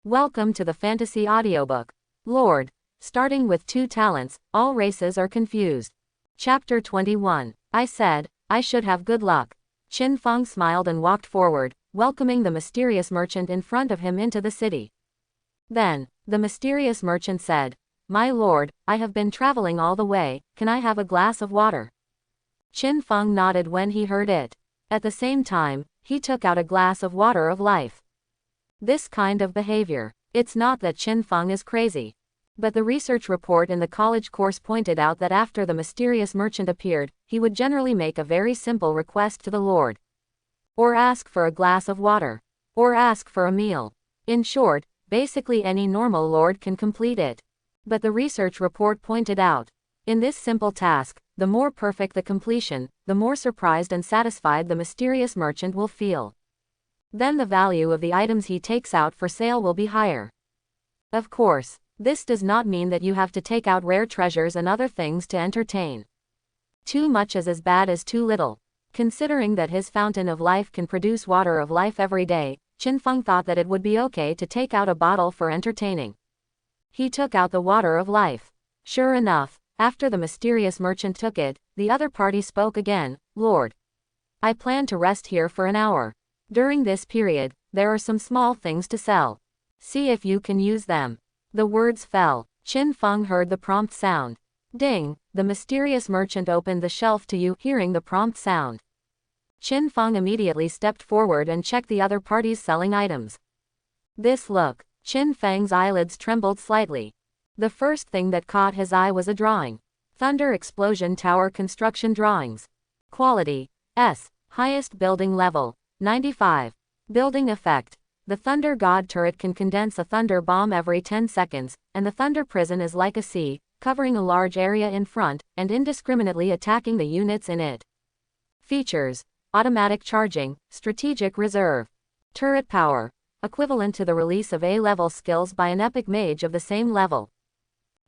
Welcome to the fantasy audiobook. Lord, starting with 2 talents, all races are confused. Chapter 21. I said, I should have good luck. Qin Feng smiled and walked forward, welcoming the mysterious merchant in front of him into the city. Then, the mysterious merchant said, My lord, I have been traveling all the way, can I have a glass of water? Qin Feng nodded when he heard it. At the same time, he took out a glass of water of life. This kind of behavior. It's not that Qin Feng is crazy. But the research report in the college course pointed out that after the mysterious merchant appeared, he would generally make a very simple request to the Lord. Or ask for a glass of water. Or ask for a meal. In short, basically any normal lord can complete it. But the research report pointed out, in this simple task, the more perfect the completion, the more surprised and satisfied the mysterious merchant will feel. Then the value of the items he takes out for sale will be higher. Of course, this does not mean that you have to take out rare treasures and other things to entertain. Too much is as bad as too little. Considering that his fountain of life can produce water of life every day, Qin Feng thought that it would be okay to take out a bottle for entertaining. He took out the water of life. Sure enough, after the mysterious merchant took it, the other party spoke again, Lord, I plan to rest here for an hour. During this period, there are some small things to sell. See if you can use them. The words fell. Qin Feng heard the prompt sound. Ding, the mysterious merchant opened the shelf to you, hearing the prompt sound. Qin Feng immediately stepped forward and checked the other party's selling items. This look, Qin Feng's eyelids trembled slightly. The first thing that caught his eye was a drawing. Thunder Explosion Tower Construction Drawings. Quality, S. Highest building level. 95. Building effect. The Thunder God turret can condense a thunder bomb every 10 seconds, and the Thunder Prison is like a sea, covering a large area in front, and indiscriminately attacking the units in it. Features. Automatic charging, strategic reserve. Turret power. Equivalent to the release of A-level skills by an epic mage of the same level.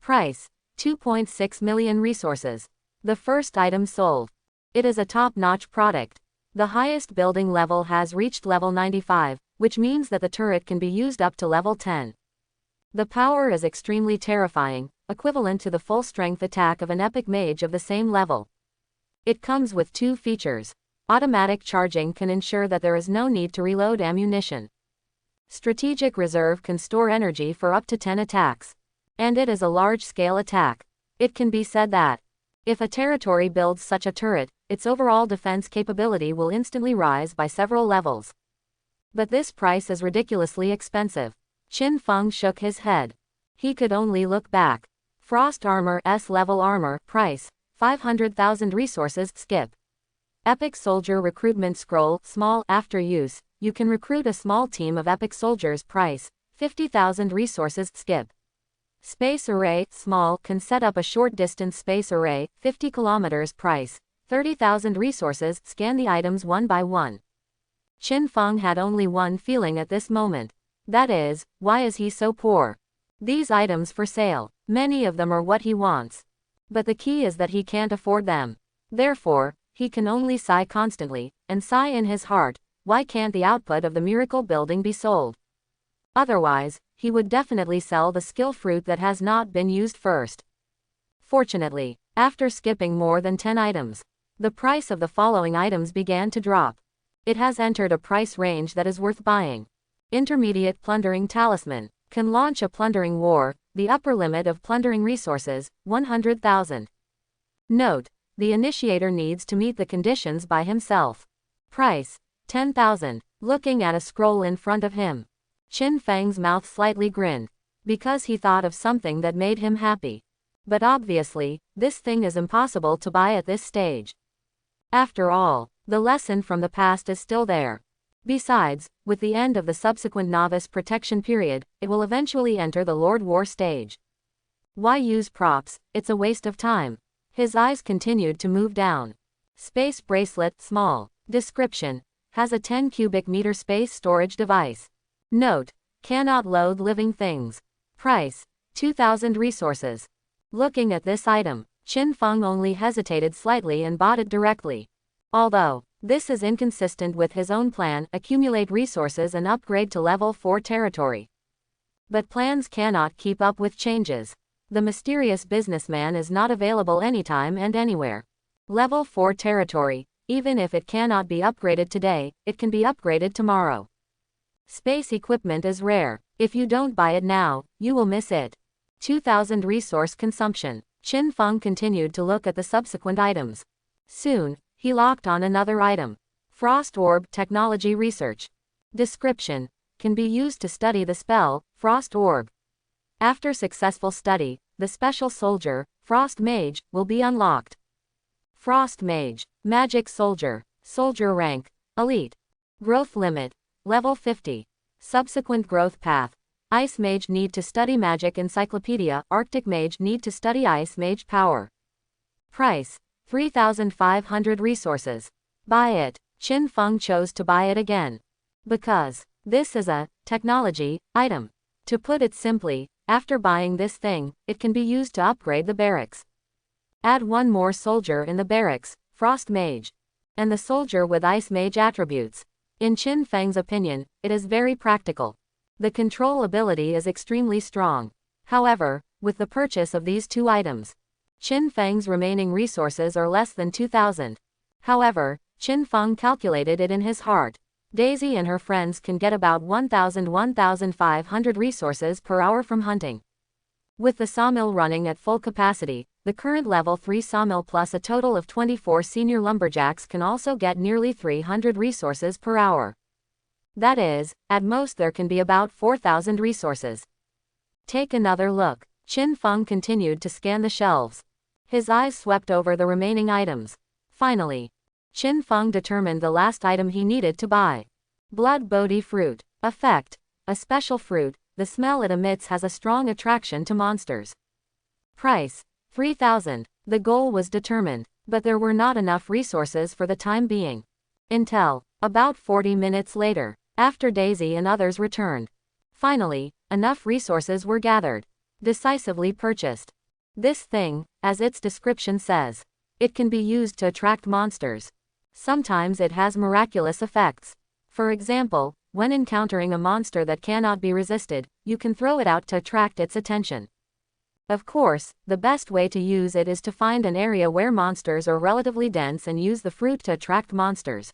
Price. 2.6 million resources. The first item sold. It is a top-notch product. The highest building level has reached level 95, which means that the turret can be used up to level 10. The power is extremely terrifying, equivalent to the full-strength attack of an epic mage of the same level. It comes with 2 features. Automatic charging can ensure that there is no need to reload ammunition. Strategic reserve can store energy for up to 10 attacks. And it is a large-scale attack. It can be said that, if a territory builds such a turret, its overall defense capability will instantly rise by several levels. But this price is ridiculously expensive. Qin Feng shook his head. He could only look back. Frost Armor S-level armor, price, 500,000 resources, skip. Epic Soldier Recruitment Scroll, small, after use, you can recruit a small team of epic soldiers, price, 50,000 resources, skip. Space Array, small, can set up a short-distance space array, 50 kilometers, price, 30,000 resources, scan the items one by one. Qin Feng had only one feeling at this moment. That is, why is he so poor? These items for sale, many of them are what he wants. But the key is that he can't afford them. Therefore, he can only sigh constantly, and sigh in his heart, why can't the output of the miracle building be sold? Otherwise, he would definitely sell the skill fruit that has not been used first. Fortunately, after skipping more than 10 items, the price of the following items began to drop. It has entered a price range that is worth buying. Intermediate Plundering Talisman. Can launch a plundering war, the upper limit of plundering resources, 100,000. Note, the initiator needs to meet the conditions by himself. Price, 10,000. Looking at a scroll in front of him, Qin Feng's mouth slightly grinned, because he thought of something that made him happy. But obviously, this thing is impossible to buy at this stage. After all, the lesson from the past is still there. Besides, with the end of the subsequent novice protection period, it will eventually enter the Lord War stage. Why use props? It's a waste of time. His eyes continued to move down. Space Bracelet, small. Description. Has a 10 cubic meter space storage device. Note, cannot load living things. Price, 2,000 resources. Looking at this item, Qin Feng only hesitated slightly and bought it directly. Although, this is inconsistent with his own plan, accumulate resources and upgrade to level 4 territory. But plans cannot keep up with changes. The mysterious businessman is not available anytime and anywhere. Level 4 territory. Even if it cannot be upgraded today, it can be upgraded tomorrow. Space equipment is rare. If you don't buy it now, you will miss it. 2000 resource consumption. Qin Feng continued to look at the subsequent items. Soon, he locked on another item. Frost Orb Technology Research. Description. Can be used to study the spell, Frost Orb. After successful study, the special soldier, Frost Mage, will be unlocked. Frost Mage. Magic Soldier. Soldier rank. Elite. Growth limit. Level 50. Subsequent growth path. Ice Mage need to study Magic Encyclopedia. Arctic Mage need to study Ice Mage Power. Price. 3,500 resources. Buy it. Qin Feng chose to buy it again. Because this is a technology item. To put it simply, after buying this thing, it can be used to upgrade the barracks. Add one more soldier in the barracks, Frost Mage. And the soldier with Ice Mage attributes. In Qin Feng's opinion, it is very practical. The control ability is extremely strong. However, with the purchase of these two items, Qin Feng's remaining resources are less than 2,000. However, Qin Feng calculated it in his heart. Daisy and her friends can get about 1,500 resources per hour from hunting. With the sawmill running at full capacity, the current level 3 sawmill plus a total of 24 senior lumberjacks can also get nearly 300 resources per hour. That is, at most there can be about 4,000 resources. Take another look. Qin Feng continued to scan the shelves. His eyes swept over the remaining items. Finally, Qin Feng determined the last item he needed to buy. Blood Bodhi Fruit. Effect. A special fruit, the smell it emits has a strong attraction to monsters. Price. 3,000. The goal was determined, but there were not enough resources for the time being. Until, about 40 minutes later, after Daisy and others returned. Finally, enough resources were gathered. Decisively purchased. This thing, as its description says, it can be used to attract monsters. Sometimes it has miraculous effects. For example, when encountering a monster that cannot be resisted, you can throw it out to attract its attention. Of course, the best way to use it is to find an area where monsters are relatively dense and use the fruit to attract monsters.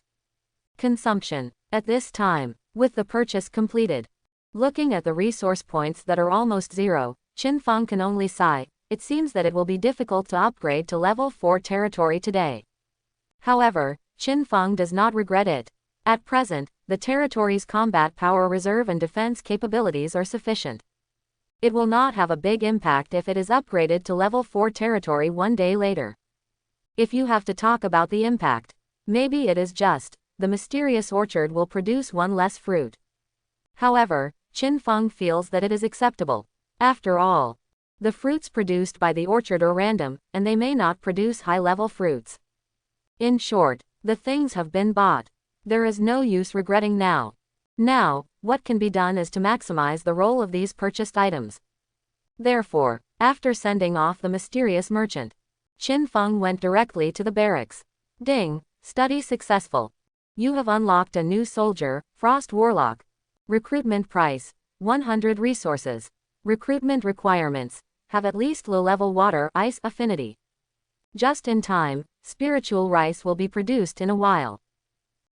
Consumption. At this time, with the purchase completed, looking at the resource points that are almost zero, Qin Feng can only sigh. It seems that it will be difficult to upgrade to level 4 territory today. However, Qin Feng does not regret it. At present, the territory's combat power reserve and defense capabilities are sufficient. It will not have a big impact if it is upgraded to level 4 territory one day later. If you have to talk about the impact, maybe it is just, the mysterious orchard will produce one less fruit. However, Qin Feng feels that it is acceptable. After all, the fruits produced by the orchard are random, and they may not produce high-level fruits. In short, the things have been bought. There is no use regretting now. Now, what can be done is to maximize the role of these purchased items. Therefore, after sending off the mysterious merchant, Qin Feng went directly to the barracks. Ding, study successful. You have unlocked a new soldier, Frost Warlock. Recruitment price, 100 resources. Recruitment requirements, have at least low-level water-ice affinity. Just in time, spiritual rice will be produced in a while.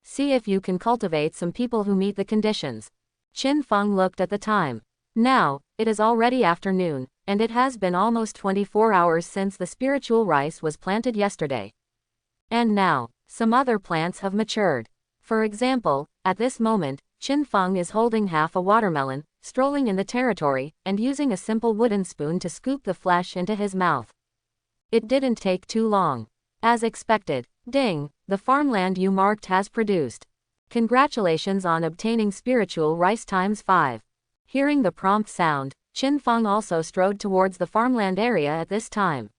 See if you can cultivate some people who meet the conditions. Qin Feng looked at the time. Now, it is already afternoon, and it has been almost 24 hours since the spiritual rice was planted yesterday. And now, some other plants have matured. For example, at this moment, Qin Feng is holding half a watermelon, strolling in the territory, and using a simple wooden spoon to scoop the flesh into his mouth. It didn't take too long. As expected, ding, the farmland you marked has produced. Congratulations on obtaining spiritual rice times 5. Hearing the prompt sound, Qin Feng also strode towards the farmland area at this time.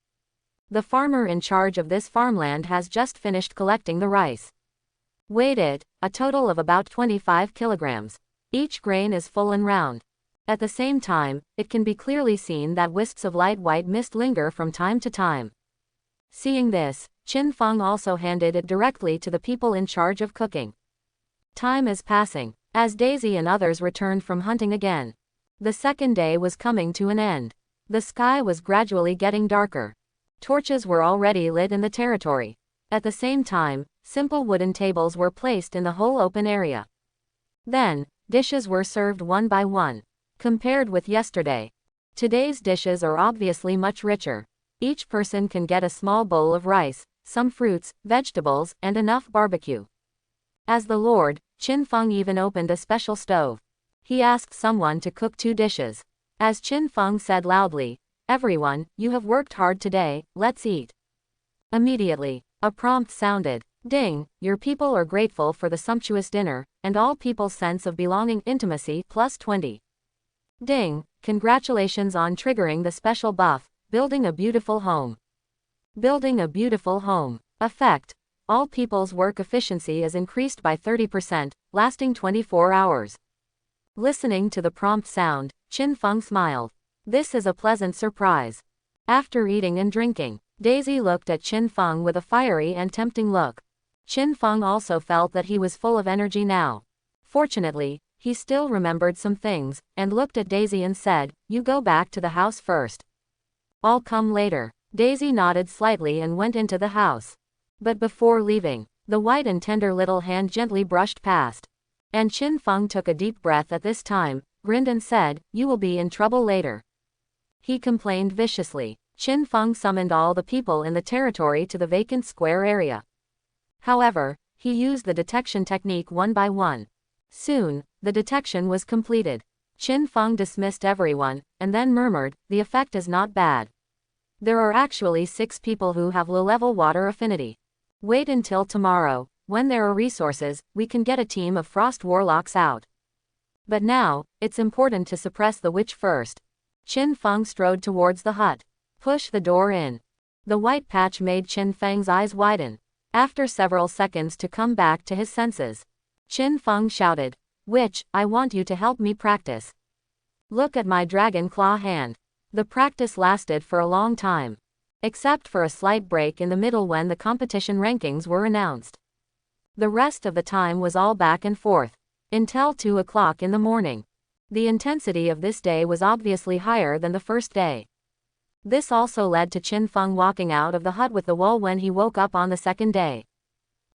The farmer in charge of this farmland has just finished collecting the rice. Weighed it, a total of about 25 kilograms. Each grain is full and round. At the same time, it can be clearly seen that wisps of light white mist linger from time to time. Seeing this, Qin Feng also handed it directly to the people in charge of cooking. Time is passing, as Daisy and others returned from hunting again. The second day was coming to an end. The sky was gradually getting darker. Torches were already lit in the territory. At the same time, simple wooden tables were placed in the whole open area. Then, dishes were served one by one. Compared with yesterday, today's dishes are obviously much richer. Each person can get a small bowl of rice, some fruits, vegetables, and enough barbecue. As the Lord, Qin Feng even opened a special stove. He asked someone to cook 2 dishes. As Qin Feng said loudly, "Everyone, you have worked hard today, let's eat." Immediately, a prompt sounded. Ding, your people are grateful for the sumptuous dinner, and all people's sense of belonging intimacy +20. Ding, congratulations on triggering the special buff, building a beautiful home. Building a beautiful home. Effect. All people's work efficiency is increased by 30%, lasting 24 hours. Listening to the prompt sound, Qin Feng smiled. This is a pleasant surprise. After eating and drinking, Daisy looked at Qin Feng with a fiery and tempting look. Qin Feng also felt that he was full of energy now. Fortunately, he still remembered some things, and looked at Daisy and said, "You go back to the house first. I'll come later." Daisy nodded slightly and went into the house. But before leaving, the white and tender little hand gently brushed past. And Qin Feng took a deep breath at this time, grinned and said, "You will be in trouble later." He complained viciously. Qin Feng summoned all the people in the territory to the vacant square area. However, he used the detection technique one by one. Soon, the detection was completed. Qin Feng dismissed everyone, and then murmured, "The effect is not bad. There are actually 6 people who have low-level water affinity. Wait until tomorrow, when there are resources, we can get a team of frost warlocks out. But now, it's important to suppress the witch first." Qin Feng strode towards the hut. Push the door in. The white patch made Qin Feng's eyes widen. After several seconds to come back to his senses, Qin Feng shouted, "Witch, I want you to help me practice. Look at my dragon claw hand." The practice lasted for a long time. Except for a slight break in the middle when the competition rankings were announced. The rest of the time was all back and forth. Until 2 o'clock in the morning. The intensity of this day was obviously higher than the first day. This also led to Qin Feng walking out of the hut with the wool when he woke up on the second day.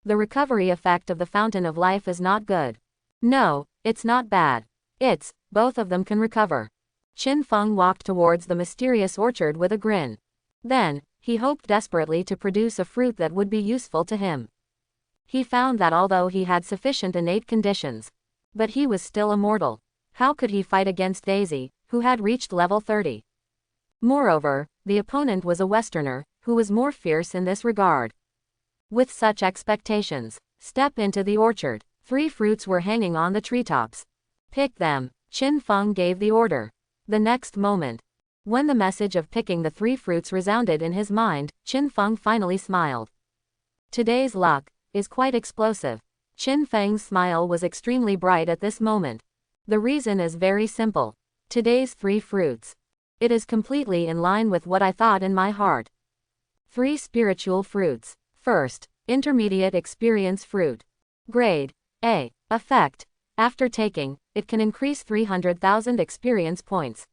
The recovery effect of the Fountain of Life is not good. No, it's not bad. It's, both of them can recover. Qin Feng walked towards the mysterious orchard with a grin. Then, he hoped desperately to produce a fruit that would be useful to him. He found that although he had sufficient innate conditions, but he was still immortal. How could he fight against Daisy, who had reached level 30? Moreover, the opponent was a Westerner, who was more fierce in this regard. With such expectations, step into the orchard. 3 fruits were hanging on the treetops. Pick them. Qin Feng gave the order. The next moment, when the message of picking the 3 fruits resounded in his mind, Qin Feng finally smiled. Today's luck is quite explosive. Qin Feng's smile was extremely bright at this moment. The reason is very simple. Today's 3 fruits. It is completely in line with what I thought in my heart. 3 spiritual fruits. First, intermediate experience fruit. Grade A. Effect. After taking, it can increase 300,000 experience points.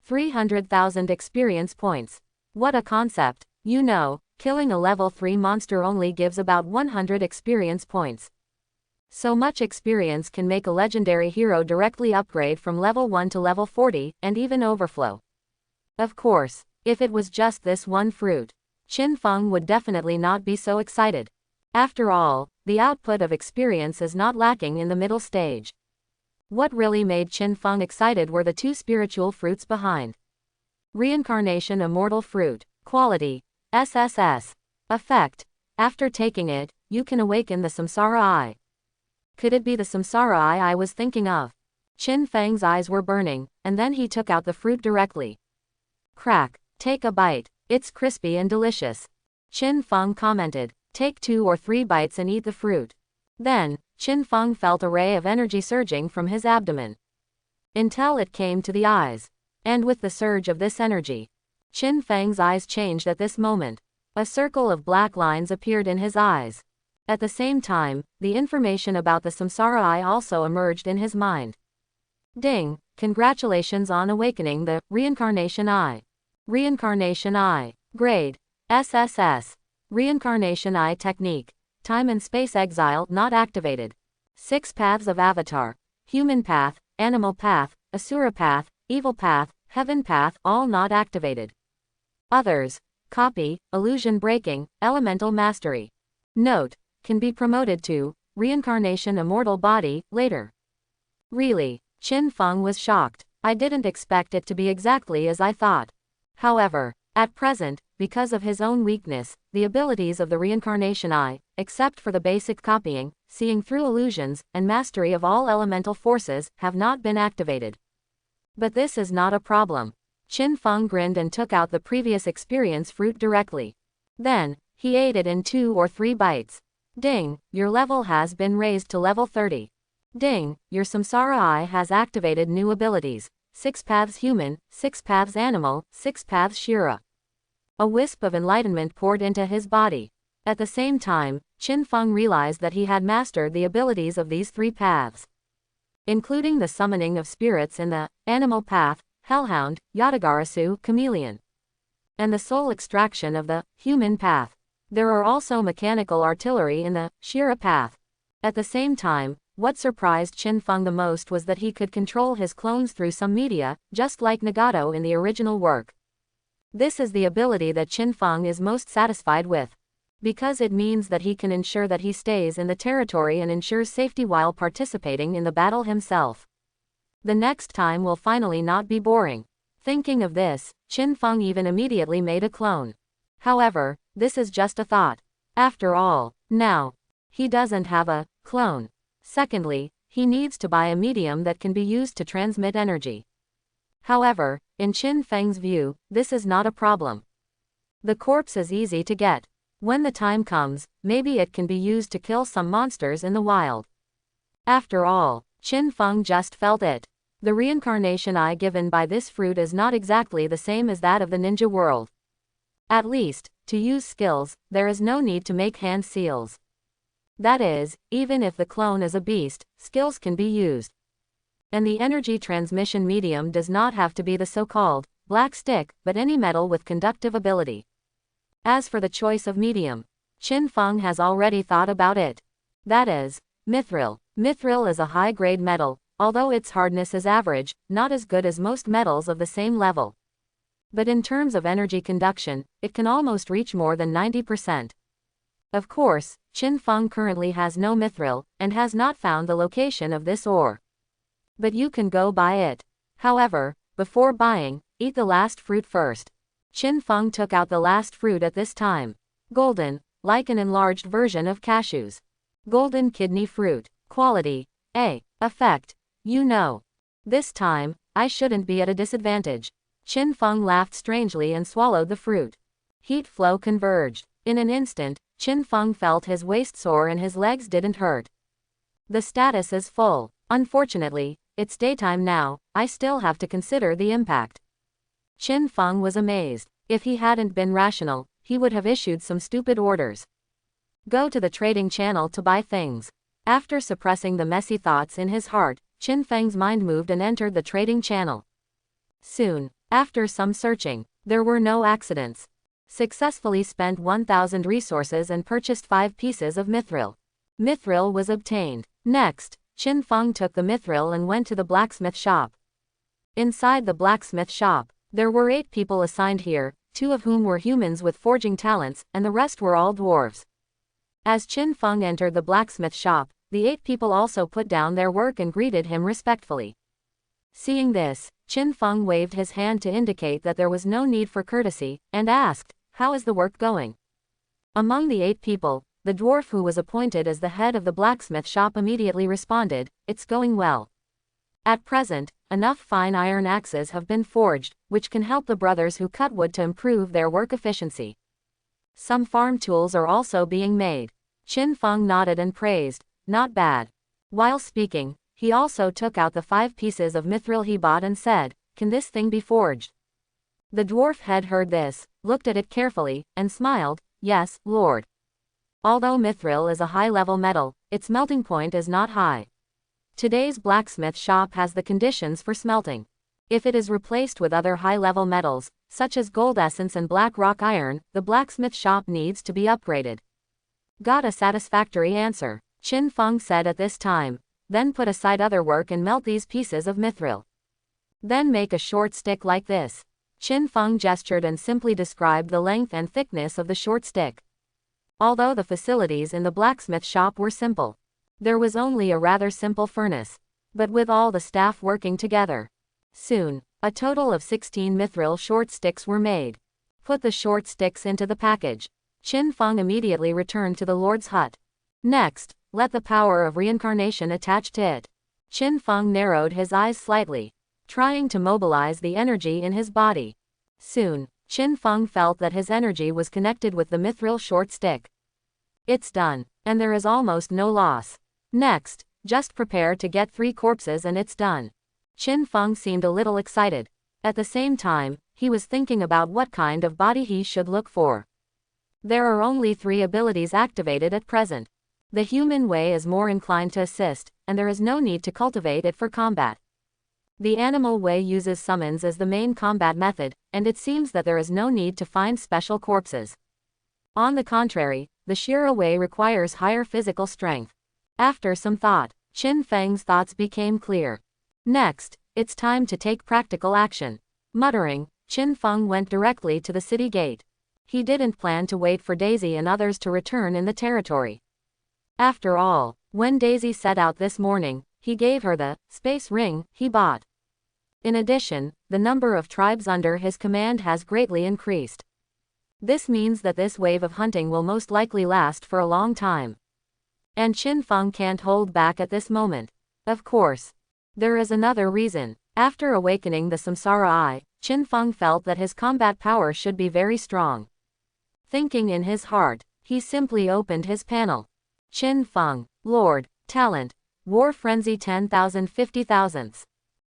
300,000 experience points. What a concept. You know, killing a level 3 monster only gives about 100 experience points. So much experience can make a legendary hero directly upgrade from level 1 to level 40, and even overflow. Of course, if it was just this one fruit, Qin Feng would definitely not be so excited. After all, the output of experience is not lacking in the middle stage. What really made Qin Feng excited were the 2 spiritual fruits behind. Reincarnation Immortal Fruit. Quality SSS. Effect. After taking it, you can awaken the samsara eye. Could it be the samsara eye I was thinking of? Qin Feng's eyes were burning, and then he took out the fruit directly. Crack. Take a bite. It's crispy and delicious. Qin Feng commented. Take 2 or 3 bites and eat the fruit. Then, Qin Feng felt a ray of energy surging from his abdomen, until it came to the eyes. And with the surge of this energy, Qin Feng's eyes changed at this moment. A circle of black lines appeared in his eyes. At the same time, the information about the samsara eye also emerged in his mind. Ding, congratulations on awakening the Reincarnation Eye. Reincarnation Eye. Grade. SSS. Reincarnation Eye Technique. Time and Space Exile not activated. 6 paths of Avatar. Human path, Animal path, Asura path, Evil path, Heaven path all not activated. Others. Copy, Illusion Breaking, Elemental Mastery. Note, can be promoted to Reincarnation Immortal Body later. Really? Qin Feng was shocked. I didn't expect it to be exactly as I thought. However, at present, because of his own weakness, the abilities of the Reincarnation Eye, except for the basic copying, seeing through illusions, and mastery of all elemental forces, have not been activated. But this is not a problem. Qin Feng grinned and took out the previous experience fruit directly. Then, he ate it in 2 or 3 bites. Ding, your level has been raised to level 30. Ding, your samsara eye has activated new abilities. 6 paths human, 6 paths animal, 6 paths Shira. A wisp of enlightenment poured into his body. At the same time, Qin Feng realized that he had mastered the abilities of these 3 paths, including the summoning of spirits in the animal path, Hellhound, Yatagarasu, Chameleon, and the soul extraction of the human path. There are also mechanical artillery in the Shira path. At the same time, what surprised Qin Feng the most was that he could control his clones through some media, just like Nagato in the original work. This is the ability that Qin Feng is most satisfied with, because it means that he can ensure that he stays in the territory and ensures safety while participating in the battle himself. The next time will finally not be boring. Thinking of this, Qin Feng even immediately made a clone. However, this is just a thought. After all, now, he doesn't have a clone. Secondly, he needs to buy a medium that can be used to transmit energy. However, in Qin Feng's view, this is not a problem. The corpse is easy to get. When the time comes, maybe it can be used to kill some monsters in the wild. After all, Qin Feng just felt it. The reincarnation eye given by this fruit is not exactly the same as that of the ninja world. At least, to use skills, there is no need to make hand seals. That is, even if the clone is a beast, skills can be used. And the energy transmission medium does not have to be the so-called black stick, but any metal with conductive ability. As for the choice of medium, Qin Feng has already thought about it. That is, mithril. Mithril is a high-grade metal, although its hardness is average, not as good as most metals of the same level. But in terms of energy conduction, it can almost reach more than 90%. Of course, Qin Feng currently has no mithril, and has not found the location of this ore. But you can go buy it. However, before buying, eat the last fruit first. Qin Feng took out the last fruit at this time. Golden, like an enlarged version of cashews. Golden kidney fruit. Quality A. Effect. You know. This time, I shouldn't be at a disadvantage. Qin Feng laughed strangely and swallowed the fruit. Heat flow converged. In an instant, Qin Feng felt his waist sore and his legs didn't hurt. The status is full. Unfortunately, it's daytime now, I still have to consider the impact. Qin Feng was amazed. If he hadn't been rational, he would have issued some stupid orders. Go to the trading channel to buy things. After suppressing the messy thoughts in his heart, Qin Feng's mind moved and entered the trading channel. Soon, after some searching, there were no accidents. Successfully spent 1,000 resources and purchased 5 pieces of mithril. Mithril was obtained. Next, Qin Feng took the mithril and went to the blacksmith shop. Inside the blacksmith shop, there were 8 people assigned here, 2 of whom were humans with forging talents, and the rest were all dwarves. As Qin Feng entered the blacksmith shop, the 8 people also put down their work and greeted him respectfully. Seeing this, Qin Feng waved his hand to indicate that there was no need for courtesy, and asked, "How is the work going?" Among the 8 people, the dwarf who was appointed as the head of the blacksmith shop immediately responded, "It's going well. At present, enough fine iron axes have been forged, which can help the brothers who cut wood to improve their work efficiency. Some farm tools are also being made." Qin Feng nodded and praised, "Not bad." While speaking, he also took out the 5 pieces of mithril he bought and said, "Can this thing be forged?" The dwarf had heard this, looked at it carefully, and smiled, "Yes, Lord. Although mithril is a high-level metal, its melting point is not high. Today's blacksmith shop has the conditions for smelting. If it is replaced with other high-level metals, such as gold essence and black rock iron, the blacksmith shop needs to be upgraded. Got a satisfactory answer, Qin Feng said at this time. Then put aside other work and melt these pieces of mithril. Then make a short stick like this. Qin Feng gestured and simply described the length and thickness of the short stick. Although the facilities in the blacksmith shop were simple, there was only a rather simple furnace. But with all the staff working together, soon, a total of 16 mithril short sticks were made. Put the short sticks into the package. Qin Feng immediately returned to the Lord's hut. Next, let the power of reincarnation attach to it. Qin Feng narrowed his eyes slightly, trying to mobilize the energy in his body. Soon, Qin Feng felt that his energy was connected with the mithril short stick. It's done, and there is almost no loss. Next, just prepare to get 3 corpses and it's done. Qin Feng seemed a little excited. At the same time, he was thinking about what kind of body he should look for. There are only 3 abilities activated at present. The human way is more inclined to assist, and there is no need to cultivate it for combat. The animal way uses summons as the main combat method, and it seems that there is no need to find special corpses. On the contrary, the Shira way requires higher physical strength. After some thought, Qin Feng's thoughts became clear. Next, it's time to take practical action. Muttering, Qin Feng went directly to the city gate. He didn't plan to wait for Daisy and others to return in the territory. After all, when Daisy set out this morning, he gave her the space ring he bought. In addition, the number of tribes under his command has greatly increased. This means that this wave of hunting will most likely last for a long time. And Qin Feng can't hold back at this moment. Of course, there is another reason. After awakening the samsara eye, Qin Feng felt that his combat power should be very strong. Thinking in his heart, he simply opened his panel. Qin Feng, Lord, Talent, War Frenzy 10,000 50,000.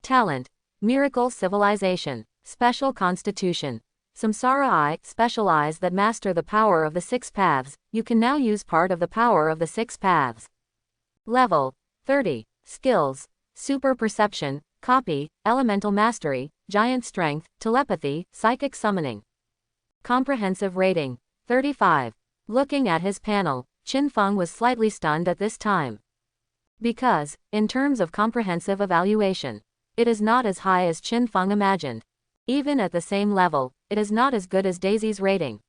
Talent, Miracle Civilization, Special Constitution. Samsara Eye, Special Eyes that master the power of the 6 paths. You can now use part of the power of the 6 paths. Level 30. Skills, Super Perception, Copy, Elemental Mastery, Giant Strength, Telepathy, Psychic Summoning. Comprehensive Rating, 35. Looking at his panel, Qin Feng was slightly stunned at this time. Because, in terms of comprehensive evaluation, it is not as high as Qin Feng imagined. Even at the same level, it is not as good as Daisy's rating.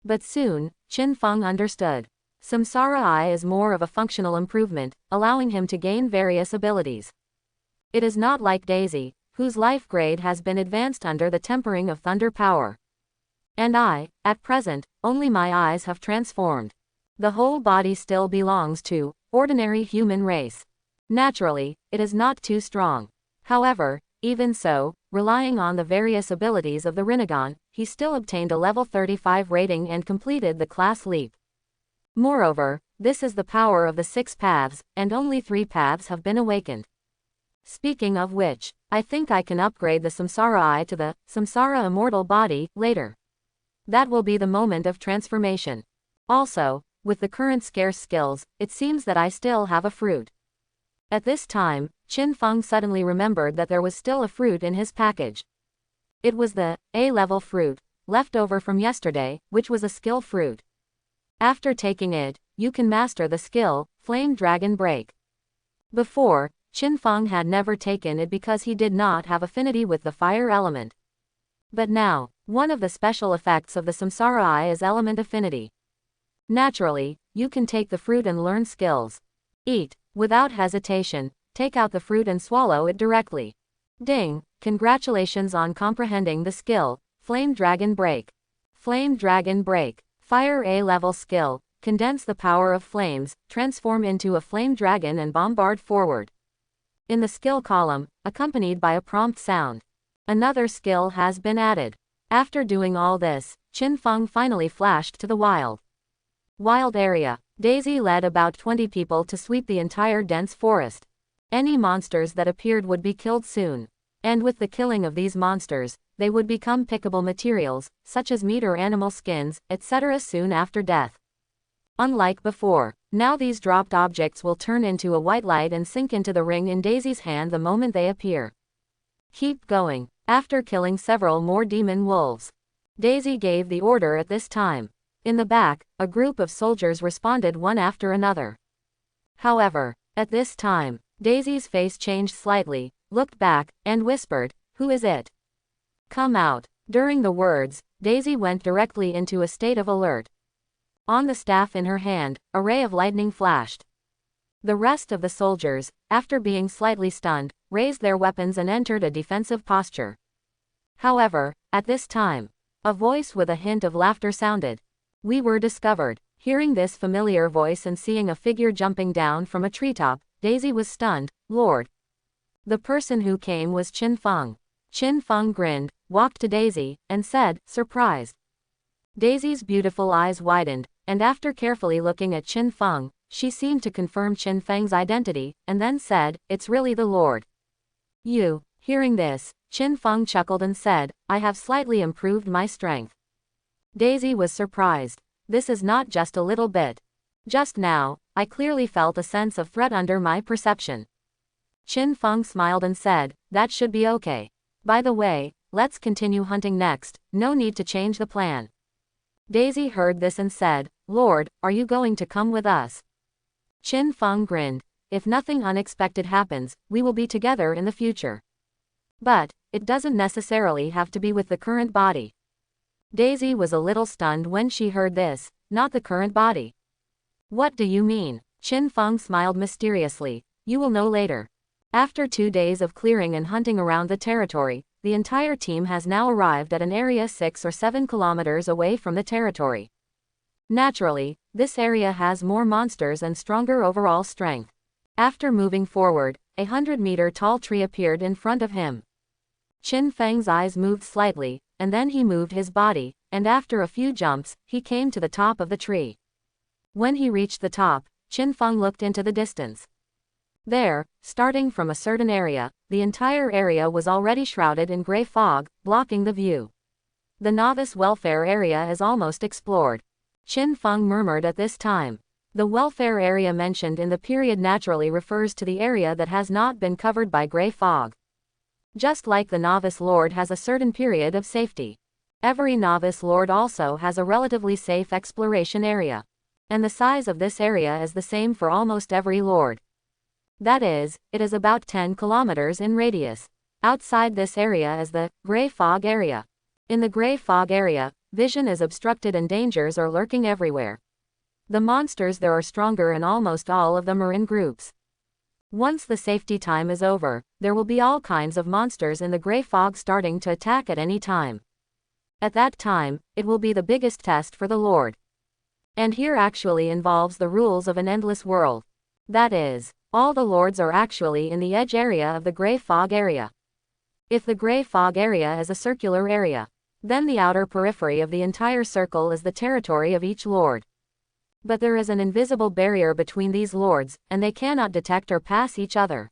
But soon, Qin Feng understood. Samsara Eye is more of a functional improvement, allowing him to gain various abilities. It is not like Daisy, whose life grade has been advanced under the tempering of thunder power. And at present, only my eyes have transformed. The whole body still belongs to ordinary human race. Naturally, it is not too strong. However, even so, relying on the various abilities of the Rinnegan, he still obtained a level 35 rating and completed the class leap. Moreover, this is the power of the 6 paths, and only 3 paths have been awakened. Speaking of which, I think I can upgrade the Samsara Eye to the Samsara Immortal Body later. That will be the moment of transformation. Also, with the current scarce skills, it seems that I still have a fruit. At this time, Qin Feng suddenly remembered that there was still a fruit in his package. It was the A-level fruit, left over from yesterday, which was a skill fruit. After taking it, you can master the skill, Flame Dragon Break. Before, Qin Feng had never taken it because he did not have affinity with the fire element. But now, one of the special effects of the Samsara Eye is element affinity. Naturally, you can take the fruit and learn skills. Eat, without hesitation, take out the fruit and swallow it directly. Ding, congratulations on comprehending the skill, Flame Dragon Break. Flame Dragon Break, Fire A-level skill, condense the power of flames, transform into a flame dragon and bombard forward. In the skill column, accompanied by a prompt sound. Another skill has been added. After doing all this, Qin Feng finally flashed to the wild area. Daisy led about 20 people to sweep the entire dense forest. Any monsters that appeared would be killed soon. And with the killing of these monsters, they would become pickable materials, such as meat or animal skins, etc. soon after death. Unlike before, Now these dropped objects will turn into a white light and sink into the ring in Daisy's hand the moment they appear. Keep going. After killing several more demon wolves, Daisy gave the order at this time. In the back, a group of soldiers responded one after another. However, at this time, Daisy's face changed slightly, looked back, and whispered, "Who is it? Come out." During the words, Daisy went directly into a state of alert. On the staff in her hand, a ray of lightning flashed. The rest of the soldiers, after being slightly stunned, raised their weapons and entered a defensive posture. However, at this time, a voice with a hint of laughter sounded. "We were discovered." Hearing this familiar voice and seeing a figure jumping down from a treetop, Daisy was stunned. "Lord." The person who came was Qin Feng. Qin Feng grinned, walked to Daisy, and said, "Surprised." Daisy's beautiful eyes widened, and after carefully looking at Qin Feng, she seemed to confirm Qin Feng's identity, and then said, "It's really the Lord." "You." Hearing this, Qin Feng chuckled and said, "I have slightly improved my strength." Daisy was surprised. "This is not just a little bit. Just now, I clearly felt a sense of threat under my perception." Qin Feng smiled and said, "That should be okay. By the way, let's continue hunting next, no need to change the plan." Daisy heard this and said, "Lord, are you going to come with us?" Qin Feng grinned. "If nothing unexpected happens, we will be together in the future. But, it doesn't necessarily have to be with the current body." Daisy was a little stunned when she heard this. "Not the current body? What do you mean?" Qin Feng smiled mysteriously. "You will know later." After 2 days of clearing and hunting around the territory, the entire team has now arrived at an area 6 or 7 kilometers away from the territory. Naturally, this area has more monsters and stronger overall strength. After moving forward, a 100-meter tall tree appeared in front of him. Qin Feng's eyes moved slightly, and then he moved his body, and after a few jumps, he came to the top of the tree. When he reached the top, Qin Feng looked into the distance. There, starting from a certain area, the entire area was already shrouded in gray fog, blocking the view. The novice welfare area is almost explored. Qin Feng murmured at this time. The welfare area mentioned in the period naturally refers to the area that has not been covered by gray fog. Just like the novice lord has a certain period of safety, every novice lord also has a relatively safe exploration area. And the size of this area is the same for almost every lord. That is, it is about 10 kilometers in radius. Outside this area is the gray fog area. In the gray fog area, vision is obstructed and dangers are lurking everywhere. The monsters there are stronger and almost all of them are in groups. Once the safety time is over, there will be all kinds of monsters in the gray fog starting to attack at any time. At that time, it will be the biggest test for the Lord. And here actually involves the rules of an endless world. That is, all the lords are actually in the edge area of the gray fog area. If the gray fog area is a circular area, then the outer periphery of the entire circle is the territory of each lord. But there is an invisible barrier between these lords, and they cannot detect or pass each other.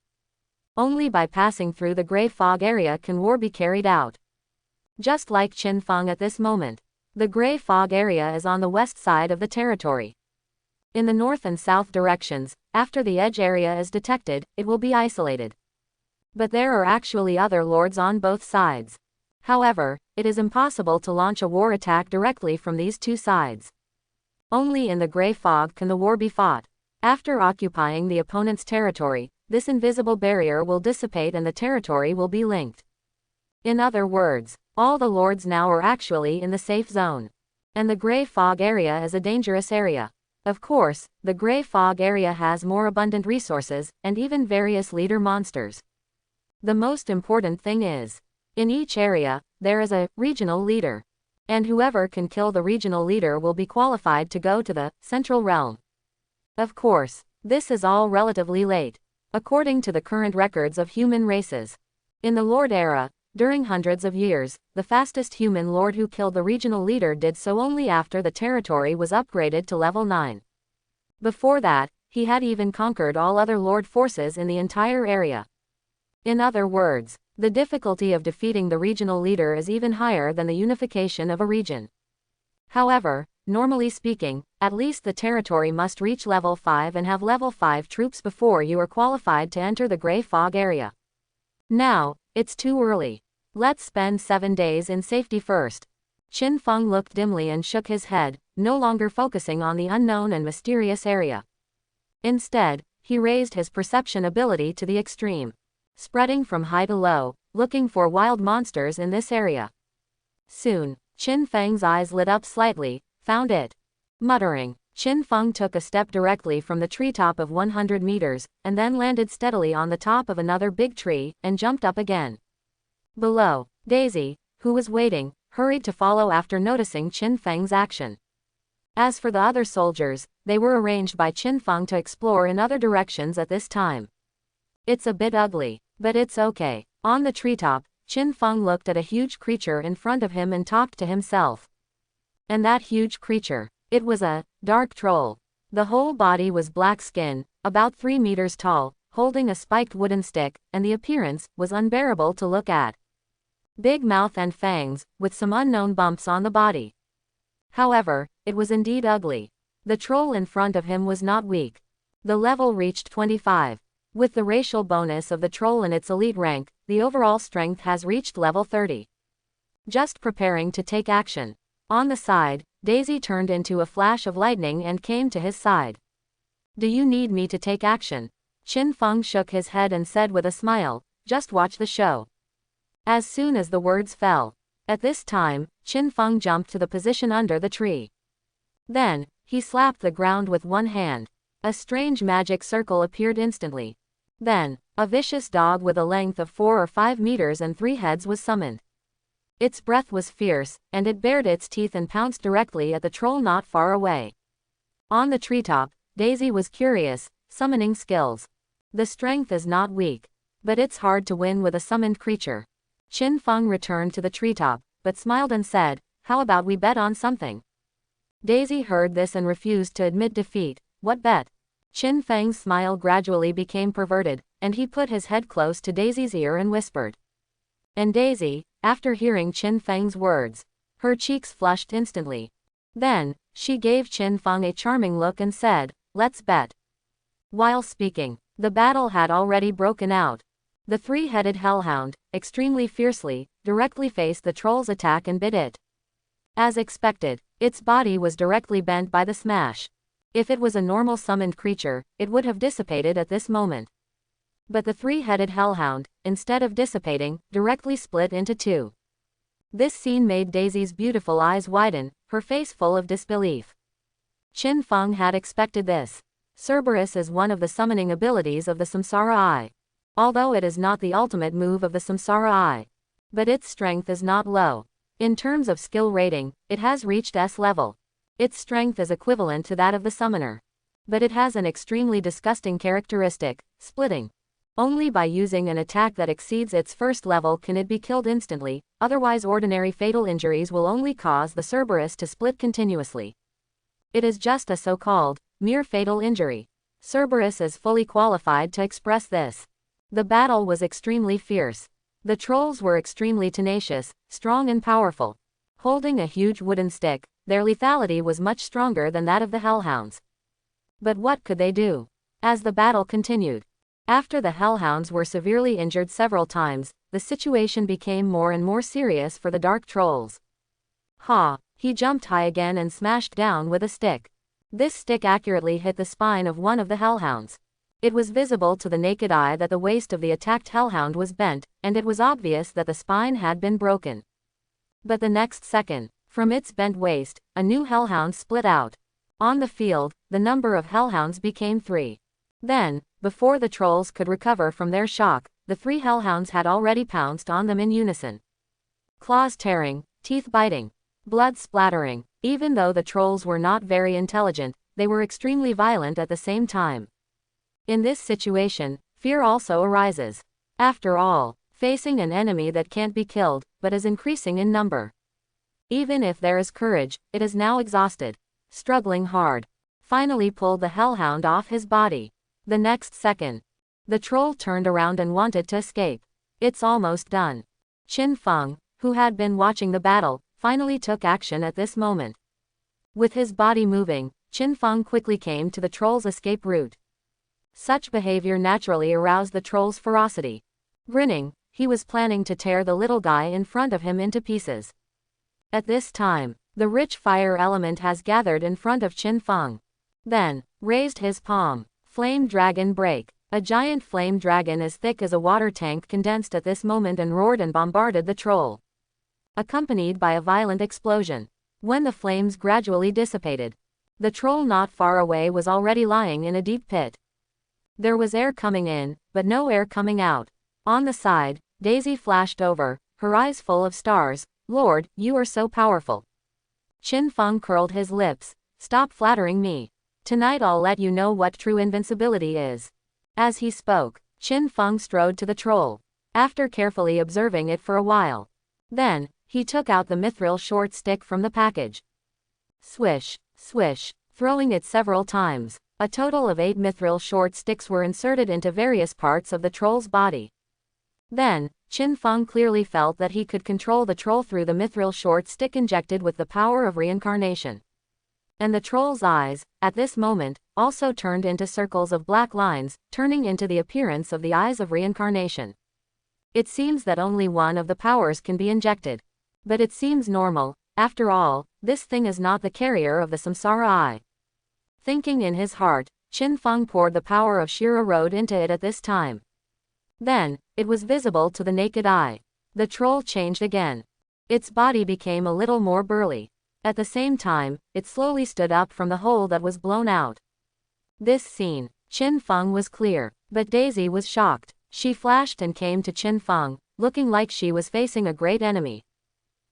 Only by passing through the gray fog area can war be carried out. Just like Qin Feng at this moment, the gray fog area is on the west side of the territory. In the north and south directions, after the edge area is detected, it will be isolated. But there are actually other lords on both sides. However, it is impossible to launch a war attack directly from these two sides. Only in the gray fog can the war be fought. After occupying the opponent's territory, this invisible barrier will dissipate and the territory will be linked. In other words, all the lords now are actually in the safe zone. And the gray fog area is a dangerous area. Of course, the gray fog area has more abundant resources, and even various leader monsters. The most important thing is, in each area, there is a regional leader. And whoever can kill the regional leader will be qualified to go to the central realm. Of course, this is all relatively late, according to the current records of human races. In the Lord era, during hundreds of years, the fastest human lord who killed the regional leader did so only after the territory was upgraded to level 9. Before that, he had even conquered all other lord forces in the entire area. In other words, the difficulty of defeating the regional leader is even higher than the unification of a region. However, normally speaking, at least the territory must reach level 5 and have level 5 troops before you are qualified to enter the Grey Fog area. Now, it's too early. Let's spend 7 days in safety first. Qin Feng looked dimly and shook his head, no longer focusing on the unknown and mysterious area. Instead, he raised his perception ability to the extreme, spreading from high to low, looking for wild monsters in this area. Soon, Qin Feng's eyes lit up slightly, found it. Muttering, Qin Feng took a step directly from the treetop of 100 meters, and then landed steadily on the top of another big tree, and jumped up again. Below, Daisy, who was waiting, hurried to follow after noticing Qin Feng's action. As for the other soldiers, they were arranged by Qin Feng to explore in other directions at this time. It's a bit ugly, but it's okay. On the treetop, Qin Feng looked at a huge creature in front of him and talked to himself. And that huge creature, it was a dark troll. The whole body was black skin, about 3 meters tall, holding a spiked wooden stick, and the appearance was unbearable to look at. Big mouth and fangs, with some unknown bumps on the body. However, it was indeed ugly. The troll in front of him was not weak. The level reached 25. With the racial bonus of the troll in its elite rank, the overall strength has reached level 30. Just preparing to take action. On the side, Daisy turned into a flash of lightning and came to his side. Do you need me to take action? Qin Feng shook his head and said with a smile, just watch the show. As soon as the words fell. At this time, Qin Feng jumped to the position under the tree. Then, he slapped the ground with one hand. A strange magic circle appeared instantly. Then, a vicious dog with a length of 4 or 5 meters and 3 heads was summoned. Its breath was fierce, and it bared its teeth and pounced directly at the troll not far away. On the treetop, Daisy was curious, summoning skills. The strength is not weak, but it's hard to win with a summoned creature. Qin Feng returned to the treetop, but smiled and said, how about we bet on something? Daisy heard this and refused to admit defeat. What bet? Qin Feng's smile gradually became perverted, and he put his head close to Daisy's ear and whispered. And Daisy, after hearing Qin Feng's words, her cheeks flushed instantly. Then, she gave Qin Feng a charming look and said, let's bet. While speaking, the battle had already broken out. The 3-headed hellhound, extremely fiercely, directly faced the troll's attack and bit it. As expected, its body was directly bent by the smash. If it was a normal summoned creature, it would have dissipated at this moment. But the 3-headed hellhound, instead of dissipating, directly split into 2. This scene made Daisy's beautiful eyes widen, her face full of disbelief. Qin Feng had expected this. Cerberus is one of the summoning abilities of the Samsara Eye. Although it is not the ultimate move of the Samsara Eye. But its strength is not low. In terms of skill rating, it has reached S level. Its strength is equivalent to that of the summoner. But it has an extremely disgusting characteristic, splitting. Only by using an attack that exceeds its first level can it be killed instantly, otherwise ordinary fatal injuries will only cause the Cerberus to split continuously. It is just a so-called, mere fatal injury. Cerberus is fully qualified to express this. The battle was extremely fierce. The trolls were extremely tenacious, strong and powerful. Holding a huge wooden stick, their lethality was much stronger than that of the hellhounds. But what could they do? As the battle continued, after the hellhounds were severely injured several times, the situation became more and more serious for the dark trolls. He jumped high again and smashed down with a stick. This stick accurately hit the spine of one of the hellhounds. It was visible to the naked eye that the waist of the attacked hellhound was bent, and it was obvious that the spine had been broken. But the next second, from its bent waist, a new hellhound split out. On the field, the number of hellhounds became 3. Then, before the trolls could recover from their shock, the 3 hellhounds had already pounced on them in unison. Claws tearing, teeth biting, blood splattering. Even though the trolls were not very intelligent, they were extremely violent at the same time. In this situation, fear also arises. After all, facing an enemy that can't be killed, but is increasing in number. Even if there is courage, it is now exhausted. Struggling hard. Finally pulled the hellhound off his body. The next second, the troll turned around and wanted to escape. It's almost done. Qin Feng, who had been watching the battle, finally took action at this moment. With his body moving, Qin Feng quickly came to the troll's escape route. Such behavior naturally aroused the troll's ferocity. Grinning, he was planning to tear the little guy in front of him into pieces. At this time, the rich fire element has gathered in front of Qin Feng. Then, raised his palm. Flame dragon break. A giant flame dragon as thick as a water tank condensed at this moment and roared and bombarded the troll, accompanied by a violent explosion. When the flames gradually dissipated, the troll not far away was already lying in a deep pit. There was air coming in, but no air coming out. On the side, Daisy flashed over, her eyes full of stars. Lord, you are so powerful. Qin Feng curled his lips. Stop flattering me. Tonight I'll let you know what true invincibility is. As he spoke, Qin Feng strode to the troll, after carefully observing it for a while. Then, he took out the mithril short stick from the package. Swish, swish, throwing it several times. A total of 8 mithril short sticks were inserted into various parts of the troll's body. Then, Qin Feng clearly felt that he could control the troll through the mithril short stick injected with the power of reincarnation. And the troll's eyes, at this moment, also turned into circles of black lines, turning into the appearance of the eyes of reincarnation. It seems that only one of the powers can be injected. But it seems normal. After all, this thing is not the carrier of the samsara eye. Thinking in his heart, Qin Feng poured the power of Shira Road into it at this time. Then, it was visible to the naked eye. The troll changed again. Its body became a little more burly. At the same time, it slowly stood up from the hole that was blown out. This scene, Qin Feng was clear, but Daisy was shocked. She flashed and came to Qin Feng, looking like she was facing a great enemy.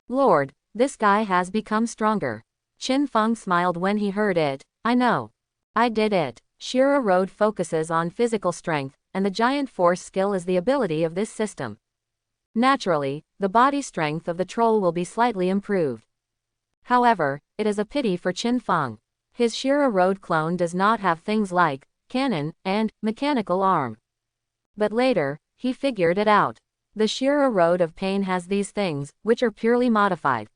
Lord, this guy has become stronger. Qin Feng smiled when he heard it. I know. I did it. Shira Road focuses on physical strength, and the giant force skill is the ability of this system. Naturally, the body strength of the troll will be slightly improved. However, it is a pity for Qin Feng. His Shira Road clone does not have things like cannon and mechanical arm. But later, he figured it out. The Shira Road of Pain has these things, which are purely modified.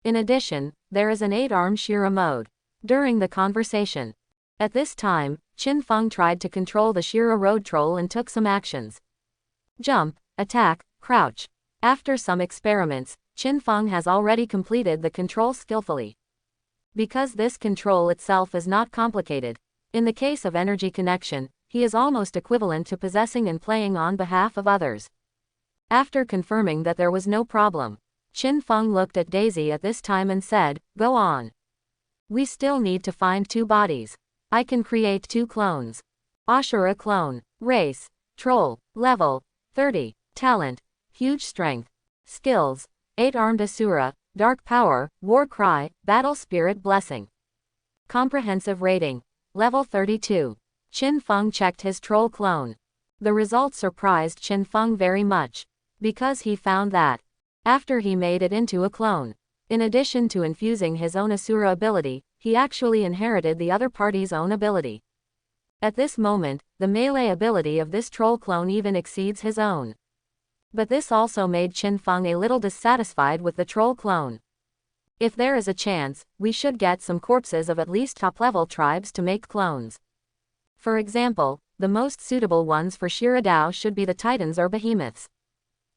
In addition, there is an 8-arm Shira mode. During the conversation, at this time, Qin Feng tried to control the Shira Road troll and took some actions. Jump, attack, crouch. After some experiments, Qin Feng has already completed the control skillfully. Because this control itself is not complicated, in the case of energy connection, he is almost equivalent to possessing and playing on behalf of others. After confirming that there was no problem, Qin Feng looked at Daisy at this time and said, "Go on. We still need to find 2 bodies. I can create 2 clones. Ashura clone, race, troll, level, 30, talent, huge strength, skills, 8-armed Asura, dark power, war cry, battle spirit blessing. Comprehensive rating, level 32. Qin Feng checked his troll clone. The result surprised Qin Feng very much, because he found that, after he made it into a clone, in addition to infusing his own Asura ability, he actually inherited the other party's own ability. At this moment, the melee ability of this troll clone even exceeds his own. But this also made Qin Feng a little dissatisfied with the troll clone. If there is a chance, we should get some corpses of at least top-level tribes to make clones. For example, the most suitable ones for Shira Dao should be the titans or behemoths.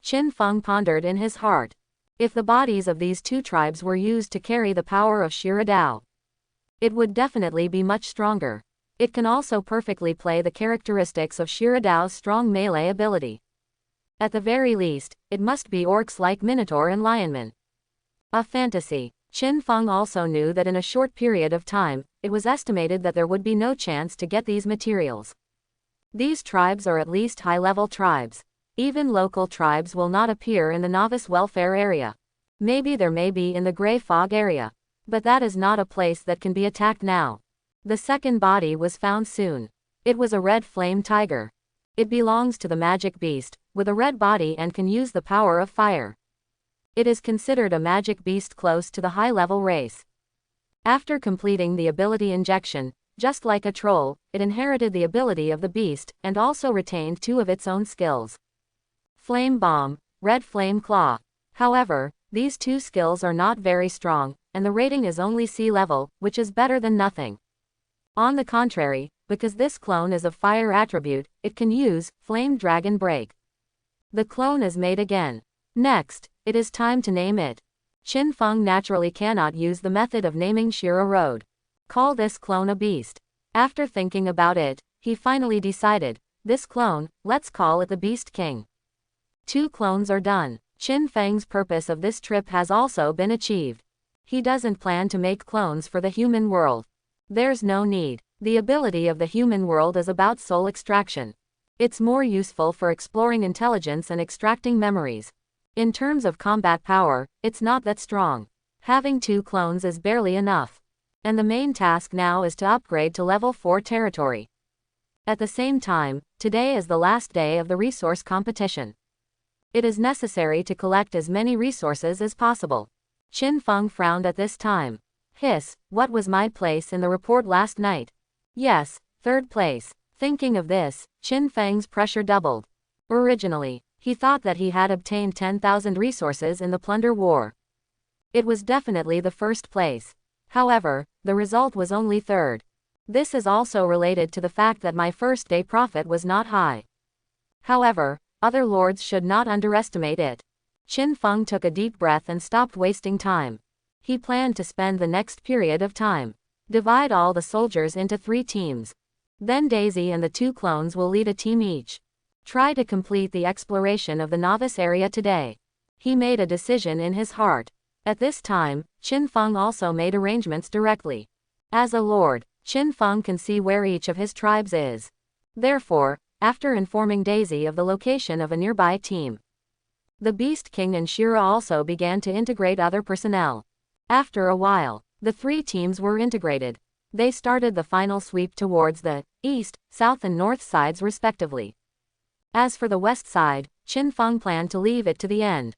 Qin Feng pondered in his heart. If the bodies of these 2 tribes were used to carry the power of Shira Dao, it would definitely be much stronger. It can also perfectly play the characteristics of Shira Dao's strong melee ability. At the very least, it must be orcs like Minotaur and Lionman. A fantasy. Qin Feng also knew that in a short period of time, it was estimated that there would be no chance to get these materials. These tribes are at least high-level tribes. Even local tribes will not appear in the novice welfare area. Maybe there may be in the Grey Fog area. But that is not a place that can be attacked now. The second body was found soon. It was a red flame tiger. It belongs to the magic beast, with a red body and can use the power of fire. It is considered a magic beast close to the high-level race. After completing the ability injection, just like a troll, it inherited the ability of the beast, and also retained 2 of its own skills. Flame Bomb, Red Flame Claw. However, These two skills are not very strong, and the rating is only C level, which is better than nothing. On the contrary, because this clone is of fire attribute, it can use Flame Dragon Break. The clone is made again. Next, it is time to name it. Qin Feng naturally cannot use the method of naming Shira Road. Call this clone a beast. After thinking about it, he finally decided, this clone, let's call it the Beast King. 2 clones are done. Qin Feng's purpose of this trip has also been achieved. He doesn't plan to make clones for the human world. There's no need. The ability of the human world is about soul extraction. It's more useful for exploring intelligence and extracting memories. In terms of combat power, it's not that strong. Having 2 clones is barely enough. And the main task now is to upgrade to level 4 territory. At the same time, today is the last day of the resource competition. It is necessary to collect as many resources as possible. Qin Feng frowned at this time. Hiss, what was my place in the report last night? Yes, 3rd place. Thinking of this, Qin Feng's pressure doubled. Originally, he thought that he had obtained 10,000 resources in the plunder war. It was definitely the 1st place. However, the result was only 3rd. This is also related to the fact that my first day profit was not high. However, other lords should not underestimate it. Qin Feng took a deep breath and stopped wasting time. He planned to spend the next period of time. Divide all the soldiers into 3 teams. Then Daisy and the 2 clones will lead a team each. Try to complete the exploration of the novice area today. He made a decision in his heart. At this time, Qin Feng also made arrangements directly. As a lord, Qin Feng can see where each of his tribes is. Therefore, after informing Daisy of the location of a nearby team, the Beast King and Shira also began to integrate other personnel. After a while, the 3 teams were integrated. They started the final sweep towards the east, south and north sides respectively. As for the west side, Qin Feng planned to leave it to the end.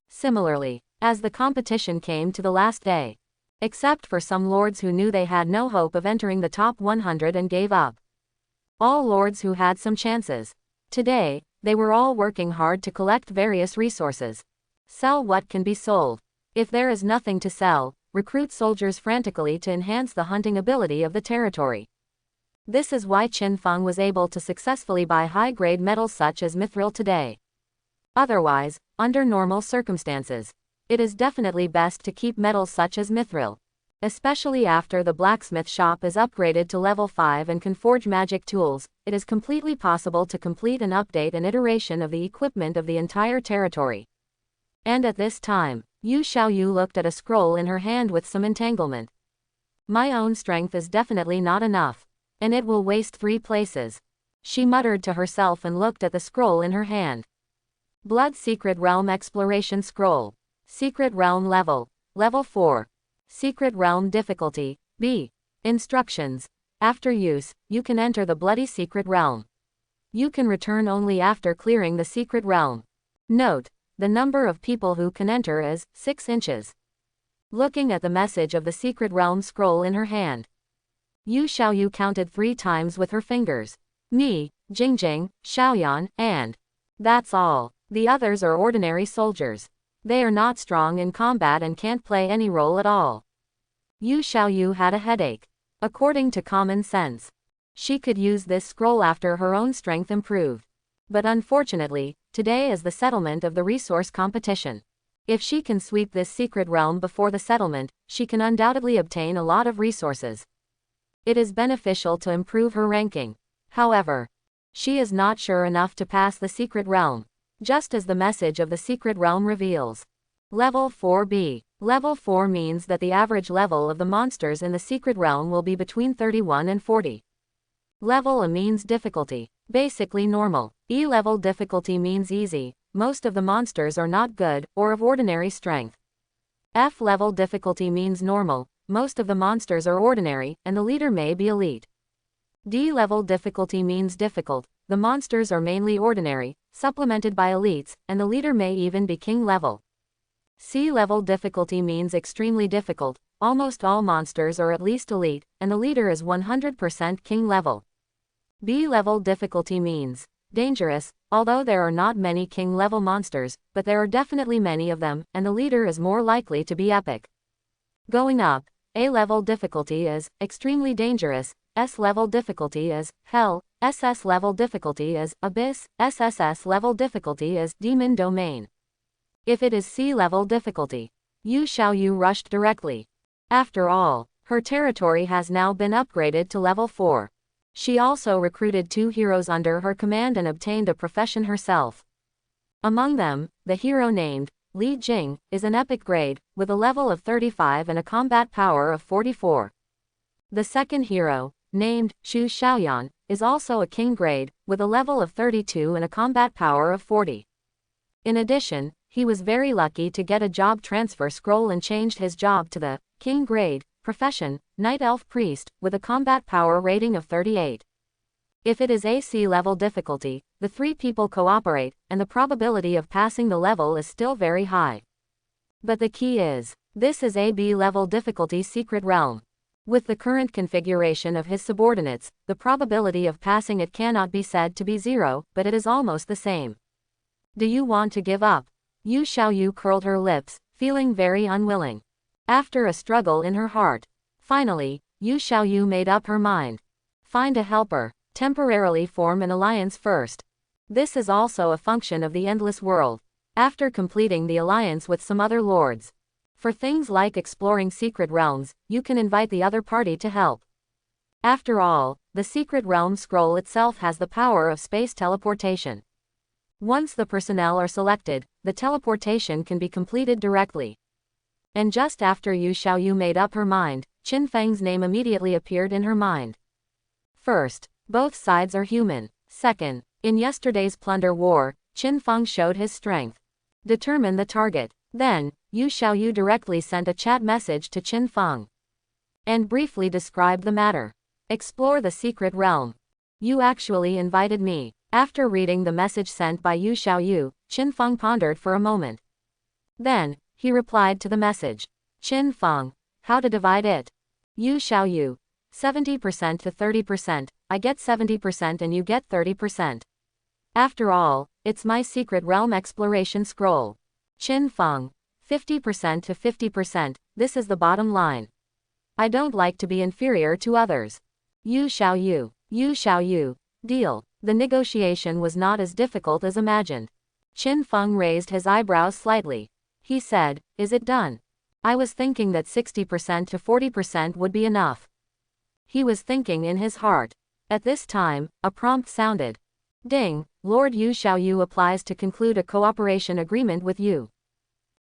Similarly, as the competition came to the last day, except for some lords who knew they had no hope of entering the top 100 and gave up. All lords who had some chances. Today, they were all working hard to collect various resources. Sell what can be sold. If there is nothing to sell, recruit soldiers frantically to enhance the hunting ability of the territory. This is why Qin Feng was able to successfully buy high-grade metals such as mithril today. Otherwise, under normal circumstances, it is definitely best to keep metals such as mithril. Especially after the blacksmith shop is upgraded to level 5 and can forge magic tools, it is completely possible to complete and update an iteration of the equipment of the entire territory. And at this time, Yu Xiaoyu looked at a scroll in her hand with some entanglement. My own strength is definitely not enough, and it will waste 3 places. She muttered to herself and looked at the scroll in her hand. Blood Secret Realm Exploration Scroll. Secret Realm Level. Level 4. Secret Realm Difficulty, B. Instructions. After use, you can enter the Bloody Secret Realm. You can return only after clearing the Secret Realm. Note, the number of people who can enter is 6 inches. Looking at the message of the Secret Realm scroll in her hand, Yu Xiaoyu counted 3 times with her fingers. Mi, Jingjing, Xiaoyan, and that's all. The others are ordinary soldiers. They are not strong in combat and can't play any role at all. Yu Xiaoyu had a headache. According to common sense, she could use this scroll after her own strength improved. But unfortunately, today is the settlement of the resource competition. If she can sweep this secret realm before the settlement, she can undoubtedly obtain a lot of resources. It is beneficial to improve her ranking. However, she is not sure enough to pass the secret realm, just as the message of the secret realm reveals. Level 4B. Level 4 means that the average level of the monsters in the secret realm will be between 31 and 40. Level A means difficulty. Basically normal. E-level difficulty means easy. Most of the monsters are not good, or of ordinary strength. F-level difficulty means normal. Most of the monsters are ordinary, and the leader may be elite. D-level difficulty means difficult. The monsters are mainly ordinary, supplemented by elites, and the leader may even be king level. C-level difficulty means extremely difficult. Almost all monsters are at least elite, and the leader is 100% king level. B-level difficulty means dangerous. although there are not many king-level monsters, but there are definitely many of them, and the leader is more likely to be epic. Going up, A-level difficulty is extremely dangerous, S-level difficulty is hell, SS level difficulty is abyss, SSS level difficulty is demon domain. If it is C-level difficulty, Yu Xiaoyu rushed directly. After all, her territory has now been upgraded to level 4. She also recruited 2 heroes under her command and obtained a profession herself. Among them, the hero named Li Jing is an epic grade, with a level of 35 and a combat power of 44. The second hero, named Xu Xiaoyan, is also a king grade, with a level of 32 and a combat power of 40. In addition, he was very lucky to get a job transfer scroll and changed his job to the king grade profession, Night Elf Priest, with a combat power rating of 38. If it is AC level difficulty, the 3 people cooperate, and the probability of passing the level is still very high. But the key is, this is AB level difficulty secret realm. With the current configuration of his subordinates, the probability of passing it cannot be said to be 0, but it is almost the same. Do you want to give up? Yu Xiaoyu curled her lips, feeling very unwilling. After a struggle in her heart, finally, Yu Xiaoyu made up her mind. Find a helper, temporarily form an alliance first. This is also a function of the endless world. After completing the alliance with some other lords. For things like exploring secret realms, you can invite the other party to help. After all, the secret realm scroll itself has the power of space teleportation. Once the personnel are selected, the teleportation can be completed directly. And just after Yu Xiaoyu made up her mind, Qin Feng's name immediately appeared in her mind. First, both sides are human. Second, in yesterday's plunder war, Qin Feng showed his strength. Determine the target. Then, Yu Xiaoyu directly sent a chat message to Qin Feng. And briefly described the matter. Explore the secret realm. You actually invited me. After reading the message sent by Yu Xiaoyu, Qin Feng pondered for a moment. Then, he replied to the message. Qin Feng, how to divide it? Yu Xiaoyu, 70% to 30%, I get 70% and you get 30%. After all, it's my secret realm exploration scroll. Qin Feng, 50% to 50%, this is the bottom line. I don't like to be inferior to others. Yu Xiaoyu, deal. The negotiation was not as difficult as imagined. Qin Feng raised his eyebrows slightly. He said, is it done? I was thinking that 60% to 40% would be enough. He was thinking in his heart. At this time, a prompt sounded. Ding, Lord Yu Xiaoyu applies to conclude a cooperation agreement with you.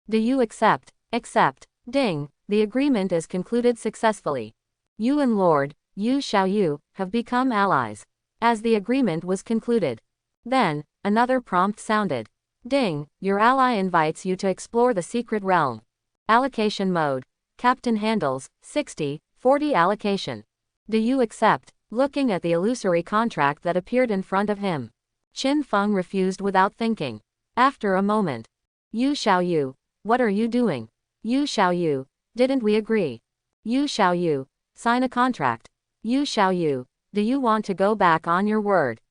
Do you accept? Accept. Ding, the agreement is concluded successfully. You and Lord Yu Xiaoyu have become allies. As the agreement was concluded. Then, another prompt sounded. Ding, your ally invites you to explore the secret realm. Allocation mode. Captain handles, 60/40 allocation. Do you accept? Looking at the illusory contract that appeared in front of him. Qin Feng refused without thinking. After a moment. Yu Xiaoyu, what are you doing? Yu Xiaoyu, didn't we agree? Yu Xiaoyu, sign a contract. Yu Xiaoyu, do you want to go back on your word?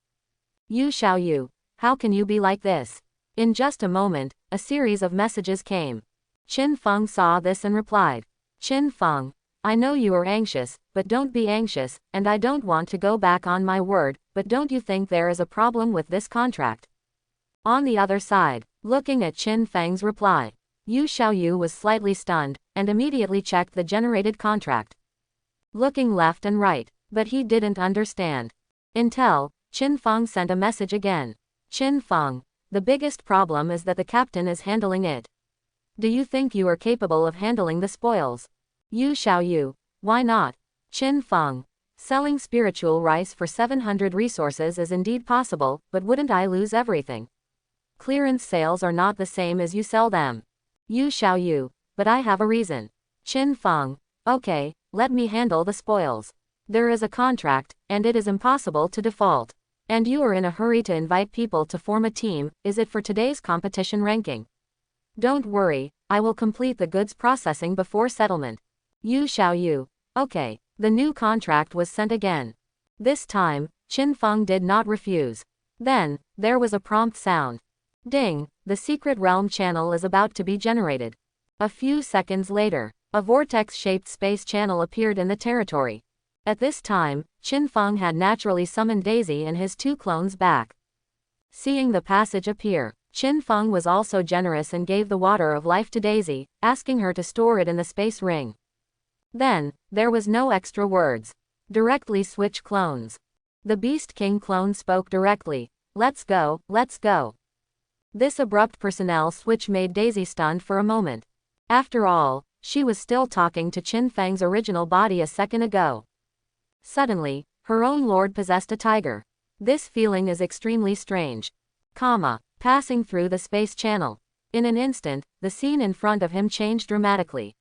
Yu Xiaoyu, how can you be like this? In just a moment, a series of messages came. Qin Feng saw this and replied. Qin Feng, I know you are anxious, but don't be anxious, and I don't want to go back on my word, but don't you think there is a problem with this contract? On the other side, looking at Qin Feng's reply, Yu Xiaoyu was slightly stunned, and immediately checked the generated contract. Looking left and right, but he didn't understand. Until, Qin Feng sent a message again. Qin Feng, the biggest problem is that the captain is handling it. Do you think you are capable of handling the spoils? Yu Xiaoyu, why not? Qin Feng, selling spiritual rice for 700 resources is indeed possible, but wouldn't I lose everything? Clearance sales are not the same as you sell them. Yu Xiaoyu, but I have a reason. Qin Feng, okay, let me handle the spoils. There is a contract, and it is impossible to default. And you are in a hurry to invite people to form a team, is it for today's competition ranking? Don't worry, I will complete the goods processing before settlement. Yu Xiaoyu, okay, the new contract was sent again. This time, Qin Feng did not refuse. Then, there was a prompt sound. Ding, the secret realm channel is about to be generated. A few seconds later, a vortex-shaped space channel appeared in the territory. At this time, Qin Feng had naturally summoned Daisy and his 2 clones back. Seeing the passage appear, Qin Feng was also generous and gave the water of life to Daisy, asking her to store it in the space ring. Then, there was no extra words. Directly switch clones. The Beast King clone spoke directly. Let's go, let's go. This abrupt personnel switch made Daisy stunned for a moment. After all, she was still talking to Qin Feng's original body a second ago. Suddenly, her own lord possessed a tiger. This feeling is extremely strange. Passing through the space channel. In an instant, the scene in front of him changed dramatically.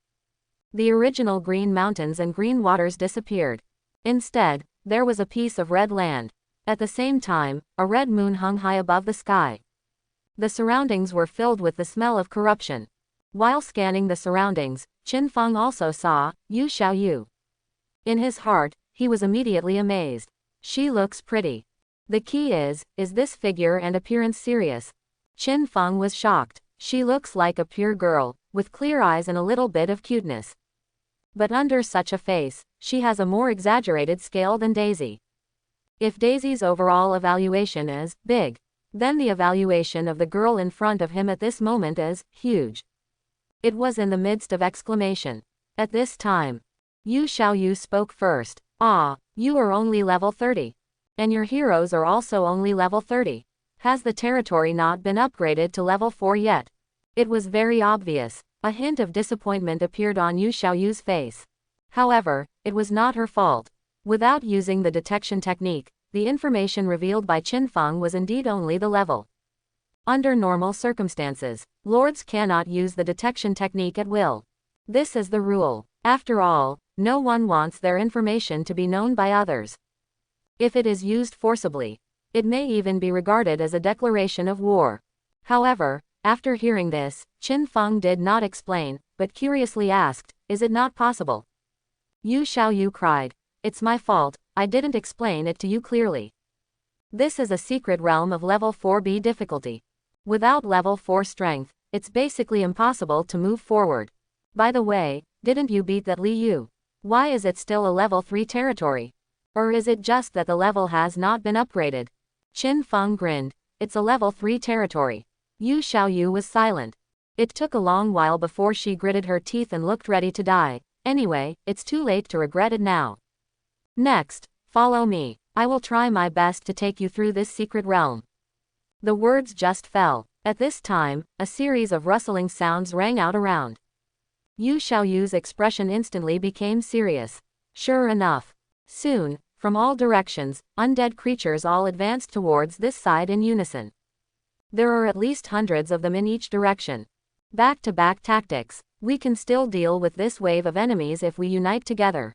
The original green mountains and green waters disappeared. Instead, there was a piece of red land. At the same time, a red moon hung high above the sky. The surroundings were filled with the smell of corruption. While scanning the surroundings, Qin Feng also saw Yu Xiaoyu. In his heart, he was immediately amazed. She looks pretty. The key is this figure and appearance serious? Qin Feng was shocked. She looks like a pure girl, with clear eyes and a little bit of cuteness. But under such a face, she has a more exaggerated scale than Daisy. If Daisy's overall evaluation is big, then the evaluation of the girl in front of him at this moment is huge. It was in the midst of exclamation. At this time, Yu Xiaoyu spoke first. You are only level 30. And your heroes are also only level 30. Has the territory not been upgraded to level 4 yet? It was very obvious. A hint of disappointment appeared on Yu Xiaoyu's face. However, it was not her fault. Without using the detection technique, the information revealed by Qin Feng was indeed only the level. Under normal circumstances, lords cannot use the detection technique at will. This is the rule. After all, no one wants their information to be known by others. If it is used forcibly, it may even be regarded as a declaration of war. However, after hearing this, Qin Feng did not explain, but curiously asked, "Is it not possible?" Yu Xiaoyu cried, "It's my fault, I didn't explain it to you clearly. This is a secret realm of level 4B difficulty. Without level 4 strength, it's basically impossible to move forward. By the way, didn't you beat that Li Yu? Why is it still a level 3 territory? Or is it just that the level has not been upgraded?" Qin Feng grinned. "It's a level 3 territory." Yu Xiaoyu was silent. It took a long while before she gritted her teeth and looked ready to die. Anyway, it's too late to regret it now. Next, follow me. I will try my best to take you through this secret realm. The words just fell. At this time, a series of rustling sounds rang out around. Yu Xiaoyu's expression instantly became serious. Sure enough. Soon, from all directions, undead creatures all advanced towards this side in unison. There are at least hundreds of them in each direction. Back-to-back tactics. We can still deal with this wave of enemies if we unite together.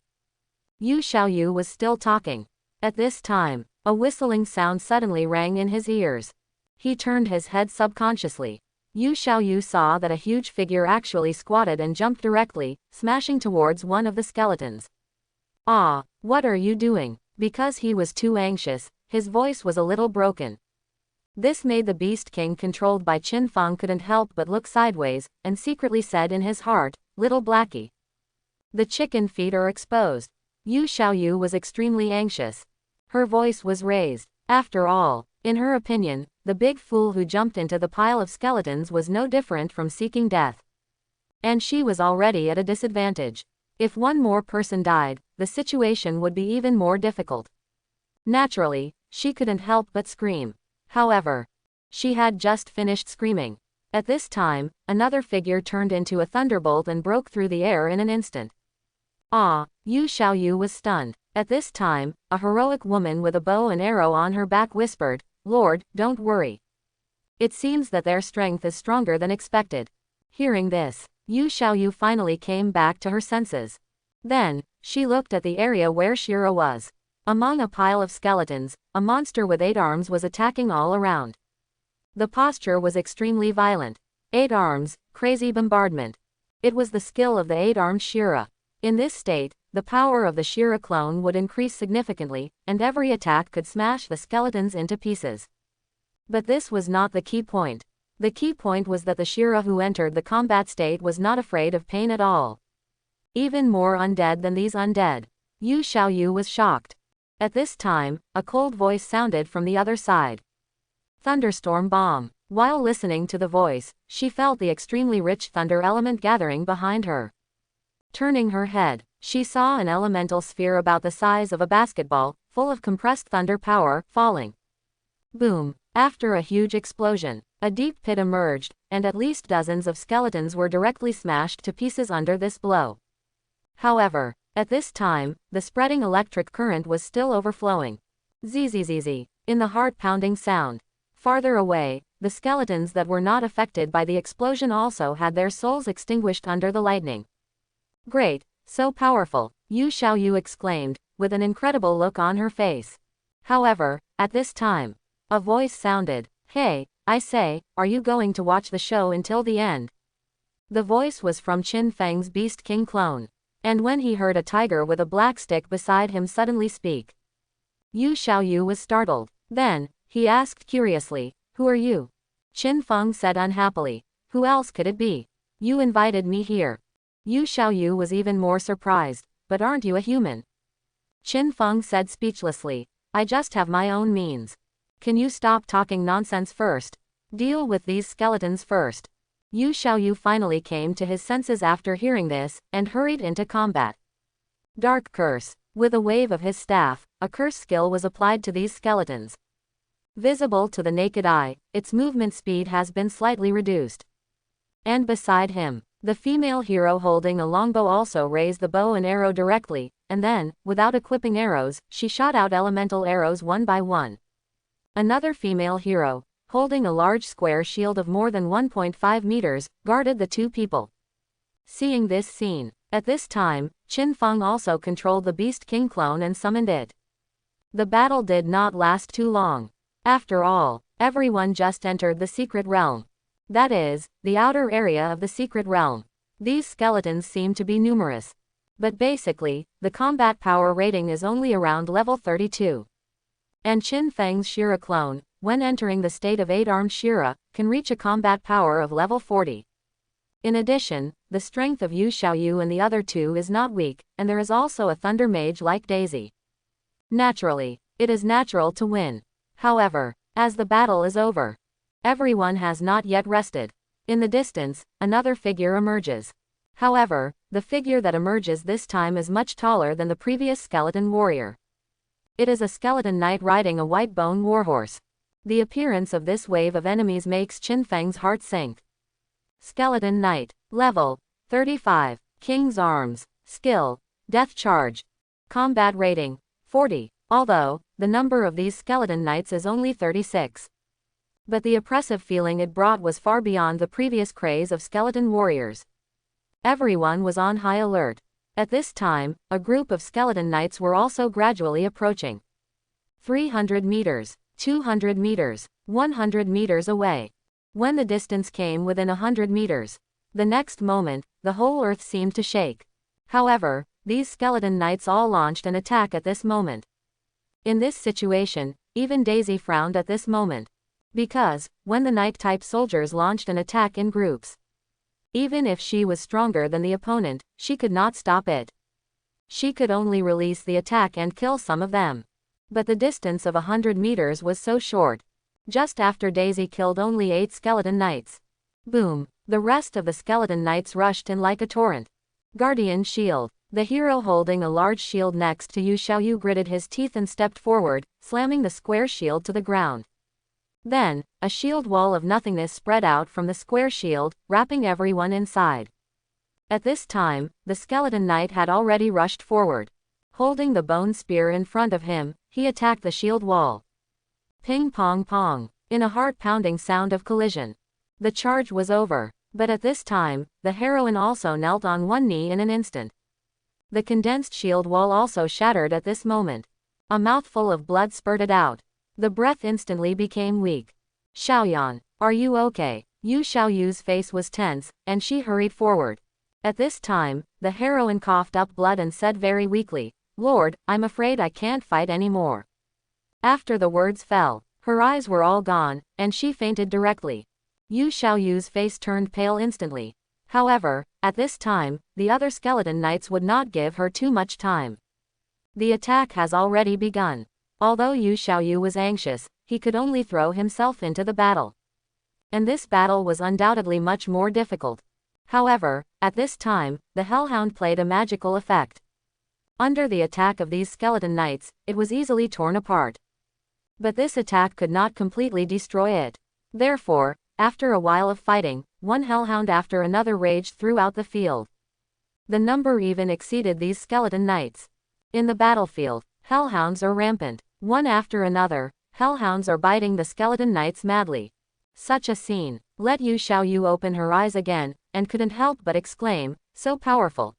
Yu Xiaoyu was still talking. At this time, a whistling sound suddenly rang in his ears. He turned his head subconsciously. Yu Xiaoyu saw that a huge figure actually squatted and jumped directly, smashing towards one of the skeletons. What are you doing? Because he was too anxious, his voice was a little broken. This made the Beast King controlled by Qin Feng couldn't help but look sideways, and secretly said in his heart, "Little Blackie. The chicken feet are exposed." Yu Xiaoyu was extremely anxious. Her voice was raised. After all, in her opinion, the big fool who jumped into the pile of skeletons was no different from seeking death. And she was already at a disadvantage. If one more person died, the situation would be even more difficult. Naturally, she couldn't help but scream. However, she had just finished screaming. At this time, another figure turned into a thunderbolt and broke through the air in an instant. Yu Xiaoyu was stunned. At this time, a heroic woman with a bow and arrow on her back whispered, "Lord, don't worry. It seems that their strength is stronger than expected." Hearing this, Yu Xiaoyu finally came back to her senses. Then, she looked at the area where Shira was. Among a pile of skeletons, a monster with 8 arms was attacking all around. The posture was extremely violent. 8 arms, crazy bombardment. It was the skill of the 8-armed Shira. In this state, the power of the Shira clone would increase significantly, and every attack could smash the skeletons into pieces. But this was not the key point. The key point was that the Shira who entered the combat state was not afraid of pain at all. Even more undead than these undead. Yu Xiaoyu was shocked. At this time, a cold voice sounded from the other side. Thunderstorm bomb. While listening to the voice, she felt the extremely rich thunder element gathering behind her. Turning her head, she saw an elemental sphere about the size of a basketball, full of compressed thunder power, falling. Boom. After a huge explosion, a deep pit emerged, and at least dozens of skeletons were directly smashed to pieces under this blow. However, at this time, the spreading electric current was still overflowing. Zzz, in the heart-pounding sound. Farther away, the skeletons that were not affected by the explosion also had their souls extinguished under the lightning. Great, so powerful, Yu Xiaoyu exclaimed, with an incredible look on her face. However, at this time, a voice sounded, "Hey, I say, are you going to watch the show until the end?" The voice was from Qin Feng's Beast King clone. And when he heard a tiger with a black stick beside him suddenly speak, Yu Xiaoyu was startled. Then, he asked curiously, "Who are you?" Qin Feng said unhappily, "Who else could it be? You invited me here." Yu Xiaoyu was even more surprised, "But aren't you a human?" Qin Feng said speechlessly, "I just have my own means. Can you stop talking nonsense first? Deal with these skeletons first." Yu Xiaoyu finally came to his senses after hearing this, and hurried into combat. Dark Curse. With a wave of his staff, a curse skill was applied to these skeletons. Visible to the naked eye, its movement speed has been slightly reduced. And beside him, the female hero holding a longbow also raised the bow and arrow directly, and then, without equipping arrows, she shot out elemental arrows one by one. Another female hero, holding a large square shield of more than 1.5 meters, guarded the two people. Seeing this scene, at this time, Qin Feng also controlled the Beast King clone and summoned it. The battle did not last too long. After all, everyone just entered the secret realm. That is, the outer area of the secret realm. These skeletons seem to be numerous. But basically, the combat power rating is only around level 32. And Qin Feng's Shira clone, when entering the state of 8-armed Shira, can reach a combat power of level 40. In addition, the strength of Yu Xiaoyu and the other two is not weak, and there is also a thunder mage like Daisy. Naturally, it is natural to win. However, as the battle is over, everyone has not yet rested. In the distance, another figure emerges. However, the figure that emerges this time is much taller than the previous skeleton warrior. It is a skeleton knight riding a white bone warhorse. The appearance of this wave of enemies makes Qin Feng's heart sink. Skeleton Knight. Level 35. King's Arms. Skill. Death Charge. Combat Rating 40. Although, the number of these skeleton knights is only 36. But the oppressive feeling it brought was far beyond the previous craze of skeleton warriors. Everyone was on high alert. At this time, a group of skeleton knights were also gradually approaching. 300 meters, 200 meters, 100 meters away. When the distance came within 100 meters, the next moment, the whole earth seemed to shake. However, these skeleton knights all launched an attack at this moment. In this situation, even Daisy frowned at this moment. Because, when the knight-type soldiers launched an attack in groups, even if she was stronger than the opponent, she could not stop it. She could only release the attack and kill some of them. But the distance of 100 meters was so short. Just after Daisy killed only 8 skeleton knights. Boom! The rest of the skeleton knights rushed in like a torrent. Guardian Shield. The hero holding a large shield next to Yu Xiaoyu gritted his teeth and stepped forward, slamming the square shield to the ground. Then, a shield wall of nothingness spread out from the square shield, wrapping everyone inside. At this time, the skeleton knight had already rushed forward. Holding the bone spear in front of him, he attacked the shield wall. Ping pong pong. In a heart-pounding sound of collision. The charge was over. But at this time, the heroine also knelt on one knee in an instant. The condensed shield wall also shattered at this moment. A mouthful of blood spurted out. The breath instantly became weak. Xiaoyan, are you okay? Yu Xiaoyu's face was tense, and she hurried forward. At this time, the heroine coughed up blood and said very weakly, "Lord, I'm afraid I can't fight anymore." After the words fell, Her eyes were all gone, and she fainted directly. Yu Xiaoyu's face turned pale instantly. However, at this time, the other skeleton knights would not give her too much time. The attack has already begun. Although Yu Xiaoyu was anxious, he could only throw himself into the battle. And this battle was undoubtedly much more difficult. However, at this time, the Hellhound played a magical effect. Under the attack of these skeleton knights, it was easily torn apart. But this attack could not completely destroy it. Therefore, after a while of fighting, one Hellhound after another raged throughout the field. The number even exceeded these skeleton knights. In the battlefield, Hellhounds are rampant. One after another, Hellhounds are biting the skeleton knights madly. Such a scene let Yu Xiaoyu open her eyes again, and couldn't help but exclaim, so powerful.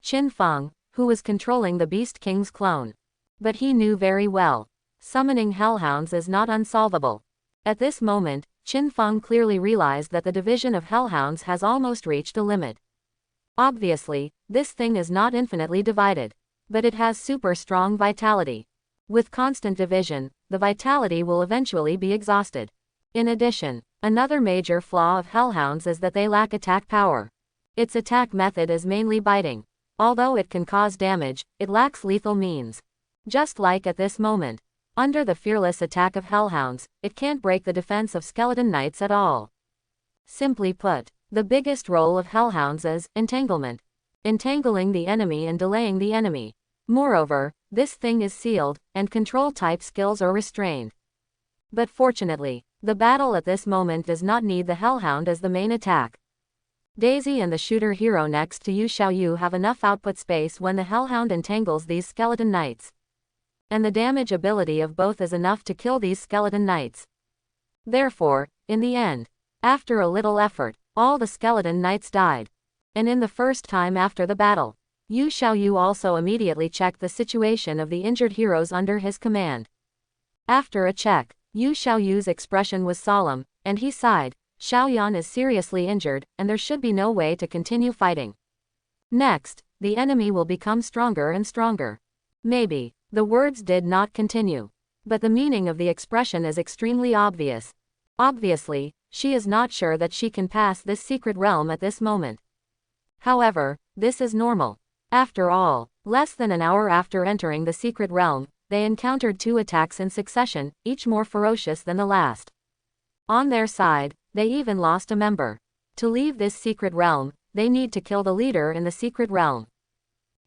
Qin Feng, who was controlling the Beast King's clone. But he knew very well, summoning Hellhounds is not unsolvable. At this moment, Qin Feng clearly realized that the division of Hellhounds has almost reached a limit. Obviously, this thing is not infinitely divided, but it has super strong vitality. With constant division, the vitality will eventually be exhausted. In addition, another major flaw of Hellhounds is that they lack attack power. Its attack method is mainly biting. Although it can cause damage, it lacks lethal means. Just like at this moment, under the fearless attack of Hellhounds, it can't break the defense of skeleton knights at all. Simply put, the biggest role of Hellhounds is entanglement. Entangling the enemy and delaying the enemy. Moreover, this thing is sealed, and control-type skills are restrained. But fortunately, the battle at this moment does not need the Hellhound as the main attack. Daisy and the shooter hero next to Yu Xiaoyu have enough output space when the Hellhound entangles these skeleton knights. And the damage ability of both is enough to kill these skeleton knights. Therefore, in the end, after a little effort, all the skeleton knights died. And in the first time after the battle, Yu Xiaoyu also immediately checked the situation of the injured heroes under his command. After a check, Yu Xiaoyu's expression was solemn, and he sighed. Xiaoyan is seriously injured, and there should be no way to continue fighting. Next, the enemy will become stronger and stronger. Maybe. The words did not continue. But the meaning of the expression is extremely obvious. Obviously, she is not sure that she can pass this secret realm at this moment. However, this is normal. After all, less than an hour after entering the secret realm, they encountered 2 attacks in succession, each more ferocious than the last. On their side, they even lost a member. To leave this secret realm, they need to kill the leader in the secret realm.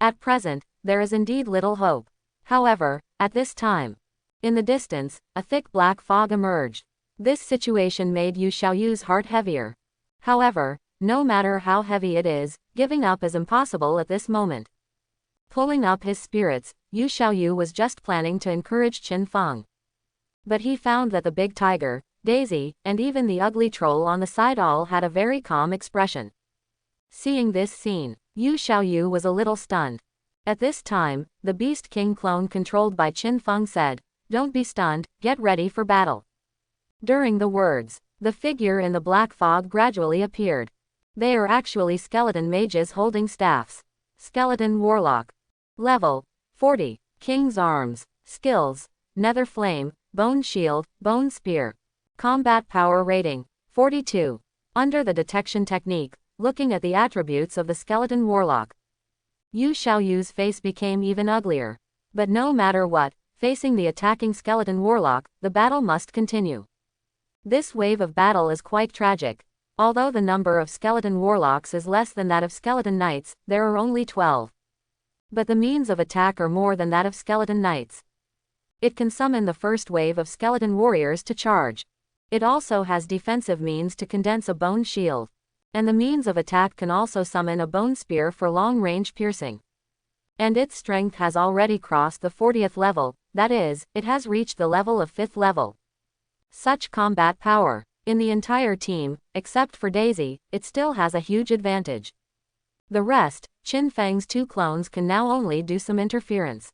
At present, there is indeed little hope. However, at this time, in the distance, a thick black fog emerged. This situation made Yu Xiaoyu's heart heavier. However, no matter how heavy it is, giving up is impossible at this moment. Pulling up his spirits, Yu Xiaoyu was just planning to encourage Qin Feng. But he found that the big tiger, Daisy, and even the ugly troll on the side all had a very calm expression. Seeing this scene, Yu Xiaoyu was a little stunned. At this time, the Beast King clone controlled by Qin Feng said, "Don't be stunned, get ready for battle." During the words, the figure in the black fog gradually appeared. They are actually skeleton mages holding staffs. Skeleton Warlock. Level 40. King's Arms. Skills: Nether Flame, Bone Shield, Bone Spear. Combat Power Rating: 42. Under the detection technique, looking at the attributes of the Skeleton Warlock, Yu Xiaoyu's face became even uglier. But no matter what, facing the attacking Skeleton Warlock, the battle must continue. This wave of battle is quite tragic. Although the number of Skeleton Warlocks is less than that of Skeleton Knights, there are only 12. But the means of attack are more than that of Skeleton Knights. It can summon the first wave of Skeleton Warriors to charge. It also has defensive means to condense a bone shield. And the means of attack can also summon a bone spear for long-range piercing. And its strength has already crossed the 40th level, that is, it has reached the level of 5th level. Such combat power. In the entire team, except for Daisy, it still has a huge advantage. The rest, Qin Feng's 2 clones can now only do some interference.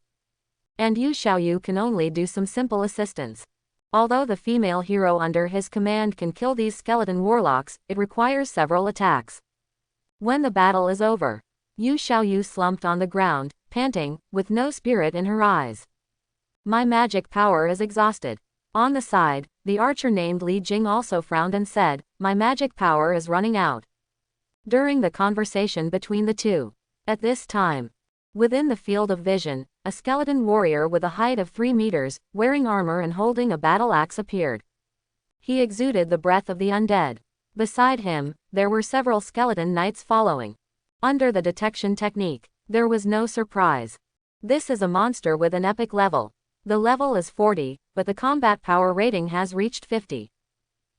And Yu Xiaoyu can only do some simple assistance. Although the female hero under his command can kill these skeleton warlocks, it requires several attacks. When the battle is over, Yu Xiaoyu slumped on the ground, panting, with no spirit in her eyes. My magic power is exhausted. On the side, the archer named Li Jing also frowned and said, "My magic power is running out." During the conversation between the two, at this time, within the field of vision, a skeleton warrior with a height of 3 meters, wearing armor and holding a battle axe appeared. He exuded the breath of the undead. Beside him, there were several skeleton knights following. Under the detection technique, there was no surprise. This is a monster with an epic level. The level is 40, but the combat power rating has reached 50.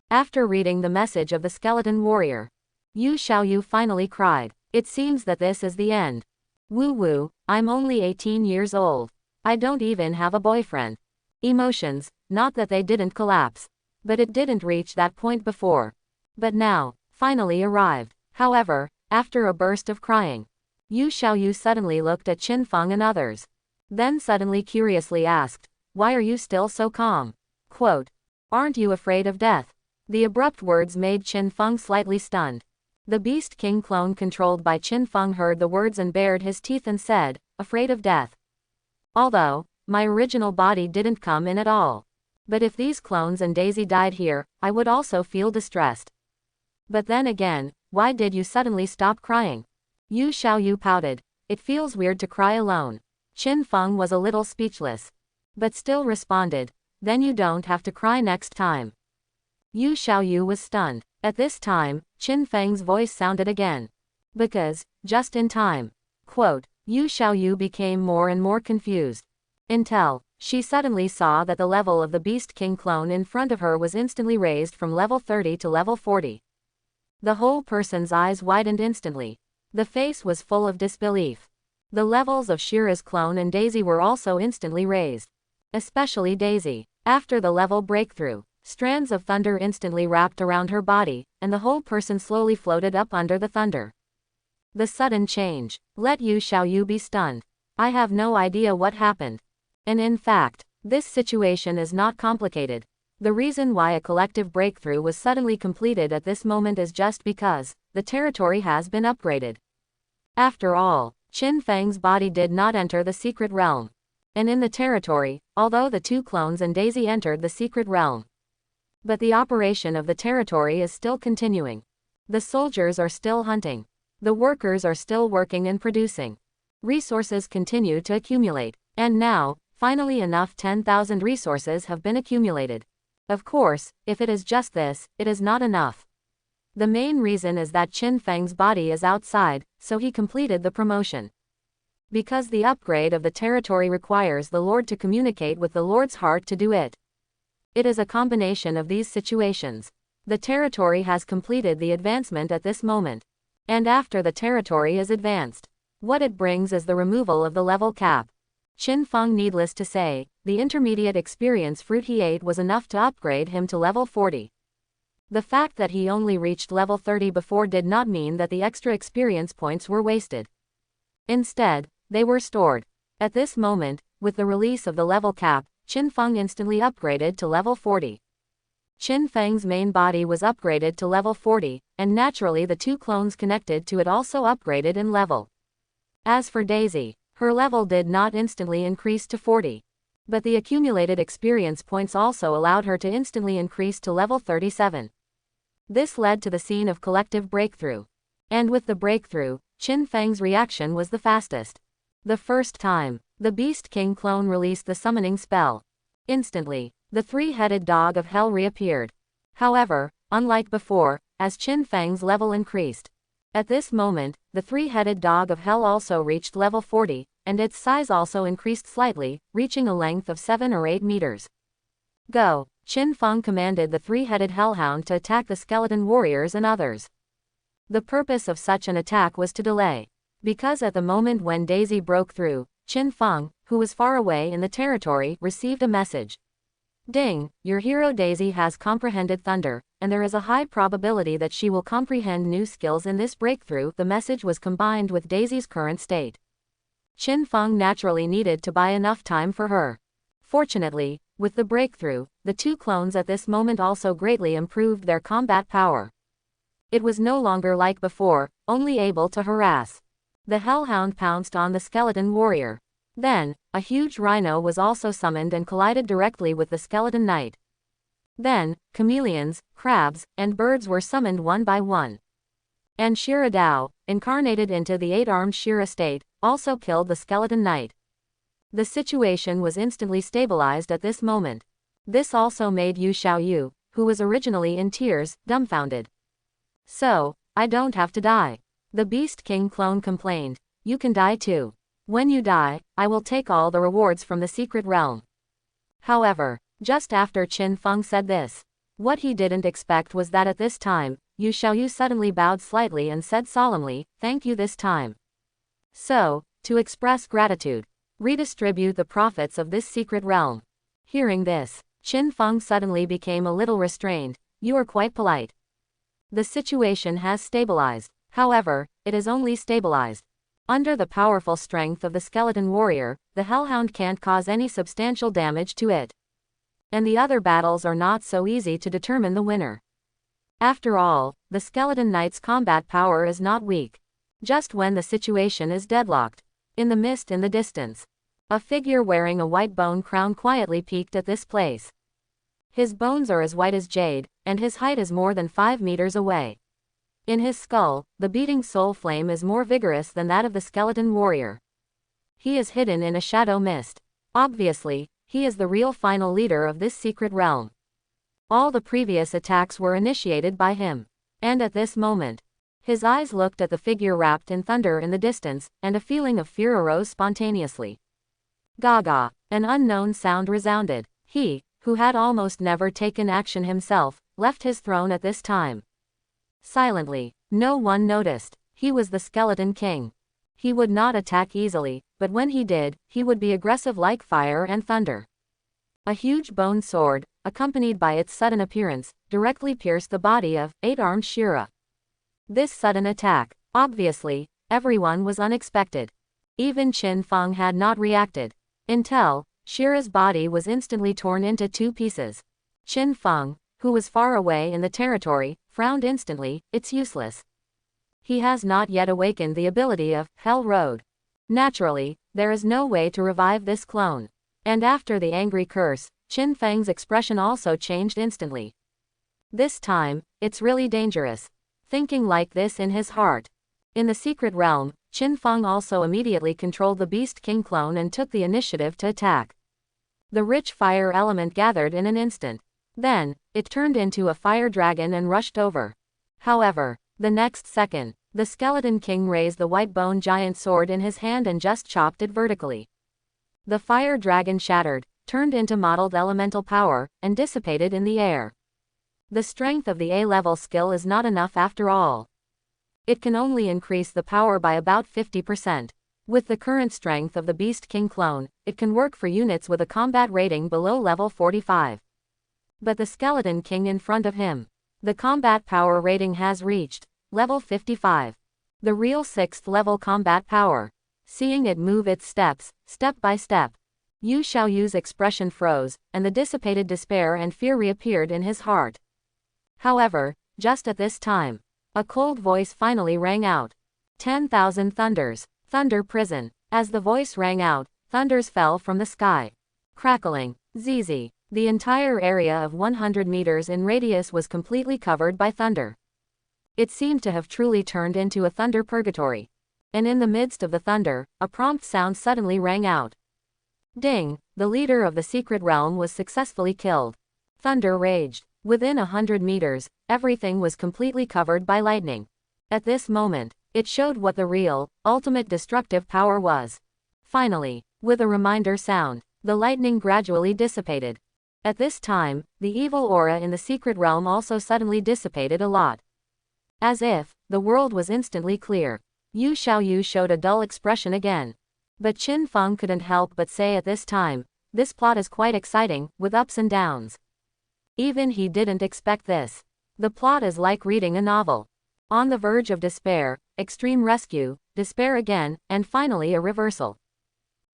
After reading the message of the skeleton warrior, Yu Xiaoyu finally cried, "It seems that this is the end. Woo woo, I'm only 18 years old. I don't even have a boyfriend." Emotions, not that they didn't collapse, but it didn't reach that point before. But now, finally arrived. However, after a burst of crying, Yu Xiaoyu suddenly looked at Qin Feng and others. Then suddenly curiously asked, "Why are you still so calm? Quote, aren't you afraid of death?" The abrupt words made Qin Feng slightly stunned. The Beast King clone controlled by Qin Feng heard the words and bared his teeth and said, "Afraid of death? Although, my original body didn't come in at all. But if these clones and Daisy died here, I would also feel distressed. But then again, why did you suddenly stop crying?" Yu Xiaoyu pouted. "It feels weird to cry alone." Qin Feng was a little speechless, but still responded, "Then you don't have to cry next time." Yu Xiaoyu was stunned. At this time, Qin Feng's voice sounded again. "Because, just in time." Quote, Yu Xiaoyu became more and more confused. Until, she suddenly saw that the level of the Beast King clone in front of her was instantly raised from level 30 to level 40. The whole person's eyes widened instantly. The face was full of disbelief. The levels of Shira's clone and Daisy were also instantly raised. Especially Daisy. After the level breakthrough, strands of thunder instantly wrapped around her body, and the whole person slowly floated up under the thunder. The sudden change let Yu Xiaoyu be stunned. "I have no idea what happened. And in fact, this situation is not complicated. The reason why a collective breakthrough was suddenly completed at this moment is just because the territory has been upgraded." After all, Qin Feng's body did not enter the secret realm. And in the territory, although the two clones and Daisy entered the secret realm, but the operation of the territory is still continuing. The soldiers are still hunting. The workers are still working and producing. Resources continue to accumulate. And now, finally enough 10,000 resources have been accumulated. Of course, if it is just this, it is not enough. The main reason is that Qin Feng's body is outside, so he completed the promotion. Because the upgrade of the territory requires the Lord to communicate with the Lord's heart to do it. It is a combination of these situations. The territory has completed the advancement at this moment. And after the territory is advanced, what it brings is the removal of the level cap. Qin Feng, needless to say, the intermediate experience fruit he ate was enough to upgrade him to level 40. The fact that he only reached level 30 before did not mean that the extra experience points were wasted. Instead, they were stored. At this moment, with the release of the level cap, Qin Feng instantly upgraded to level 40. Qin Feng's main body was upgraded to level 40, and naturally the two clones connected to it also upgraded in level. As for Daisy, her level did not instantly increase to 40. But the accumulated experience points also allowed her to instantly increase to level 37. This led to the scene of collective breakthrough. And with the breakthrough, Qin Feng's reaction was the fastest. The first time, the Beast King clone released the summoning spell. Instantly, the three-headed dog of hell reappeared. However, unlike before, as Qin Feng's level increased, at this moment, the three-headed dog of hell also reached level 40, and its size also increased slightly, reaching a length of 7 or 8 meters. "Go!" Qin Feng commanded the three-headed hellhound to attack the skeleton warriors and others. The purpose of such an attack was to delay. Because at the moment when Daisy broke through, Qin Feng, who was far away in the territory, received a message. "Ding, your hero Daisy has comprehended thunder, and there is a high probability that she will comprehend new skills in this breakthrough." The message was combined with Daisy's current state. Qin Feng naturally needed to buy enough time for her. Fortunately, with the breakthrough, the two clones at this moment also greatly improved their combat power. It was no longer like before, only able to harass. The hellhound pounced on the skeleton warrior. Then, a huge rhino was also summoned and collided directly with the skeleton knight. Then, chameleons, crabs, and birds were summoned one by one. And Shira Dao, incarnated into the 8-armed Shira state, also killed the skeleton knight. The situation was instantly stabilized at this moment. This also made Yu Xiaoyu, who was originally in tears, dumbfounded. So, I don't have to die. The Beast King clone complained. You can die too. When you die, I will take all the rewards from the secret realm. However, just after Qin Feng said this, what he didn't expect was that at this time, Yu Xiaoyu suddenly bowed slightly and said solemnly, "Thank you this time." So, to express gratitude, redistribute the profits of this secret realm. Hearing this, Qin Feng suddenly became a little restrained. You are quite polite. The situation has stabilized. However, it is only stabilized. Under the powerful strength of the skeleton warrior, the hellhound can't cause any substantial damage to it. And the other battles are not so easy to determine the winner. After all, the skeleton knight's combat power is not weak. Just when the situation is deadlocked, in the mist in the distance, a figure wearing a white bone crown quietly peeked at this place. His bones are as white as jade, and his height is more than 5 meters away. In his skull, the beating soul flame is more vigorous than that of the skeleton warrior. He is hidden in a shadow mist. Obviously, he is the real final leader of this secret realm. All the previous attacks were initiated by him. And at this moment, his eyes looked at the figure wrapped in thunder in the distance, and a feeling of fear arose spontaneously. Gaga, an unknown sound resounded. He, who had almost never taken action himself, left his throne at this time. Silently, no one noticed. He was the Skeleton King. He would not attack easily, but when he did, he would be aggressive like fire and thunder. A huge bone sword, accompanied by its sudden appearance, directly pierced the body of 8-armed Shira. This sudden attack, obviously, everyone was unexpected. Even Qin Feng had not reacted. Until, Shira's body was instantly torn into 2 pieces. Qin Feng, who was far away in the territory, frowned instantly. It's useless. He has not yet awakened the ability of Hell Road. Naturally, there is no way to revive this clone. And after the angry curse, Qin Feng's expression also changed instantly. This time, it's really dangerous. Thinking like this in his heart. In the secret realm, Qin Feng also immediately controlled the Beast King clone and took the initiative to attack. The rich fire element gathered in an instant. Then, it turned into a fire dragon and rushed over. However, the next second, the Skeleton King raised the white bone giant sword in his hand and just chopped it vertically. The fire dragon shattered, turned into mottled elemental power, and dissipated in the air. The strength of the A-level skill is not enough after all. It can only increase the power by about 50%. With the current strength of the Beast King clone, it can work for units with a combat rating below level 45. But the Skeleton King in front of him, the combat power rating has reached level 55. The real 6th level combat power. Seeing it move its steps, step by step, Yu Xiaoyu's expression froze, and the dissipated despair and fear reappeared in his heart. However, just at this time, a cold voice finally rang out. 10,000 thunders. Thunder prison. As the voice rang out, thunders fell from the sky. Crackling. Zizi. The entire area of 100 meters in radius was completely covered by thunder. It seemed to have truly turned into a thunder purgatory. And in the midst of the thunder, a prompt sound suddenly rang out. Ding! The leader of the secret realm was successfully killed. Thunder raged. Within 100 meters, everything was completely covered by lightning. At this moment, it showed what the real, ultimate destructive power was. Finally, with a reminder sound, the lightning gradually dissipated. At this time, the evil aura in the secret realm also suddenly dissipated a lot. As if, the world was instantly clear. Yu Xiaoyu showed a dull expression again. But Qin Feng couldn't help but say at this time, this plot is quite exciting, with ups and downs. Even he didn't expect this. The plot is like reading a novel. On the verge of despair, extreme rescue, despair again, and finally a reversal.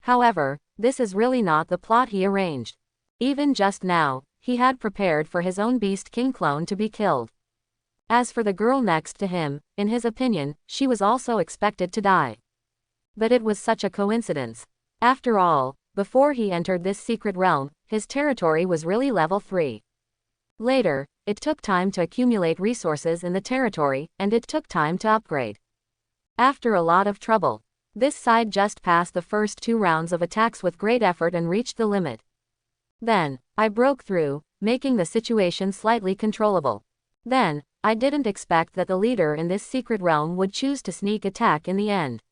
However, this is really not the plot he arranged. Even just now, he had prepared for his own Beast King clone to be killed. As for the girl next to him, in his opinion, she was also expected to die. But it was such a coincidence. After all, before he entered this secret realm, his territory was really level 3. Later, it took time to accumulate resources in the territory, and it took time to upgrade. After a lot of trouble, this side just passed the first 2 rounds of attacks with great effort and reached the limit. Then, I broke through, making the situation slightly controllable. Then, I didn't expect that the leader in this secret realm would choose to sneak attack in the end.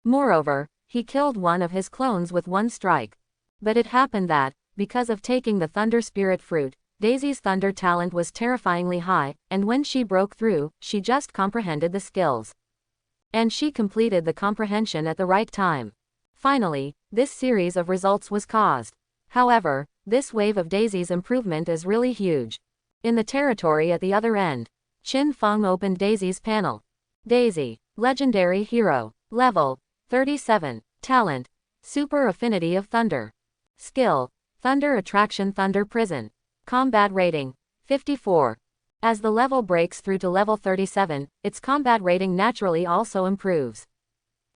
Moreover, he killed one of his clones with 1 strike. But it happened that, because of taking the Thunder Spirit Fruit, Daisy's thunder talent was terrifyingly high, and when she broke through, she just comprehended the skills. And she completed the comprehension at the right time. Finally, this series of results was caused. However, this wave of Daisy's improvement is really huge. In the territory at the other end, Qin Feng opened Daisy's panel. Daisy, Legendary Hero, Level 37, Talent, Super Affinity of Thunder. Skill, Thunder Attraction Thunder Prison. Combat Rating, 54. As the level breaks through to level 37, its combat rating naturally also improves.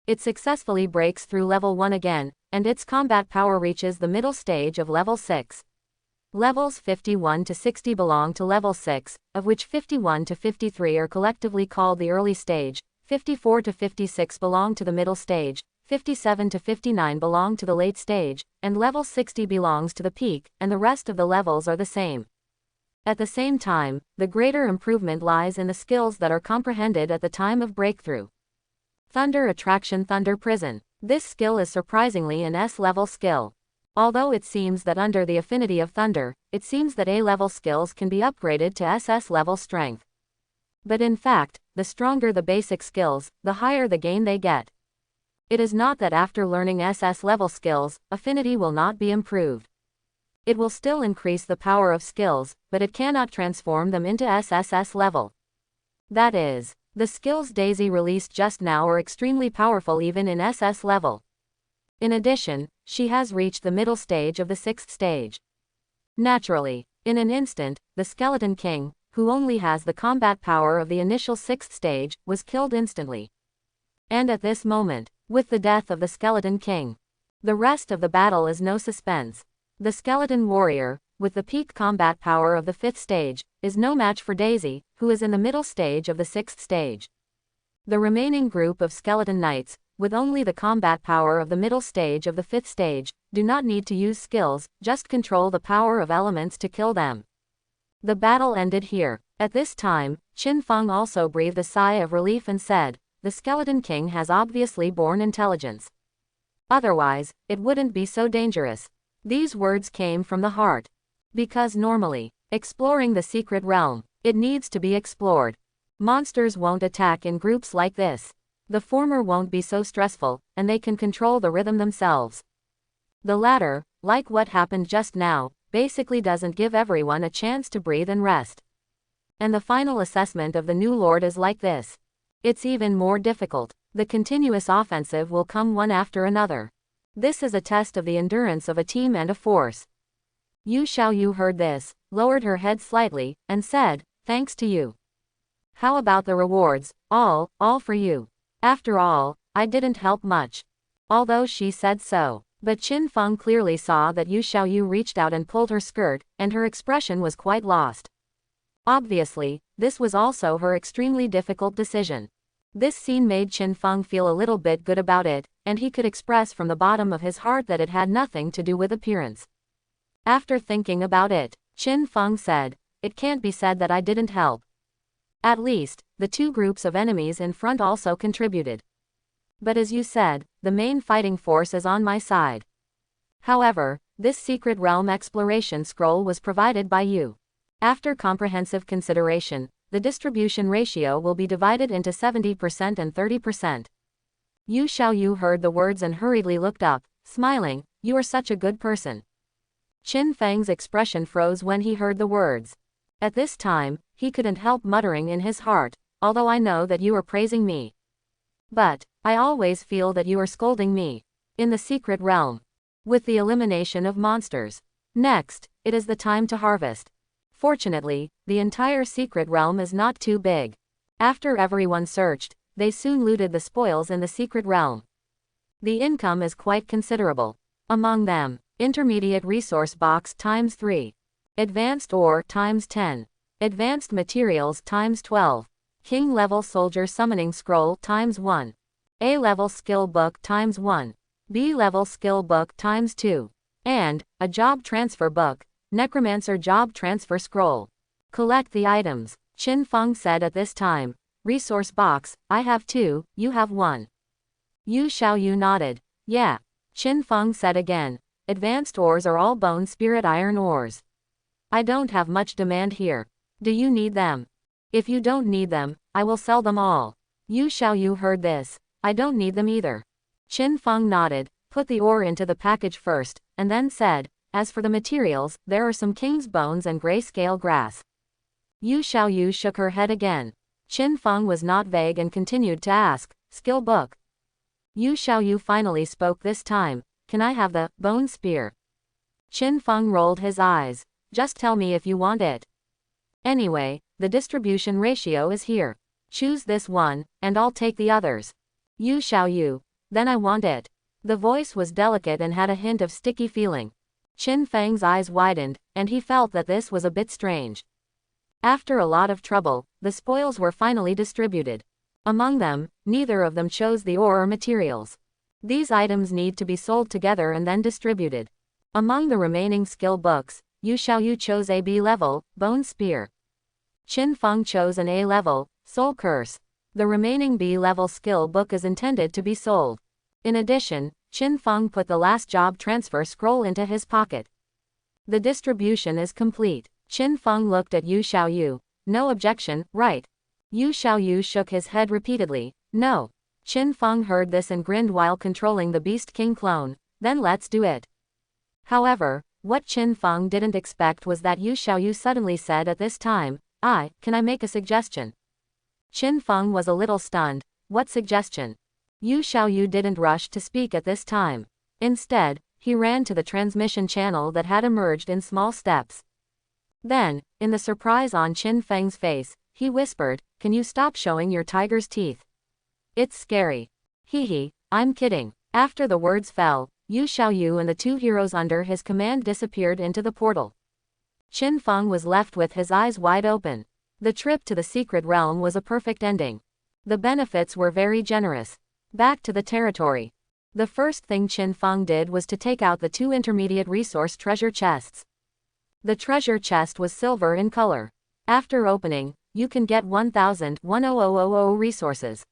It successfully breaks through level 1 again, and its combat power reaches the middle stage of level 6. Levels 51 to 60 belong to level 6, of which 51 to 53 are collectively called the early stage, 54 to 56 belong to the middle stage, 57 to 59 belong to the late stage, and level 60 belongs to the peak, and the rest of the levels are the same. At the same time, the greater improvement lies in the skills that are comprehended at the time of breakthrough. Thunder Attraction Thunder Prison. This skill is surprisingly an S-level skill. Although it seems that under the affinity of thunder, it seems that A-level skills can be upgraded to SS-level strength. But in fact, the stronger the basic skills, the higher the gain they get. It is not that after learning SS-level skills, affinity will not be improved. It will still increase the power of skills, but it cannot transform them into SSS level. That is, the skills Daisy released just now are extremely powerful even in SS level. In addition, she has reached the middle stage of the 6th stage. Naturally, in an instant, the Skeleton King, who only has the combat power of the initial 6th stage, was killed instantly. And at this moment, with the death of the Skeleton King, the rest of the battle is no suspense. The Skeleton Warrior, with the peak combat power of the 5th stage, is no match for Daisy, who is in the middle stage of the 6th stage. The remaining group of Skeleton Knights, with only the combat power of the middle stage of the 5th stage, do not need to use skills, just control the power of elements to kill them. The battle ended here. At this time, Qin Feng also breathed a sigh of relief and said, "The Skeleton King has obviously born intelligence. Otherwise, it wouldn't be so dangerous." These words came from the heart. Because normally, exploring the secret realm, it needs to be explored. Monsters won't attack in groups like this. The former won't be so stressful, and they can control the rhythm themselves. The latter, like what happened just now, basically doesn't give everyone a chance to breathe and rest. And the final assessment of the new lord is like this. It's even more difficult. The continuous offensive will come one after another. This is a test of the endurance of a team and a force. Yu Xiaoyu heard this, lowered her head slightly, and said, "Thanks to you. How about the rewards? All for you. After all, I didn't help much." Although she said so, but Qin Feng clearly saw that Yu Xiaoyu reached out and pulled her skirt, and her expression was quite lost. Obviously, this was also her extremely difficult decision. This scene made Qin Feng feel a little bit good about it, and he could express from the bottom of his heart that it had nothing to do with appearance. After thinking about it, Qin Feng said, "It can't be said that I didn't help. At least, the 2 groups of enemies in front also contributed. But as you said, the main fighting force is on my side. However, this secret realm exploration scroll was provided by you. After comprehensive consideration, the distribution ratio will be divided into 70% and 30%. Yu Xiaoyu heard the words and hurriedly looked up, smiling, "You are such a good person." Qin Feng's expression froze when he heard the words. At this time, he couldn't help muttering in his heart, "Although I know that you are praising me. But, I always feel that you are scolding me. In the secret realm. With the elimination of monsters. Next, it is the time to harvest." Fortunately, the entire secret realm is not too big. After everyone searched, they soon looted the spoils in the secret realm. The income is quite considerable. Among them, intermediate resource box times 3. Advanced ore times 10. Advanced materials times 12. King level soldier summoning scroll times 1. A level skill book times 1. B level skill book times 2. And a job transfer book, necromancer job transfer scroll. Collect the items, Qin Feng said at this time. Resource box, I have 2, you have 1. Yu Xiaoyu nodded. Yeah. Qin Feng said again. Advanced ores are all bone spirit iron ores. I don't have much demand here. Do you need them? If you don't need them, I will sell them all. Yu Xiaoyu heard this. I don't need them either. Qin Feng nodded, put the ore into the package first, and then said, as for the materials, there are some king's bones and grayscale grass. Yu Xiaoyu shook her head again. Qin Feng was not vague and continued to ask, skill book. Yu Xiaoyu finally spoke this time, can I have the bone spear? Qin Feng rolled his eyes. Just tell me if you want it. Anyway, the distribution ratio is here. Choose this one, and I'll take the others. Yu Xiaoyu. Then I want it. The voice was delicate and had a hint of sticky feeling. Qin Feng's eyes widened, and he felt that this was a bit strange. After a lot of trouble, the spoils were finally distributed. Among them, neither of them chose the ore or materials. These items need to be sold together and then distributed. Among the remaining skill books, Yu Xiaoyu chose a B level, Bone Spear. Qin Feng chose an A level, Soul Curse. The remaining B level skill book is intended to be sold. In addition, Qin Feng put the last job transfer scroll into his pocket. The distribution is complete. Qin Feng looked at Yu Xiaoyu. No objection, right? Yu Xiaoyu shook his head repeatedly. No. Qin Feng heard this and grinned while controlling the Beast King clone. Then let's do it. However, what Qin Feng didn't expect was that Yu Xiaoyu suddenly said at this time, can I make a suggestion? Qin Feng was a little stunned. What suggestion? Yu Xiaoyu didn't rush to speak at this time. Instead, he ran to the transmission channel that had emerged in small steps. Then, in the surprise on Qin Feng's face, he whispered, can you stop showing your tiger's teeth? It's scary. Hee, I'm kidding. After the words fell, Yu Xiaoyu and the two heroes under his command disappeared into the portal. Qin Feng was left with his eyes wide open. The trip to the secret realm was a perfect ending. The benefits were very generous. Back to the territory. The first thing Qin Feng did was to take out the 2 intermediate resource treasure chests. The treasure chest was silver in color. After opening, you can get 1,000 resources.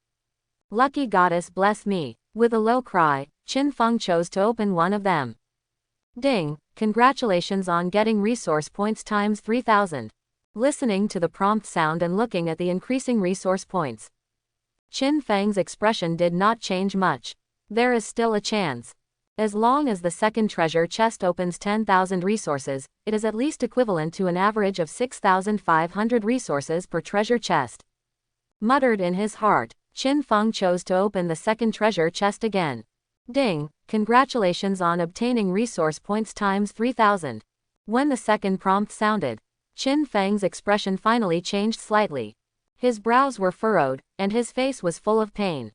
Lucky goddess bless me. With a low cry, Qin Feng chose to open one of them. Ding, congratulations on getting resource points times 3,000. Listening to the prompt sound and looking at the increasing resource points, Qin Feng's expression did not change much. There is still a chance. As long as the second treasure chest opens 10,000 resources, it is at least equivalent to an average of 6,500 resources per treasure chest. Muttered in his heart, Qin Feng chose to open the second treasure chest again. Ding, congratulations on obtaining resource points times 3,000. When the second prompt sounded, Qin Feng's expression finally changed slightly. His brows were furrowed, and his face was full of pain.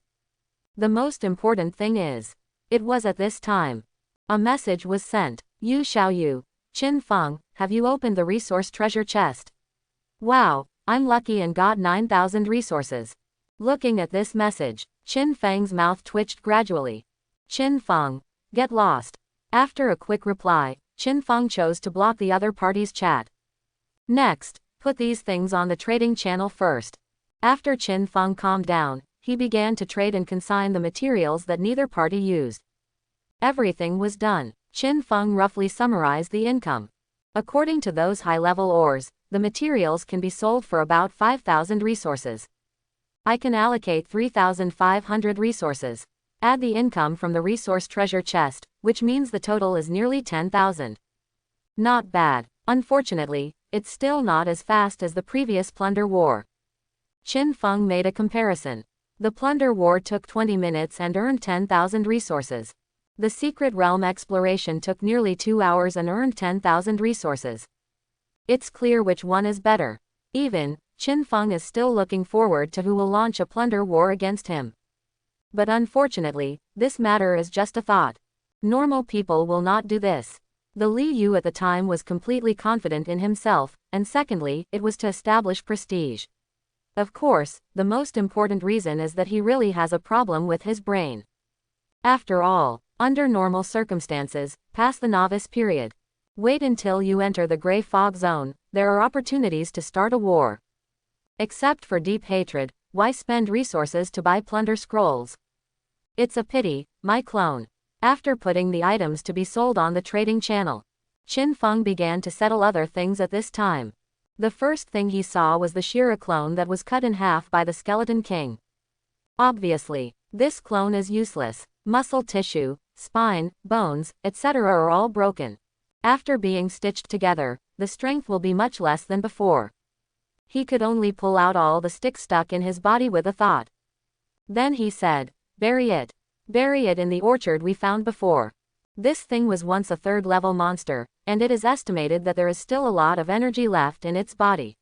The most important thing is, it was at this time. A message was sent. Yu Xiaoyu, Qin Feng, have you opened the resource treasure chest? Wow, I'm lucky and got 9,000 resources. Looking at this message, Qin Feng's mouth twitched gradually. Qin Feng, get lost. After a quick reply, Qin Feng chose to block the other party's chat. Next, put these things on the trading channel first. After Qin Feng calmed down, he began to trade and consign the materials that neither party used. Everything was done. Qin Feng roughly summarized the income. According to those high-level ores, the materials can be sold for about 5,000 resources. I can allocate 3,500 resources. Add the income from the resource treasure chest, which means the total is nearly 10,000. Not bad. Unfortunately, it's still not as fast as the previous plunder war. Qin Feng made a comparison. The plunder war took 20 minutes and earned 10,000 resources. The secret realm exploration took nearly 2 hours and earned 10,000 resources. It's clear which one is better. Even, Qin Feng is still looking forward to who will launch a plunder war against him. But unfortunately, this matter is just a thought. Normal people will not do this. The Li Yu at the time was completely confident in himself, and secondly, it was to establish prestige. Of course, the most important reason is that he really has a problem with his brain. After all, under normal circumstances, past the novice period. Wait until you enter the gray fog zone, there are opportunities to start a war. Except for deep hatred, why spend resources to buy plunder scrolls? It's a pity, my clone. After putting the items to be sold on the trading channel, Qin Feng began to settle other things at this time. The first thing he saw was the Shira clone that was cut in half by the Skeleton King. Obviously, this clone is useless. Muscle tissue, spine, bones, etc. are all broken. After being stitched together, the strength will be much less than before. He could only pull out all the sticks stuck in his body with a thought. Then he said, "Bury it. Bury it in the orchard we found before." This thing was once a third-level monster, and it is estimated that there is still a lot of energy left in its body.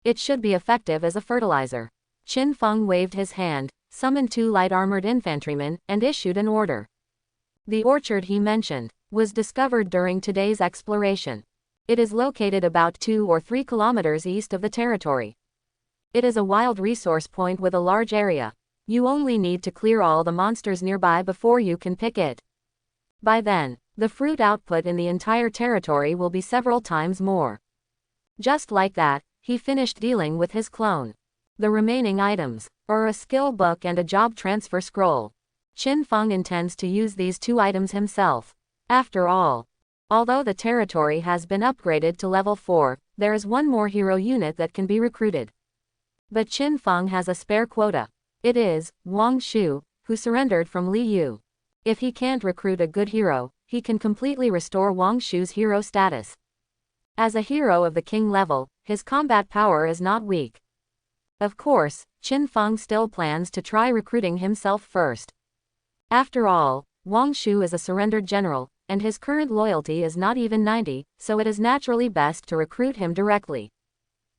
It should be effective as a fertilizer. Qin Feng waved his hand, summoned 2 light-armored infantrymen, and issued an order. The orchard he mentioned was discovered during today's exploration. It is located about 2 or 3 kilometers east of the territory. It is a wild resource point with a large area. You only need to clear all the monsters nearby before you can pick it. By then, the fruit output in the entire territory will be several times more. Just like that, he finished dealing with his clone. The remaining items are a skill book and a job transfer scroll. Qin Feng intends to use these 2 items himself. After all, although the territory has been upgraded to level 4, there is one more hero unit that can be recruited. But Qin Feng has a spare quota. It is Wang Shu, who surrendered from Li Yu. If he can't recruit a good hero, he can completely restore Wang Shu's hero status. As a hero of the king level, his combat power is not weak. Of course, Qin Feng still plans to try recruiting himself first. After all, Wang Shu is a surrendered general, and his current loyalty is not even 90, so it is naturally best to recruit him directly.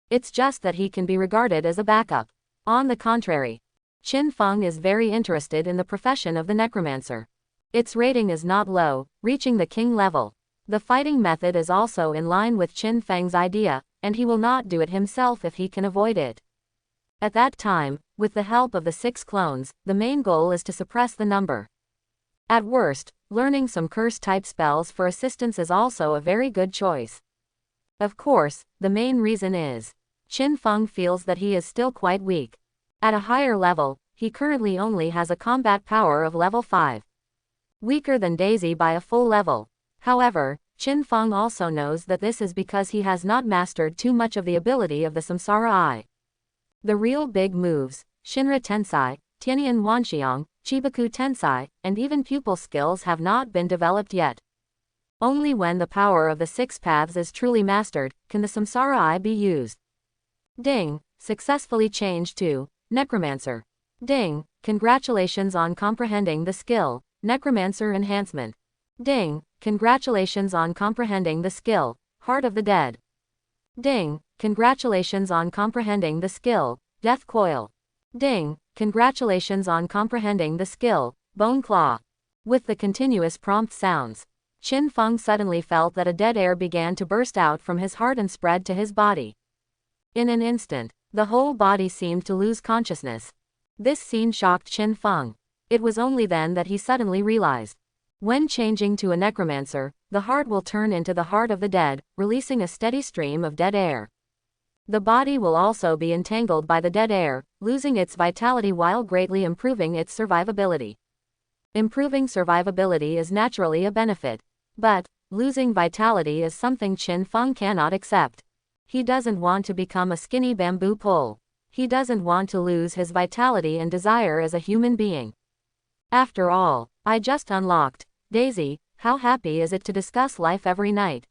It's just that he can be regarded as a backup. On the contrary, Qin Feng is very interested in the profession of the necromancer. Its rating is not low, reaching the king level. The fighting method is also in line with Qin Feng's idea, and he will not do it himself if he can avoid it. At that time, with the help of the 6 clones, the main goal is to suppress the number. At worst, learning some curse-type spells for assistance is also a very good choice. Of course, the main reason is Qin Feng feels that he is still quite weak. At a higher level, he currently only has a combat power of level 5. Weaker than Daisy by a full level. However, Qin Feng also knows that this is because he has not mastered too much of the ability of the Samsara Eye. The real big moves, Shinra Tensai, Tianyan Wanxiang, Chibaku Tensai, and even pupil skills have not been developed yet. Only when the power of the 6 paths is truly mastered, can the Samsara Eye be used. Ding, successfully changed to Necromancer. Ding, congratulations on comprehending the skill, Necromancer Enhancement. Ding, congratulations on comprehending the skill, Heart of the Dead. Ding, congratulations on comprehending the skill, Death Coil. Ding, congratulations on comprehending the skill, Bone Claw. With the continuous prompt sounds, Qin Feng suddenly felt that a dead air began to burst out from his heart and spread to his body. In an instant, the whole body seemed to lose consciousness. This scene shocked Qin Feng. It was only then that he suddenly realized. When changing to a necromancer, the heart will turn into the heart of the dead, releasing a steady stream of dead air. The body will also be entangled by the dead air, losing its vitality while greatly improving its survivability. Improving survivability is naturally a benefit. But losing vitality is something Qin Feng cannot accept. He doesn't want to become a skinny bamboo pole. He doesn't want to lose his vitality and desire as a human being. After all, I just unlocked Daisy. How happy is it to discuss life every night?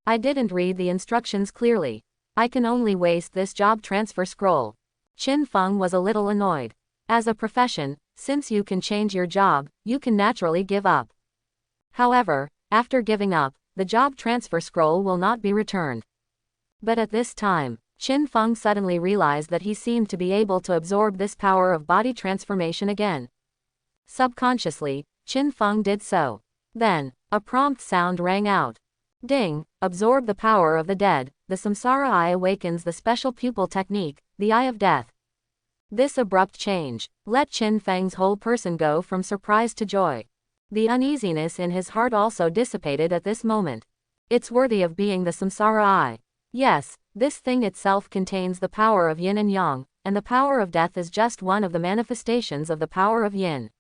I didn't read the instructions clearly. I can only waste this job transfer scroll. Qin Feng was a little annoyed. As a profession, since you can change your job, you can naturally give up. However, after giving up, the job transfer scroll will not be returned. But at this time, Qin Feng suddenly realized that he seemed to be able to absorb this power of body transformation again. Subconsciously, Qin Feng did so. Then, a prompt sound rang out. Ding! Absorb the power of the dead. The samsara eye awakens the special pupil technique, the eye of death. This abrupt change let Qin Feng's whole person go from surprise to joy. The uneasiness in his heart also dissipated at this moment. It's worthy of being the samsara eye. Yes, this thing itself contains the power of yin and yang, and the power of death is just one of the manifestations of the power of yin.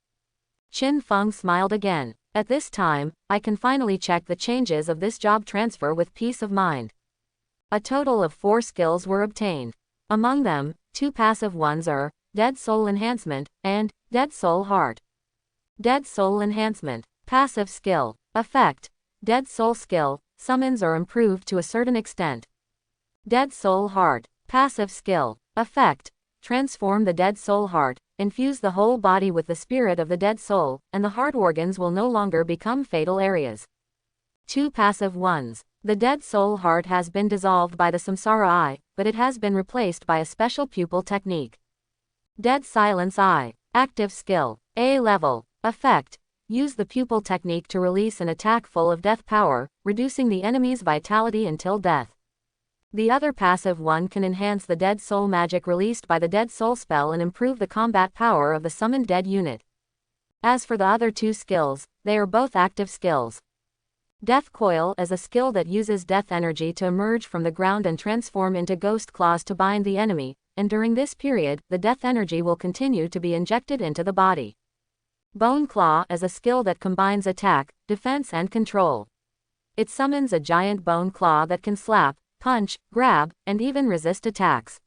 Qin Feng smiled again. At this time, I can finally check the changes of this job transfer with peace of mind. A total of 4 skills were obtained. Among them, 2 passive ones are Dead Soul Enhancement and Dead Soul Heart. Dead Soul Enhancement. Passive skill. Effect. Dead Soul skill. Summons are improved to a certain extent. Dead Soul Heart. Passive skill. Effect. Transform the dead soul heart, infuse the whole body with the spirit of the dead soul, and the heart organs will no longer become fatal areas. 2 passive ones. The dead soul heart has been dissolved by the samsara eye, but it has been replaced by a special pupil technique. Dead Silence Eye. Active skill. A level. Effect. Use the pupil technique to release an attack full of death power, reducing the enemy's vitality until death. The other passive one can enhance the dead soul magic released by the dead soul spell and improve the combat power of the summoned dead unit. As for the other 2 skills, they are both active skills. Death Coil is a skill that uses death energy to emerge from the ground and transform into ghost claws to bind the enemy, and during this period, the death energy will continue to be injected into the body. Bone Claw is a skill that combines attack, defense and control. It summons a giant bone claw that can slap, punch, grab, and even resist attacks.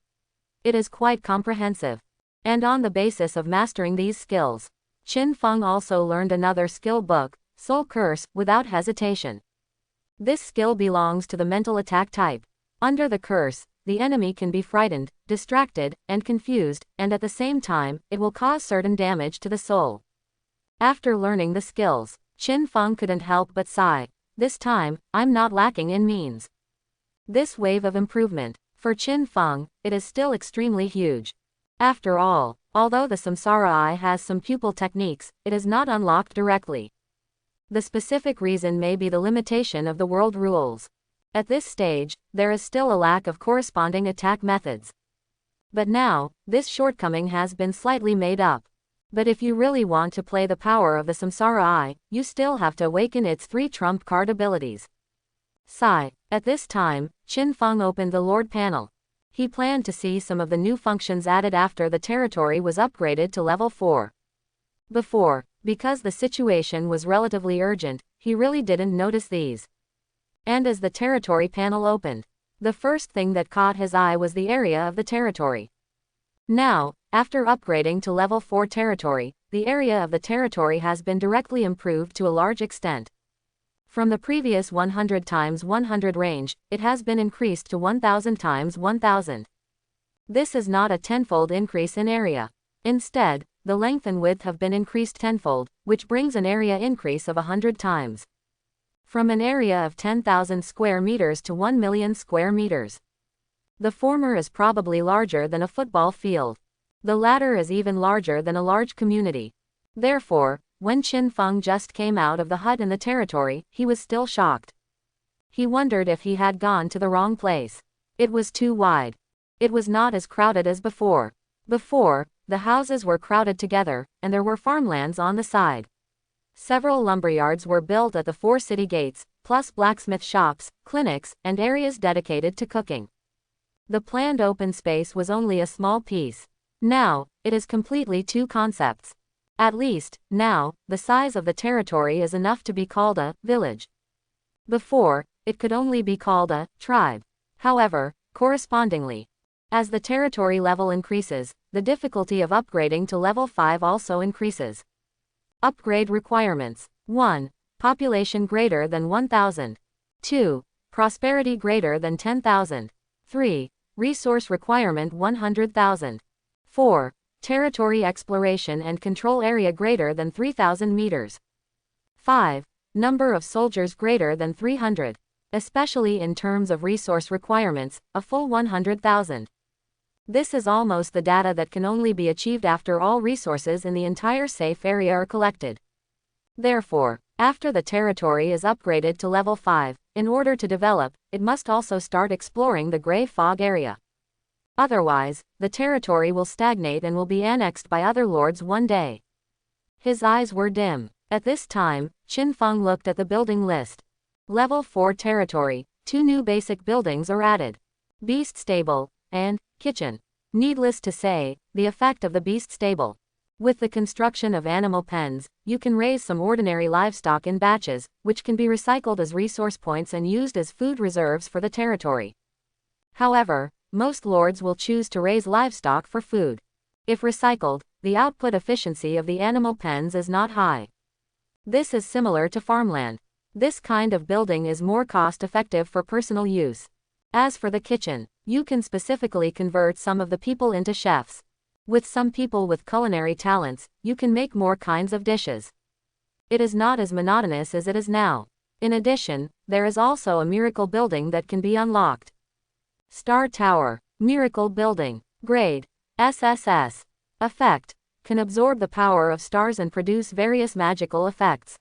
It is quite comprehensive. And on the basis of mastering these skills, Qin Feng also learned another skill book, Soul Curse, without hesitation. This skill belongs to the mental attack type. Under the curse, the enemy can be frightened, distracted, and confused, and at the same time, it will cause certain damage to the soul. After learning the skills, Qin Feng couldn't help but sigh. This time, I'm not lacking in means. This wave of improvement, for Qin Feng, it is still extremely huge. After all, although the samsara eye has some pupil techniques, it is not unlocked directly. The specific reason may be the limitation of the world rules. At this stage, there is still a lack of corresponding attack methods. But now, this shortcoming has been slightly made up. But if you really want to play the power of the samsara eye, you still have to awaken its 3 trump card abilities. Sigh. At this time, Qin Feng opened the Lord panel. He planned to see some of the new functions added after the territory was upgraded to level 4. Before, because the situation was relatively urgent, he really didn't notice these. And as the territory panel opened, the first thing that caught his eye was the area of the territory. Now, after upgrading to level 4 territory, the area of the territory has been directly improved to a large extent. From the previous 100 × 100 range, it has been increased to 1000 × 1000. This is not a tenfold increase in area. Instead, the length and width have been increased tenfold, which brings an area increase of 100 times. From an area of 10,000 square meters to 1 million square meters. The former is probably larger than a football field. The latter is even larger than a large community. Therefore, when Qin Feng just came out of the hut in the territory, he was still shocked. He wondered if he had gone to the wrong place. It was too wide. It was not as crowded as before. Before, the houses were crowded together, and there were farmlands on the side. Several lumberyards were built at the 4 city gates, plus blacksmith shops, clinics, and areas dedicated to cooking. The planned open space was only a small piece. Now, it is completely 2 concepts. At least, now, the size of the territory is enough to be called a village. Before, it could only be called a tribe. However, correspondingly, as the territory level increases, the difficulty of upgrading to level 5 also increases. Upgrade requirements. 1. Population greater than 1000. 2. Prosperity greater than 10,000. 3. Resource requirement 100,000. 4. Territory exploration and control area greater than 3,000 meters. 5. Number of soldiers greater than 300. Especially in terms of resource requirements, a full 100,000. This is almost the data that can only be achieved after all resources in the entire safe area are collected. Therefore, After the territory is upgraded to level 5, in order to develop, it must also start exploring the gray fog area. Otherwise, the territory will stagnate and will be annexed by other lords one day. His eyes were dim. At this time, Qin Feng looked at the building list. Level 4 territory, 2 new basic buildings are added. Beast stable, and kitchen. Needless to say, the effect of the beast stable. With the construction of animal pens, you can raise some ordinary livestock in batches, which can be recycled as resource points and used as food reserves for the territory. However, most lords will choose to raise livestock for food. If recycled, the output efficiency of the animal pens is not high. This is similar to farmland. This kind of building is more cost-effective for personal use. As for the kitchen, you can specifically convert some of the people into chefs. With some people with culinary talents, you can make more kinds of dishes. It is not as monotonous as it is now. In addition, there is also a miracle building that can be unlocked. Star Tower, Miracle Building, Grade, SSS. Effect, can absorb the power of stars and produce various magical effects.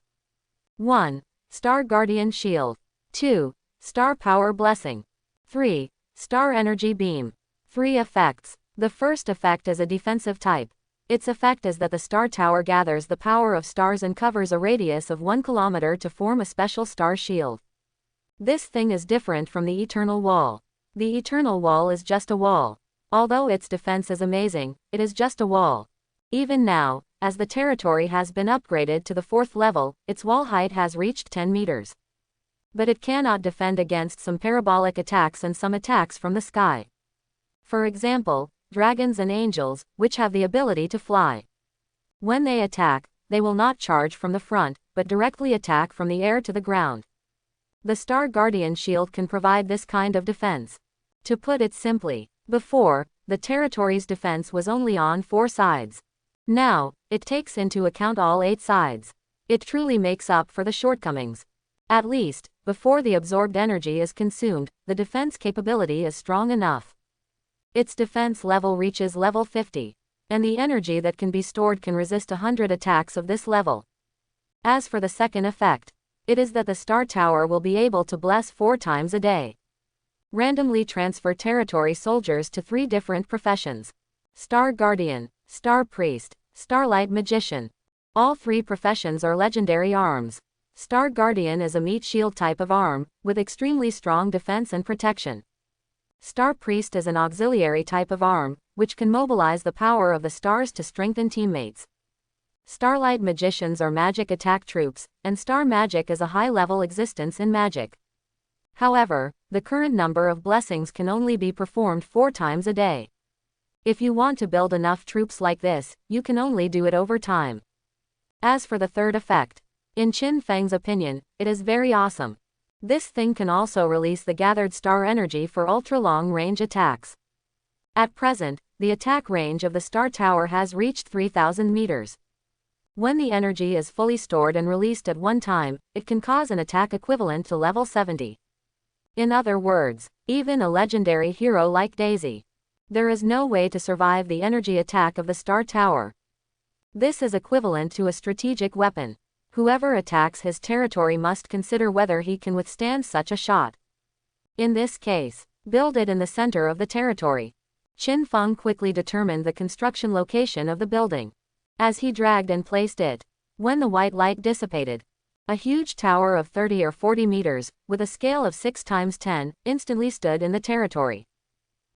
1. Star Guardian Shield. 2. Star Power Blessing. 3. Star Energy Beam. 3 effects. The first effect is a defensive type. Its effect is that the star tower gathers the power of stars and covers a radius of 1 kilometer to form a special star shield. This thing is different from the Eternal Wall. The Eternal Wall is just a wall. Although its defense is amazing, it is just a wall. Even now, as the territory has been upgraded to the 4th level, its wall height has reached 10 meters. But it cannot defend against some parabolic attacks and some attacks from the sky. For example, dragons and angels, which have the ability to fly. When they attack, they will not charge from the front, but directly attack from the air to the ground. The Star Guardian Shield can provide this kind of defense. To put it simply, before, the territory's defense was only on 4 sides. Now, it takes into account all 8 sides. It truly makes up for the shortcomings. At least, before the absorbed energy is consumed, the defense capability is strong enough. Its defense level reaches level 50, and the energy that can be stored can resist 100 attacks of this level. As for the second effect, it is that the Star Tower will be able to bless 4 times a day. Randomly transfer territory soldiers to 3 different professions. Star Guardian, Star Priest, Starlight Magician. All 3 professions are legendary arms. Star Guardian is a meat shield type of arm, with extremely strong defense and protection. Star Priest is an auxiliary type of arm, which can mobilize the power of the stars to strengthen teammates. Starlight Magicians are magic attack troops, and Star Magic is a high-level existence in magic. However, the current number of blessings can only be performed 4 times a day. If you want to build enough troops like this, you can only do it over time. As for the third effect, in Qin Feng's opinion, it is very awesome. This thing can also release the gathered star energy for ultra-long range attacks. At present, the attack range of the Star Tower has reached 3,000 meters. When the energy is fully stored and released at one time, it can cause an attack equivalent to level 70. In other words, even a legendary hero like Daisy. There is no way to survive the energy attack of the Star Tower. This is equivalent to a strategic weapon. Whoever attacks his territory must consider whether he can withstand such a shot. In this case, build it in the center of the territory. Qin Feng quickly determined the construction location of the building. As he dragged and placed it, when the white light dissipated, a huge tower of 30 or 40 meters, with a scale of 6 times 10, instantly stood in the territory.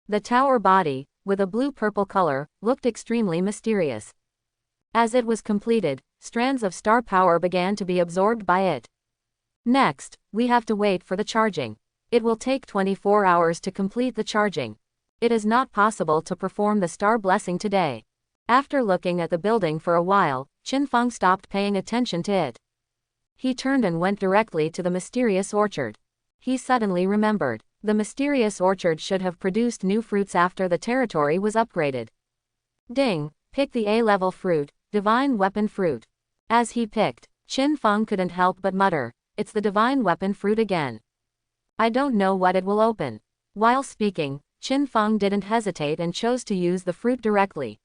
The tower body, with a blue-purple color, looked extremely mysterious. As it was completed, strands of star power began to be absorbed by it. Next, we have to wait for the charging. It will take 24 hours to complete the charging. It is not possible to perform the star blessing today. After looking at the building for a while, Qin Feng stopped paying attention to it. He turned and went directly to the mysterious orchard. He suddenly remembered. The mysterious orchard should have produced new fruits after the territory was upgraded. Ding! Pick the A-level fruit, Divine Weapon Fruit. As he picked, Qin Feng couldn't help but mutter, "It's the Divine Weapon Fruit again. I don't know what it will open." While speaking, Qin Feng didn't hesitate and chose to use the fruit directly.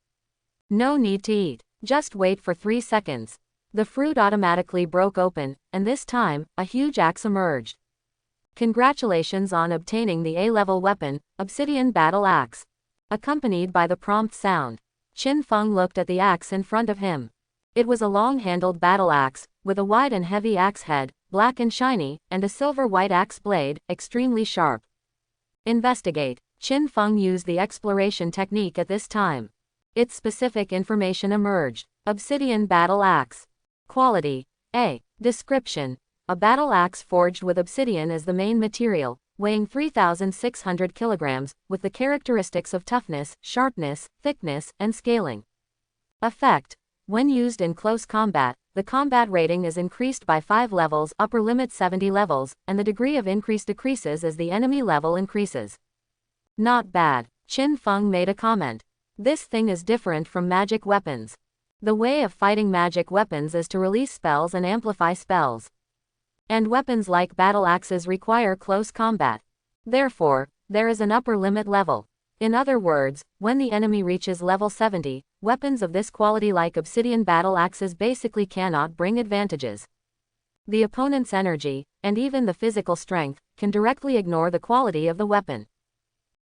No need to eat. Just wait for 3 seconds. The fruit automatically broke open, and this time, a huge axe emerged. Congratulations on obtaining the A-level weapon, Obsidian Battle Axe. Accompanied by the prompt sound, Qin Feng looked at the axe in front of him. It was a long-handled battle axe, with a wide and heavy axe head, black and shiny, and a silver-white axe blade, extremely sharp. Investigate. Qin Feng used the exploration technique at this time. Its specific information emerged. Obsidian Battle Axe. Quality. A. Description. A battle axe forged with obsidian as the main material, weighing 3,600 kilograms, with the characteristics of toughness, sharpness, thickness, and scaling. Effect. When used in close combat, the combat rating is increased by 5 levels, upper limit 70 levels, and the degree of increase decreases as the enemy level increases. Not bad. Qin Feng made a comment. This thing is different from magic weapons. The way of fighting magic weapons is to release spells and amplify spells. And weapons like battle axes require close combat. Therefore, there is an upper limit level. In other words, when the enemy reaches level 70, weapons of this quality like obsidian battle axes basically cannot bring advantages. The opponent's energy, and even the physical strength, can directly ignore the quality of the weapon.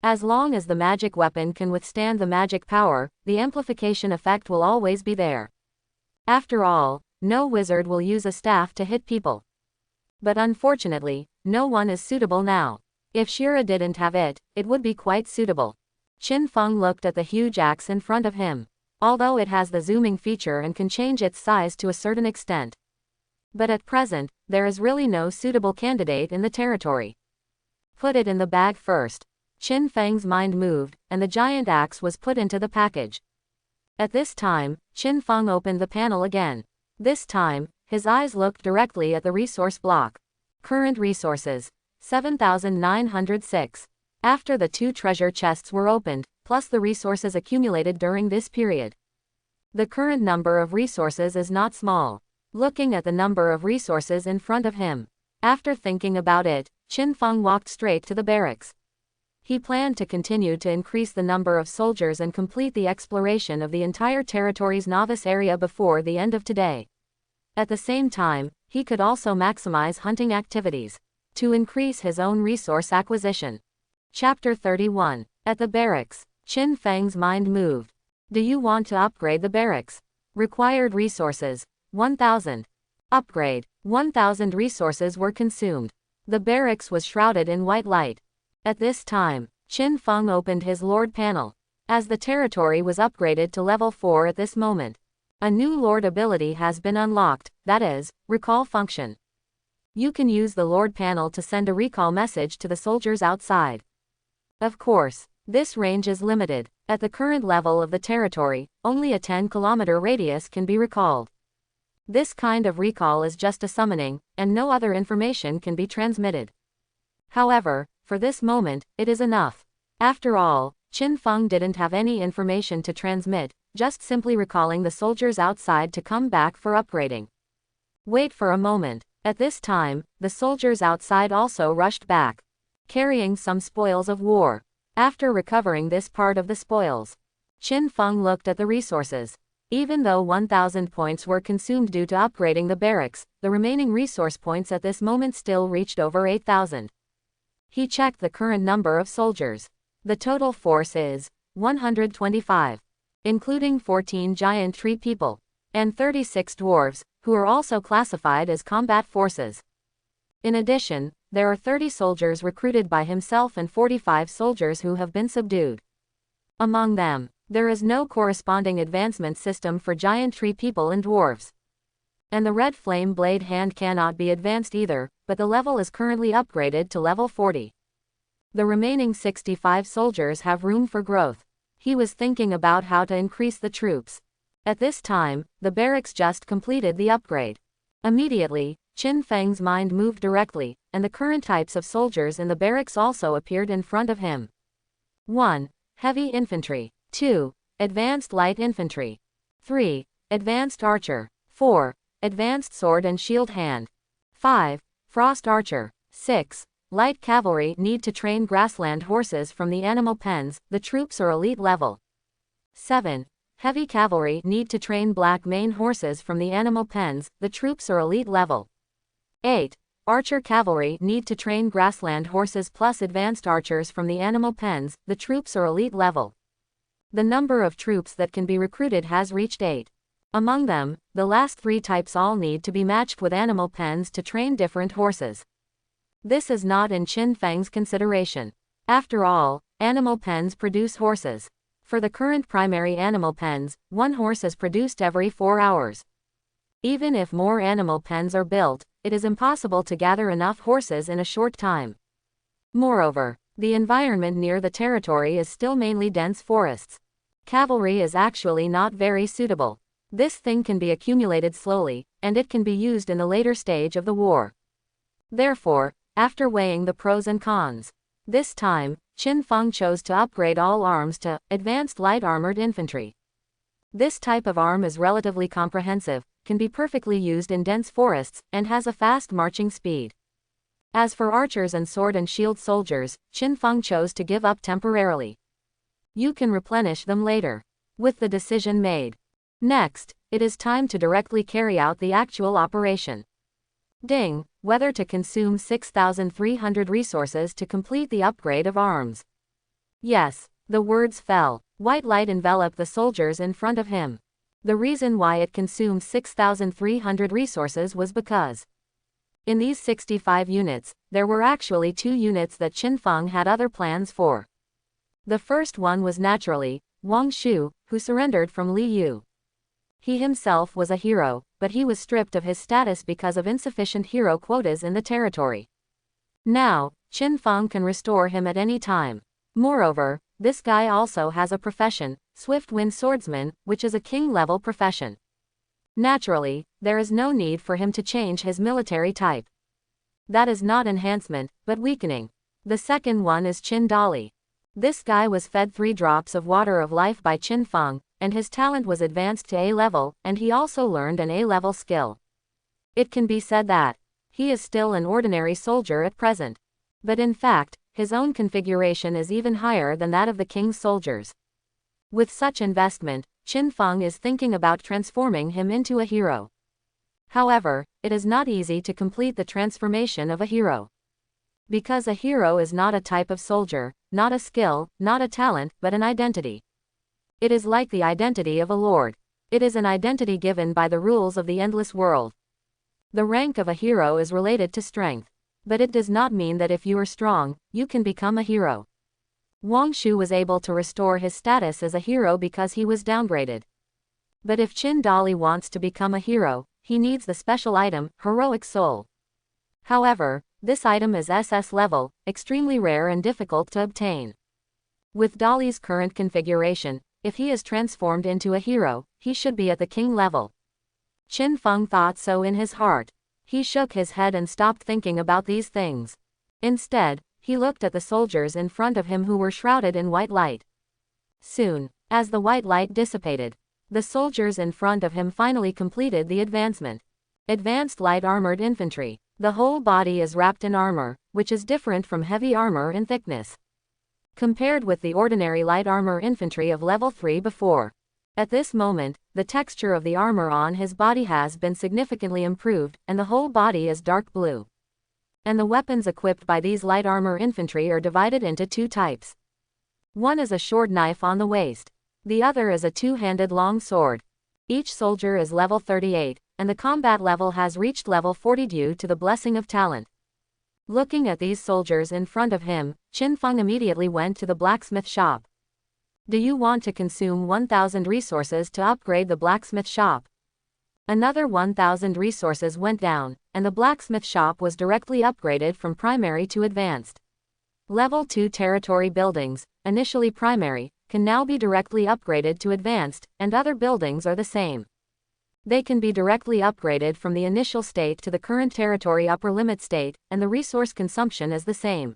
As long as the magic weapon can withstand the magic power, the amplification effect will always be there. After all, no wizard will use a staff to hit people. But unfortunately, no one is suitable now. If Shira didn't have it, it would be quite suitable. Qin Feng looked at the huge axe in front of him. Although it has the zooming feature and can change its size to a certain extent. But at present, there is really no suitable candidate in the territory. Put it in the bag first. Qin Feng's mind moved, and the giant axe was put into the package. At this time, Qin Feng opened the panel again. This time, his eyes looked directly at the resource block. Current resources. 7,906. After the 2 treasure chests were opened, plus the resources accumulated during this period. The current number of resources is not small. Looking at the number of resources in front of him. After thinking about it, Qin Feng walked straight to the barracks. He planned to continue to increase the number of soldiers and complete the exploration of the entire territory's novice area before the end of today. At the same time, he could also maximize hunting activities to increase his own resource acquisition. Chapter 31. At the barracks, Qin Feng's mind moved. Do you want to upgrade the barracks? Required resources, 1,000. Upgrade. 1,000 resources were consumed. The barracks was shrouded in white light. At this time, Qin Feng opened his Lord panel. As the territory was upgraded to level 4 at this moment. A new Lord ability has been unlocked, that is, recall function. You can use the Lord panel to send a recall message to the soldiers outside. Of course, this range is limited. At the current level of the territory, only a 10-kilometer radius can be recalled. This kind of recall is just a summoning, and no other information can be transmitted. However, for this moment, it is enough. After all, Qin Feng didn't have any information to transmit, just simply recalling the soldiers outside to come back for upgrading. Wait for a moment. At this time, the soldiers outside also rushed back, carrying some spoils of war. After recovering this part of the spoils, Qin Feng looked at the resources. Even though 1,000 points were consumed due to upgrading the barracks, the remaining resource points at this moment still reached over 8,000. He checked the current number of soldiers. The total force is 125, including 14 giant tree people, and 36 dwarves, who are also classified as combat forces. In addition, there are 30 soldiers recruited by himself and 45 soldiers who have been subdued. Among them, there is no corresponding advancement system for giant tree people and dwarves. And the red flame blade hand cannot be advanced either, but the level is currently upgraded to level 40. The remaining 65 soldiers have room for growth. He was thinking about how to increase the troops. At this time, the barracks just completed the upgrade. Immediately, Qin Feng's mind moved directly, and the current types of soldiers in the barracks also appeared in front of him. 1. Heavy infantry. 2. Advanced light infantry. 3. Advanced archer. 4. Advanced sword and shield hand. 5. Frost archer. 6. Light cavalry. Need to train grassland horses from the animal pens, the troops are elite level. 7. Heavy cavalry need to train black mane horses from the animal pens, the troops are elite level. 8. Archer cavalry need to train grassland horses plus advanced archers from the animal pens, the troops are elite level. The number of troops that can be recruited has reached 8. Among them, the last 3 types all need to be matched with animal pens to train different horses. This is not in Qin Feng's consideration. After all, animal pens produce horses. For the current primary animal pens, 1 horse is produced every 4 hours. Even if more animal pens are built, it is impossible to gather enough horses in a short time. Moreover, the environment near the territory is still mainly dense forests. Cavalry is actually not very suitable. This thing can be accumulated slowly, and it can be used in the later stage of the war. Therefore, after weighing the pros and cons, this time, Qin Feng chose to upgrade all arms to advanced light armored infantry. This type of arm is relatively comprehensive, can be perfectly used in dense forests, and has a fast marching speed. As for archers and sword and shield soldiers, Qin Feng chose to give up temporarily. You can replenish them later. With the decision made. Next, it is time to directly carry out the actual operation. Ding, whether to consume 6,300 resources to complete the upgrade of arms. Yes, the words fell. White light enveloped the soldiers in front of him. The reason why it consumed 6,300 resources was because in these 65 units, there were actually 2 units that Qin Feng had other plans for. The first one was naturally Wang Shu, who surrendered from Li Yu. He himself was a hero, but he was stripped of his status because of insufficient hero quotas in the territory. Now, Qin Feng can restore him at any time. Moreover, this guy also has a profession, Swift Wind Swordsman, which is a king-level profession. Naturally, there is no need for him to change his military type. That is not enhancement, but weakening. The second one is Qin Dali. This guy was fed 3 drops of water of life by Qin Feng, and his talent was advanced to A level, and he also learned an A level skill. It can be said that he is still an ordinary soldier at present. But in fact, his own configuration is even higher than that of the king's soldiers. With such investment, Qin Feng is thinking about transforming him into a hero. However, it is not easy to complete the transformation of a hero. Because a hero is not a type of soldier, not a skill, not a talent, but an identity. It is like the identity of a lord. It is an identity given by the rules of the endless world. The rank of a hero is related to strength. But it does not mean that if you are strong, you can become a hero. Wang Shu was able to restore his status as a hero because he was downgraded. But if Qin Dali wants to become a hero, he needs the special item, Heroic Soul. However, this item is SS level, extremely rare and difficult to obtain. With Dali's current configuration, if he is transformed into a hero, he should be at the king level. Qin Feng thought so in his heart. He shook his head and stopped thinking about these things. Instead, he looked at the soldiers in front of him who were shrouded in white light. Soon, as the white light dissipated, the soldiers in front of him finally completed the advancement. Advanced light armored infantry. The whole body is wrapped in armor, which is different from heavy armor in thickness. Compared with the ordinary light armor infantry of level 3 before. At this moment, the texture of the armor on his body has been significantly improved, and the whole body is dark blue. And the weapons equipped by these light armor infantry are divided into 2 types. One is a short knife on the waist. The other is a 2-handed long sword. Each soldier is level 38, and the combat level has reached level 40 due to the blessing of talent. Looking at these soldiers in front of him, Qin Feng immediately went to the blacksmith shop. Do you want to consume 1,000 resources to upgrade the blacksmith shop? Another 1,000 resources went down, and the blacksmith shop was directly upgraded from primary to advanced. Level 2 territory buildings, initially primary, can now be directly upgraded to advanced, and other buildings are the same. They can be directly upgraded from the initial state to the current territory upper limit state, and the resource consumption is the same.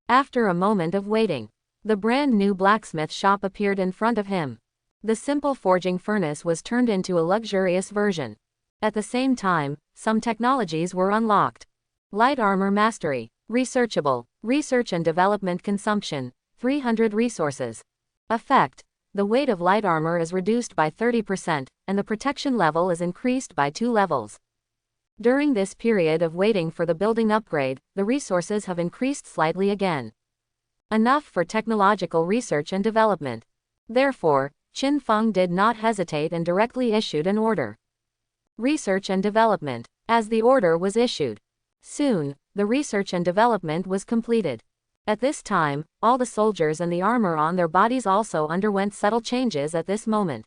After a moment of waiting, the brand new blacksmith shop appeared in front of him. The simple forging furnace was turned into a luxurious version. At the same time, some technologies were unlocked. Light armor mastery, researchable, research and development consumption, 300 resources. Effect, the weight of light armor is reduced by 30%, and the protection level is increased by 2 levels. During this period of waiting for the building upgrade, the resources have increased slightly again. Enough for technological research and development. Therefore, Qin Feng did not hesitate and directly issued an order. Research and development. As the order was issued, soon, the research and development was completed. At this time, all the soldiers and the armor on their bodies also underwent subtle changes at this moment.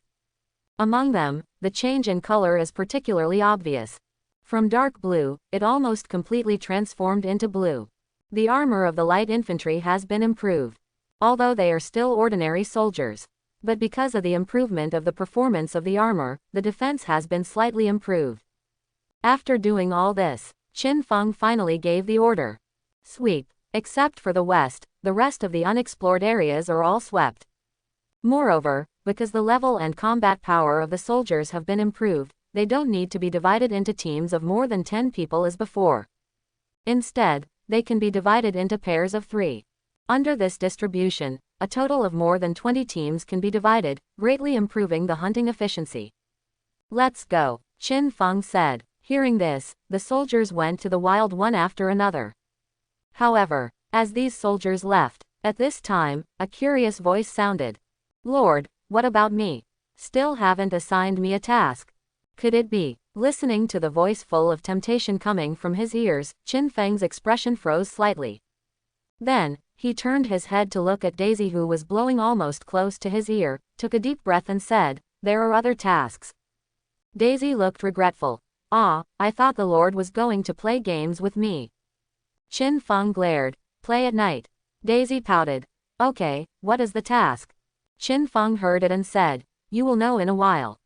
Among them, the change in color is particularly obvious. From dark blue, it almost completely transformed into blue. The armor of the light infantry has been improved, although they are still ordinary soldiers. But because of the improvement of the performance of the armor, the defense has been slightly improved. After doing all this, Qin Feng finally gave the order. Sweep. Except for the west, the rest of the unexplored areas are all swept. Moreover, because the level and combat power of the soldiers have been improved, they don't need to be divided into teams of more than 10 people as before. Instead, they can be divided into pairs of 3. Under this distribution, a total of more than 20 teams can be divided, greatly improving the hunting efficiency. Let's go, Qin Feng said. Hearing this, the soldiers went to the wild one after another. However, as these soldiers left, at this time, a curious voice sounded. Lord, what about me? Still haven't assigned me a task. Could it be? Listening to the voice full of temptation coming from his ears, Qin Feng's expression froze slightly. Then, he turned his head to look at Daisy, who was blowing almost close to his ear, took a deep breath and said, "There are other tasks." Daisy looked regretful. "Ah, I thought the Lord was going to play games with me." Qin Feng glared. "Play at night." Daisy pouted. "Okay, what is the task?" Qin Feng heard it and said, "You will know in a while."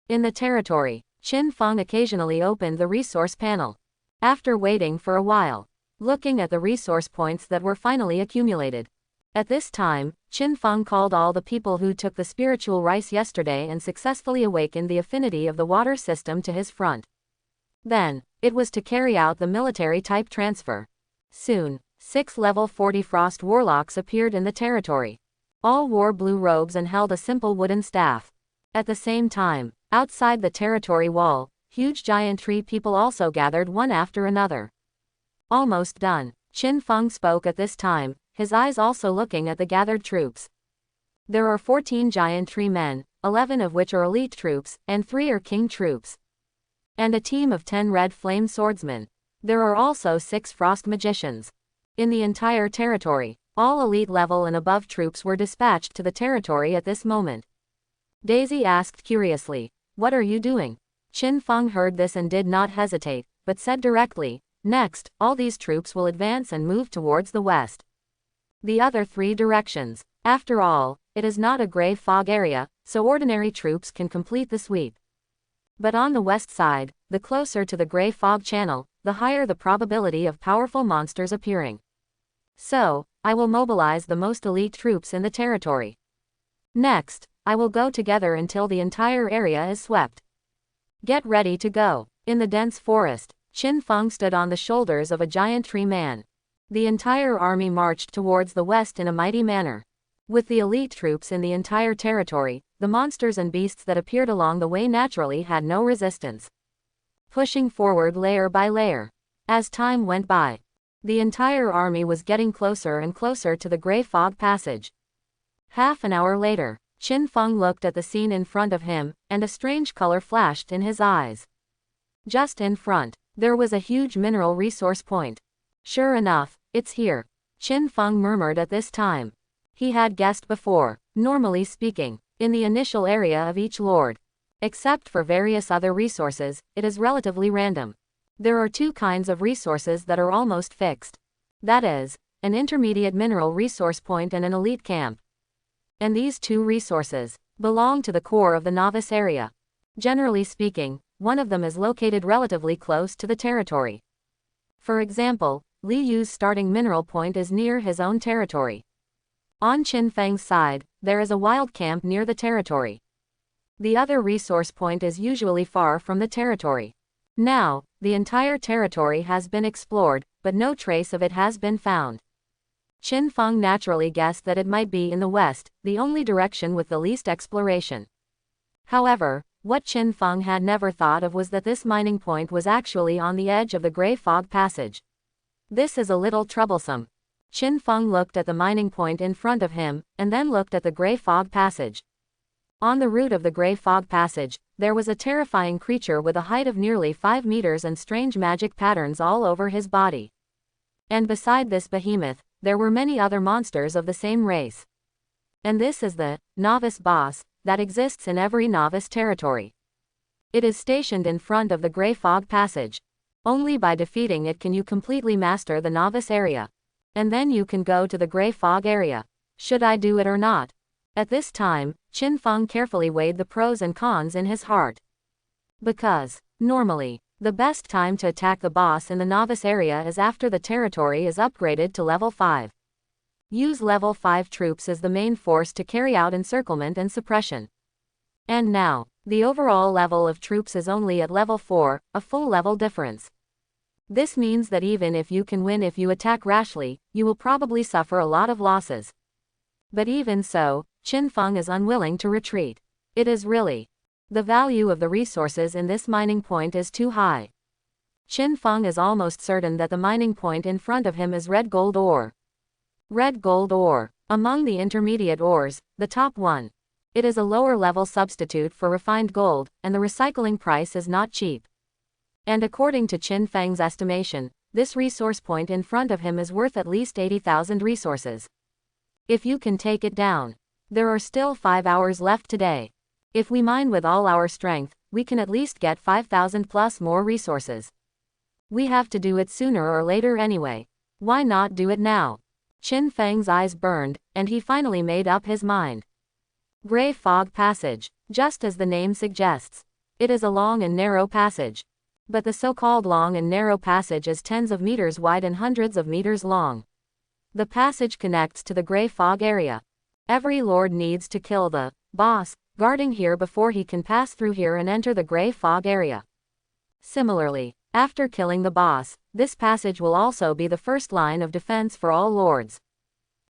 In the territory, Qin Feng occasionally opened the resource panel. After waiting for a while, looking at the resource points that were finally accumulated. At this time, Qin Feng called all the people who took the spiritual rice yesterday and successfully awakened the affinity of the water system to his front. Then, it was to carry out the military type transfer. Soon, 6 level 40 frost warlocks appeared in the territory. All wore blue robes and held a simple wooden staff. At the same time, outside the territory wall, huge giant tree people also gathered one after another. Almost done, Qin Feng spoke at this time, his eyes also looking at the gathered troops. There are 14 giant tree men, 11 of which are elite troops, and 3 are king troops. And a team of 10 red flame swordsmen. There are also 6 frost magicians. In the entire territory, all elite level and above troops were dispatched to the territory at this moment. Daisy asked curiously, "What are you doing?" Qin Feng heard this and did not hesitate, but said directly, "Next, all these troops will advance and move towards the west. The other 3 directions. After all, it is not a gray fog area, so ordinary troops can complete the sweep. But on the west side, the closer to the gray fog channel, the higher the probability of powerful monsters appearing. So, I will mobilize the most elite troops in the territory. Next, I will go together until the entire area is swept. Get ready to go." In the dense forest, Qin Feng stood on the shoulders of a giant tree man. The entire army marched towards the west in a mighty manner. With the elite troops in the entire territory, the monsters and beasts that appeared along the way naturally had no resistance. Pushing forward layer by layer. As time went by, the entire army was getting closer and closer to the gray fog passage. Half an hour later, Qin Feng looked at the scene in front of him, and a strange color flashed in his eyes. Just in front, there was a huge mineral resource point. "Sure enough, it's here," Qin Feng murmured at this time. He had guessed before, normally speaking, in the initial area of each lord. Except for various other resources, it is relatively random. There are 2 kinds of resources that are almost fixed. That is, an intermediate mineral resource point and an elite camp. And these 2 resources belong to the core of the novice area. Generally speaking, one of them is located relatively close to the territory. For example, Li Yu's starting mineral point is near his own territory. On Qin Feng's side, there is a wild camp near the territory. The other resource point is usually far from the territory. Now, the entire territory has been explored, but no trace of it has been found. Qin Feng naturally guessed that it might be in the west, the only direction with the least exploration. However, what Qin Feng had never thought of was that this mining point was actually on the edge of the Grey Fog Passage. This is a little troublesome. Qin Feng looked at the mining point in front of him, and then looked at the Grey Fog Passage. On the root of the Grey Fog Passage, there was a terrifying creature with a height of nearly 5 meters and strange magic patterns all over his body. And beside this behemoth, there were many other monsters of the same race. And this is the novice boss that exists in every novice territory. It is stationed in front of the Grey Fog Passage. Only by defeating it can you completely master the novice area. And then you can go to the Grey Fog area. Should I do it or not? At this time, Qin Feng carefully weighed the pros and cons in his heart. Because, normally, the best time to attack the boss in the novice area is after the territory is upgraded to level 5. Use level 5 troops as the main force to carry out encirclement and suppression. And now, the overall level of troops is only at level 4, a full level difference. This means that even if you can win if you attack rashly, you will probably suffer a lot of losses. But even so, Qin Feng is unwilling to retreat. It is really. The value of the resources in this mining point is too high. Qin Feng is almost certain that the mining point in front of him is red gold ore. Red gold ore. Among the intermediate ores, the top one. It is a lower level substitute for refined gold, and the recycling price is not cheap. And according to Qin Feng's estimation, this resource point in front of him is worth at least 80,000 resources. If you can take it down. There are still 5 hours left today. If we mine with all our strength, we can at least get 5,000 plus more resources. We have to do it sooner or later anyway. Why not do it now? Qin Feng's eyes burned, and he finally made up his mind. Grey Fog Passage. Just as the name suggests. It is a long and narrow passage. But the so-called long and narrow passage is tens of meters wide and hundreds of meters long. The passage connects to the Grey Fog area. Every lord needs to kill the boss guarding here before he can pass through here and enter the Grey Fog area. Similarly, after killing the boss, this passage will also be the first line of defense for all lords.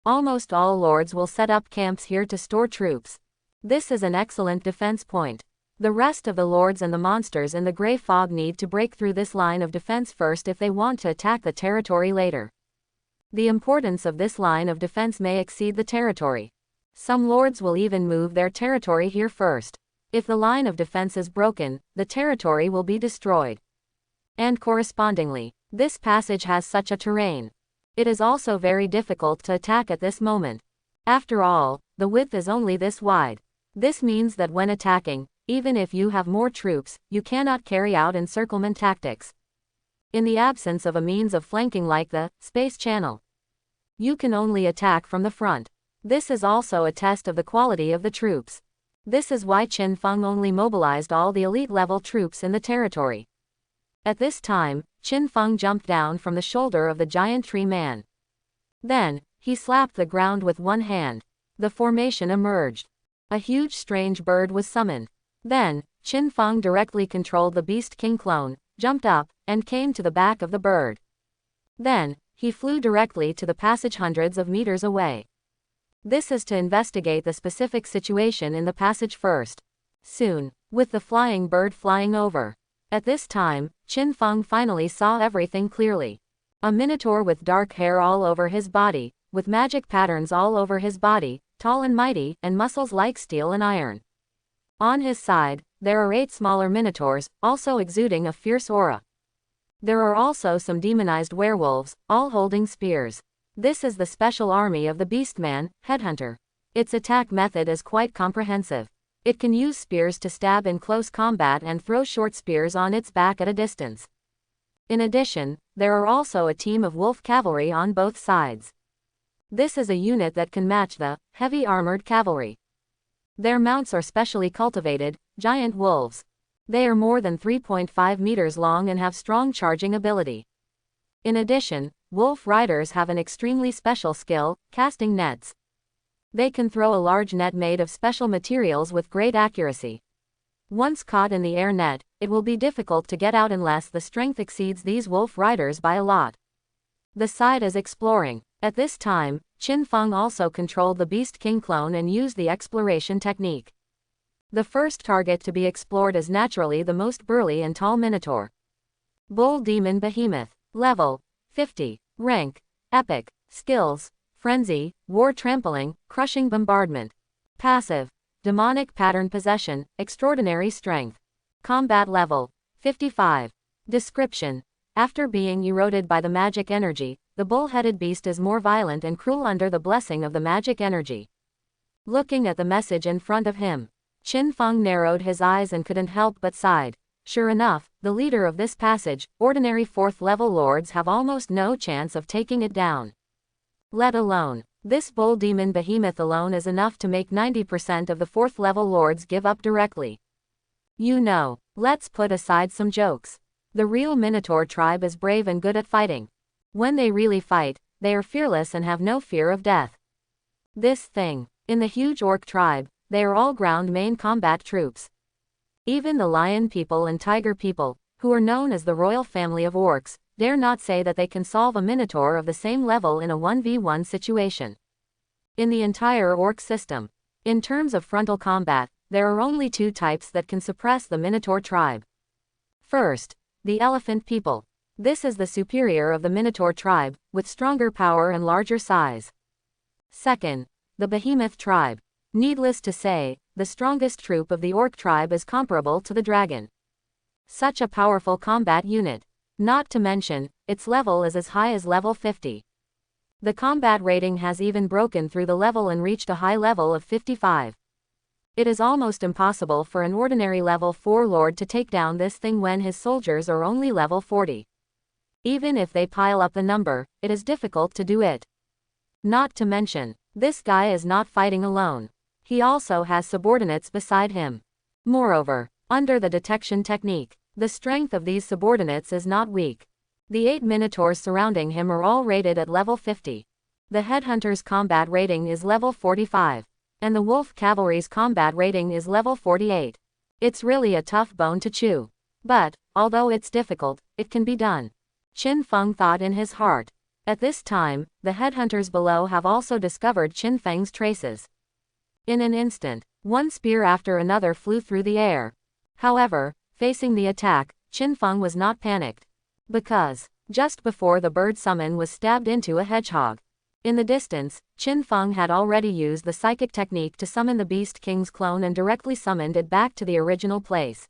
Almost all lords will set up camps here to store troops. This is an excellent defense point. The rest of the lords and the monsters in the Grey Fog need to break through this line of defense first if they want to attack the territory later. The importance of this line of defense may exceed the territory. Some lords will even move their territory here first. If the line of defense is broken, the territory will be destroyed. And correspondingly, this passage has such a terrain. It is also very difficult to attack at this moment. After all, the width is only this wide. This means that when attacking, even if you have more troops, you cannot carry out encirclement tactics. In the absence of a means of flanking like the space channel, you can only attack from the front. This is also a test of the quality of the troops. This is why Qin Feng only mobilized all the elite level troops in the territory. At this time, Qin Feng jumped down from the shoulder of the giant tree man. Then, he slapped the ground with one hand. The formation emerged. A huge strange bird was summoned. Then, Qin Feng directly controlled the Beast King clone, jumped up, and came to the back of the bird. Then, he flew directly to the passage hundreds of meters away. This is to investigate the specific situation in the passage first. Soon, with the flying bird flying over. At this time, Qin Feng finally saw everything clearly. A minotaur with dark hair all over his body, with magic patterns all over his body, tall and mighty, and muscles like steel and iron. On his side, there are 8 smaller minotaurs, also exuding a fierce aura. There are also some demonized werewolves, all holding spears. This is the special army of the Beastman, Headhunter. Its attack method is quite comprehensive. It can use spears to stab in close combat and throw short spears on its back at a distance. In addition, there are also a team of wolf cavalry on both sides. This is a unit that can match the heavy armored cavalry. Their mounts are specially cultivated, giant wolves. They are more than 3.5 meters long and have strong charging ability. In addition, wolf riders have an extremely special skill, casting nets. They can throw a large net made of special materials with great accuracy. Once caught in the air net, it will be difficult to get out unless the strength exceeds these wolf riders by a lot. The side is exploring. At this time, Qin Feng also controlled the Beast King clone and used the exploration technique. The first target to be explored is naturally the most burly and tall Minotaur. Bull Demon Behemoth. Level 50. Rank Epic. Skills: Frenzy, War Trampling, Crushing Bombardment. Passive: Demonic Pattern Possession, Extraordinary Strength. Combat Level 55. Description: After being eroded by the magic energy, the bull-headed beast is more violent and cruel under the blessing of the magic energy. Looking at the message in front of him, Qin Feng narrowed his eyes and couldn't help but sighed. Sure enough, the leader of this passage, ordinary 4th level lords have almost no chance of taking it down. Let alone, this bull demon behemoth alone is enough to make 90% of the 4th level lords give up directly. You know, let's put aside some jokes. The real Minotaur tribe is brave and good at fighting. When they really fight, they are fearless and have no fear of death. This thing, in the huge orc tribe, they are all ground main combat troops. Even the lion people and tiger people, who are known as the royal family of orcs, dare not say that they can solve a Minotaur of the same level in a 1v1 situation. In the entire orc system, in terms of frontal combat, there are only 2 types that can suppress the Minotaur tribe. First, the elephant people. This is the superior of the Minotaur tribe, with stronger power and larger size. Second, the behemoth tribe. Needless to say, the strongest troop of the orc tribe is comparable to the dragon. Such a powerful combat unit. Not to mention, its level is as high as level 50. The combat rating has even broken through the level and reached a high level of 55. It is almost impossible for an ordinary level 4 lord to take down this thing when his soldiers are only level 40. Even if they pile up the number, it is difficult to do it. Not to mention, this guy is not fighting alone. He also has subordinates beside him. Moreover, under the detection technique, the strength of these subordinates is not weak. The 8 Minotaurs surrounding him are all rated at level 50. The Headhunter's combat rating is level 45. And the Wolf Cavalry's combat rating is level 48. It's really a tough bone to chew. But, although it's difficult, it can be done. Qin Feng thought in his heart. At this time, the Headhunters below have also discovered Qin Feng's traces. In an instant, one spear after another flew through the air. However, facing the attack, Qin Feng was not panicked. Because, just before the bird summon was stabbed into a hedgehog. In the distance, Qin Feng had already used the psychic technique to summon the Beast King's clone and directly summoned it back to the original place.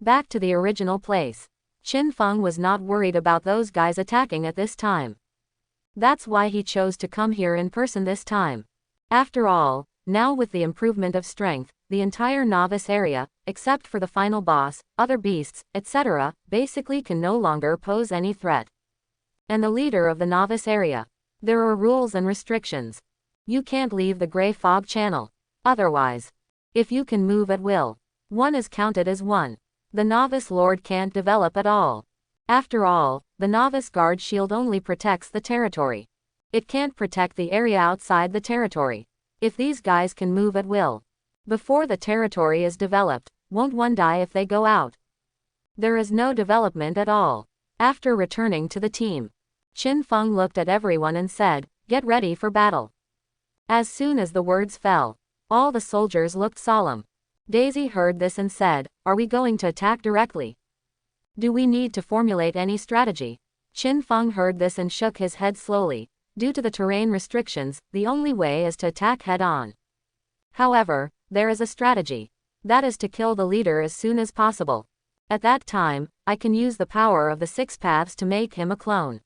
Back to the original place. Qin Feng was not worried about those guys attacking at this time. That's why he chose to come here in person this time. After all, now with the improvement of strength, the entire novice area, except for the final boss, other beasts, etc., basically can no longer pose any threat. And the leader of the novice area. There are rules and restrictions. You can't leave the gray fog channel. Otherwise, if you can move at will, one is counted as one. The novice lord can't develop at all. After all, the novice guard shield only protects the territory. It can't protect the area outside the territory. If these guys can move at will, before the territory is developed, won't one die if they go out? There is no development at all. After returning to the team, Qin Feng looked at everyone and said, "Get ready for battle." As soon as the words fell, all the soldiers looked solemn. Daisy heard this and said, "Are we going to attack directly? Do we need to formulate any strategy?" Qin Feng heard this and shook his head slowly. Due to the terrain restrictions, the only way is to attack head-on. However, there is a strategy. That is to kill the leader as soon as possible. At that time, I can use the power of the 6 paths to make him a clone.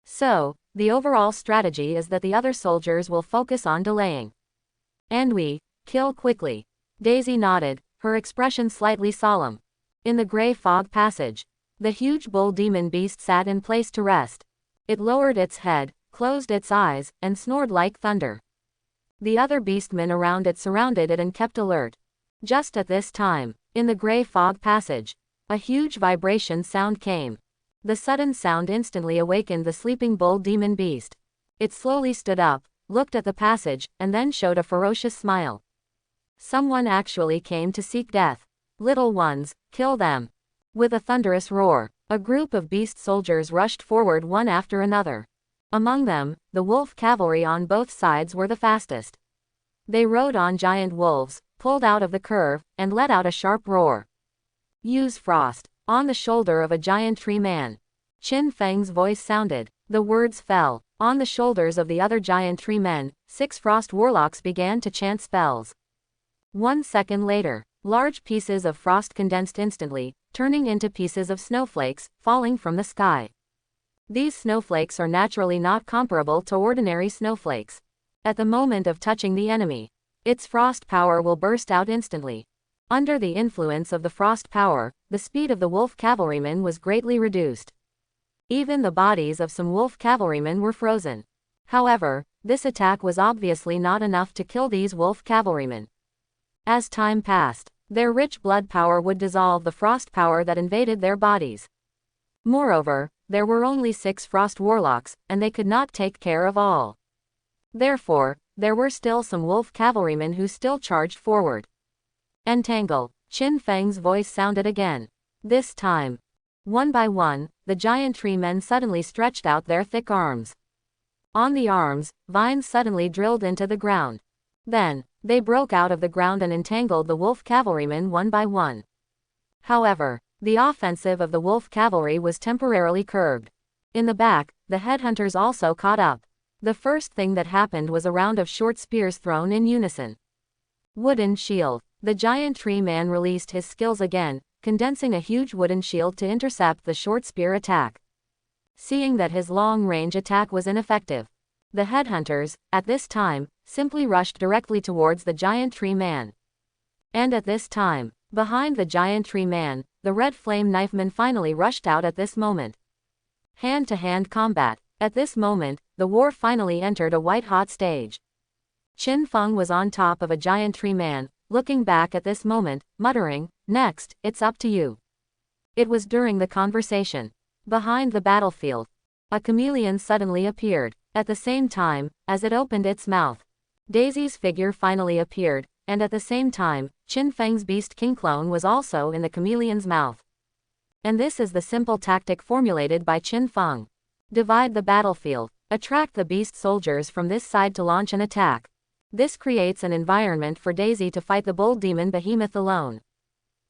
So, the overall strategy is that the other soldiers will focus on delaying. And we kill quickly. Daisy nodded, her expression slightly solemn. In the gray fog passage, the huge bull demon beast sat in place to rest. It lowered its head, closed its eyes, and snored like thunder. The other beastmen around it surrounded it and kept alert. Just at this time, in the gray fog passage, a huge vibration sound came. The sudden sound instantly awakened the sleeping bull demon beast. It slowly stood up, looked at the passage, and then showed a ferocious smile. Someone actually came to seek death. Little ones, kill them. With a thunderous roar, a group of beast soldiers rushed forward one after another. Among them, the wolf cavalry on both sides were the fastest. They rode on giant wolves, pulled out of the curve, and let out a sharp roar. Use frost. On the shoulder of a giant tree man. Qin Feng's voice sounded. The words fell. On the shoulders of the other giant tree men, 6 frost warlocks began to chant spells. 1 second later, large pieces of frost condensed instantly, turning into pieces of snowflakes, falling from the sky. These snowflakes are naturally not comparable to ordinary snowflakes. At the moment of touching the enemy, its frost power will burst out instantly. Under the influence of the frost power, the speed of the wolf cavalrymen was greatly reduced. Even the bodies of some wolf cavalrymen were frozen. However, this attack was obviously not enough to kill these wolf cavalrymen. As time passed, their rich blood power would dissolve the frost power that invaded their bodies. Moreover, there were only 6 frost warlocks, and they could not take care of all. Therefore, there were still some wolf cavalrymen who still charged forward. Entangle. Qin Feng's voice sounded again. This time, one by one, the giant tree men suddenly stretched out their thick arms. On the arms, vines suddenly drilled into the ground. Then, they broke out of the ground and entangled the wolf cavalrymen one by one. However, the offensive of the wolf cavalry was temporarily curbed. In the back, the headhunters also caught up. The first thing that happened was a round of short spears thrown in unison. Wooden shield. The giant tree man released his skills again, condensing a huge wooden shield to intercept the short spear attack. Seeing that his long-range attack was ineffective, the headhunters, at this time, simply rushed directly towards the giant tree man. And at this time, behind the giant tree man, the red flame knifeman finally rushed out at this moment. Hand-to-hand combat. At this moment, the war finally entered a white-hot stage. Qin Feng was on top of a giant tree man, looking back at this moment, muttering, "Next, it's up to you." It was during the conversation. Behind the battlefield, a chameleon suddenly appeared. At the same time, as it opened its mouth, Daisy's figure finally appeared, and at the same time, Qin Feng's beast king clone was also in the chameleon's mouth. And this is the simple tactic formulated by Qin Feng. Divide the battlefield. Attract the beast soldiers from this side to launch an attack. This creates an environment for Daisy to fight the bull demon behemoth alone.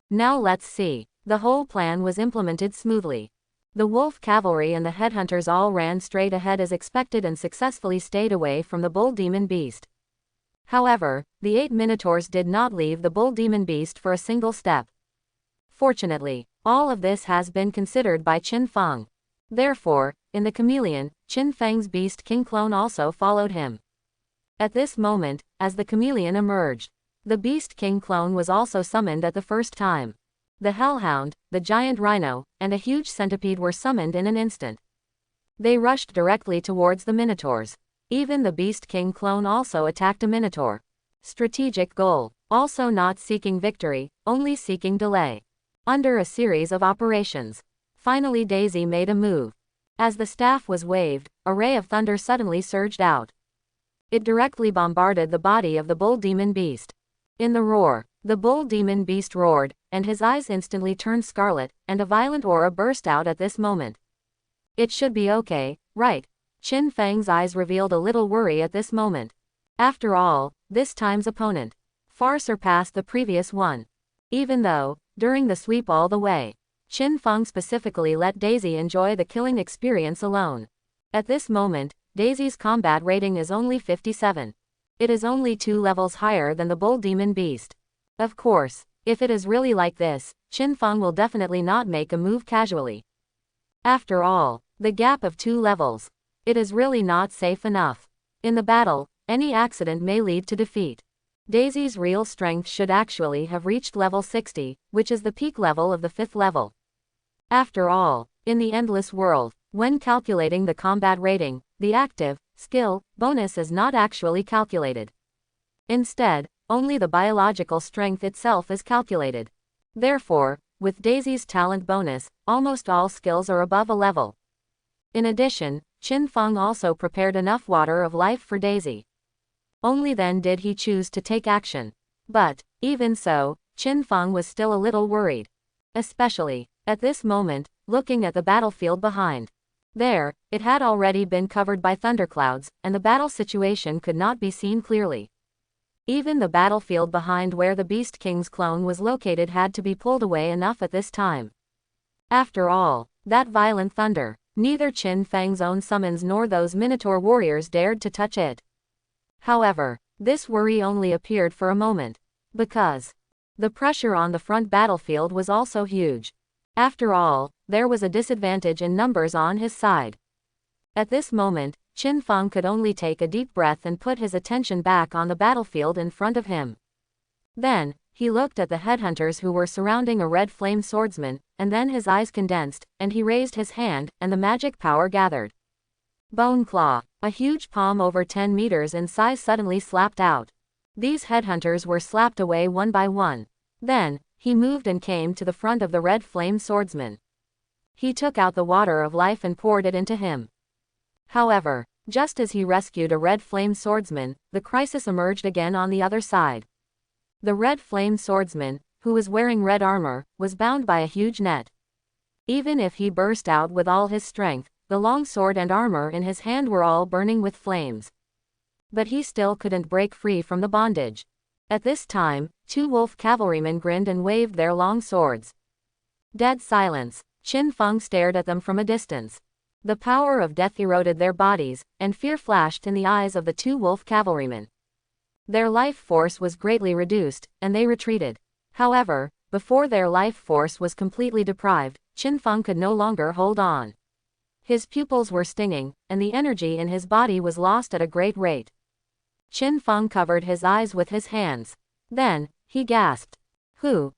Now let's see. The whole plan was implemented smoothly. The wolf cavalry and the headhunters all ran straight ahead as expected and successfully stayed away from the bull demon beast. However, the 8 minotaurs did not leave the bull demon beast for a single step. Fortunately, all of this has been considered by Qin Feng. Therefore, in the chameleon, Qin Feng's beast king clone also followed him. At this moment, as the chameleon emerged, the beast king clone was also summoned at the first time. The hellhound, the giant rhino, and a huge centipede were summoned in an instant. They rushed directly towards the minotaurs. Even the beast king clone also attacked a minotaur. Strategic goal. Also not seeking victory, only seeking delay. Under a series of operations, finally Daisy made a move. As the staff was waved, a ray of thunder suddenly surged out. It directly bombarded the body of the bull demon beast. In the roar, the bull demon beast roared, and his eyes instantly turned scarlet, and a violent aura burst out at this moment. It should be okay, right? Qin Feng's eyes revealed a little worry at this moment. After all, this time's opponent far surpassed the previous one. Even though, during the sweep all the way, Qin Feng specifically let Daisy enjoy the killing experience alone. At this moment, Daisy's combat rating is only 57. It is only 2 levels higher than the bull demon beast. Of course, if it is really like this, Qin Feng will definitely not make a move casually. After all, the gap of 2 levels. It is really not safe enough. In the battle, any accident may lead to defeat. Daisy's real strength should actually have reached level 60, which is the peak level of the 5th level. After all, in the endless world, when calculating the combat rating, the active skill bonus is not actually calculated. Instead, only the biological strength itself is calculated. Therefore, with Daisy's talent bonus, almost all skills are above a level. In addition, Qin Feng also prepared enough water of life for Daisy. Only then did he choose to take action. But, even so, Qin Feng was still a little worried. Especially, at this moment, looking at the battlefield behind. There, it had already been covered by thunderclouds, and the battle situation could not be seen clearly. Even the battlefield behind where the Beast King's clone was located had to be pulled away enough at this time. After all, that violent thunder, neither Qin Feng's own summons nor those Minotaur warriors dared to touch it. However, this worry only appeared for a moment, because the pressure on the front battlefield was also huge. After all, there was a disadvantage in numbers on his side. At this moment, Qin Feng could only take a deep breath and put his attention back on the battlefield in front of him. Then, he looked at the headhunters who were surrounding a red flame swordsman, and then his eyes condensed, and he raised his hand, and the magic power gathered. Bone Claw, a huge palm over 10 meters in size, suddenly slapped out. These headhunters were slapped away one by one. Then, he moved and came to the front of the red flame swordsman. He took out the water of life and poured it into him. However, just as he rescued a red flame swordsman, the crisis emerged again on the other side. The red flame swordsman, who was wearing red armor, was bound by a huge net. Even if he burst out with all his strength, the long sword and armor in his hand were all burning with flames. But he still couldn't break free from the bondage. At this time, 2 wolf cavalrymen grinned and waved their long swords. Dead silence. Qin Feng stared at them from a distance. The power of death eroded their bodies, and fear flashed in the eyes of the 2 wolf cavalrymen. Their life force was greatly reduced, and they retreated. However, before their life force was completely deprived, Qin Feng could no longer hold on. His pupils were stinging, and the energy in his body was lost at a great rate. Qin Feng covered his eyes with his hands. Then, he gasped. Who,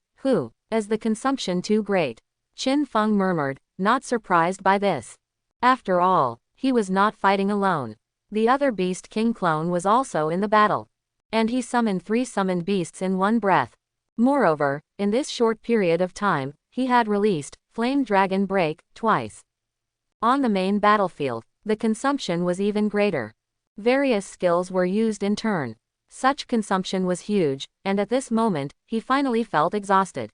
is the consumption too great? Qin Feng murmured, not surprised by this. After all, he was not fighting alone. The other Beast King clone was also in the battle. And he summoned 3 summoned beasts in one breath. Moreover, in this short period of time, he had released Flame Dragon Break twice. On the main battlefield, the consumption was even greater. Various skills were used in turn. Such consumption was huge, and at this moment, he finally felt exhausted.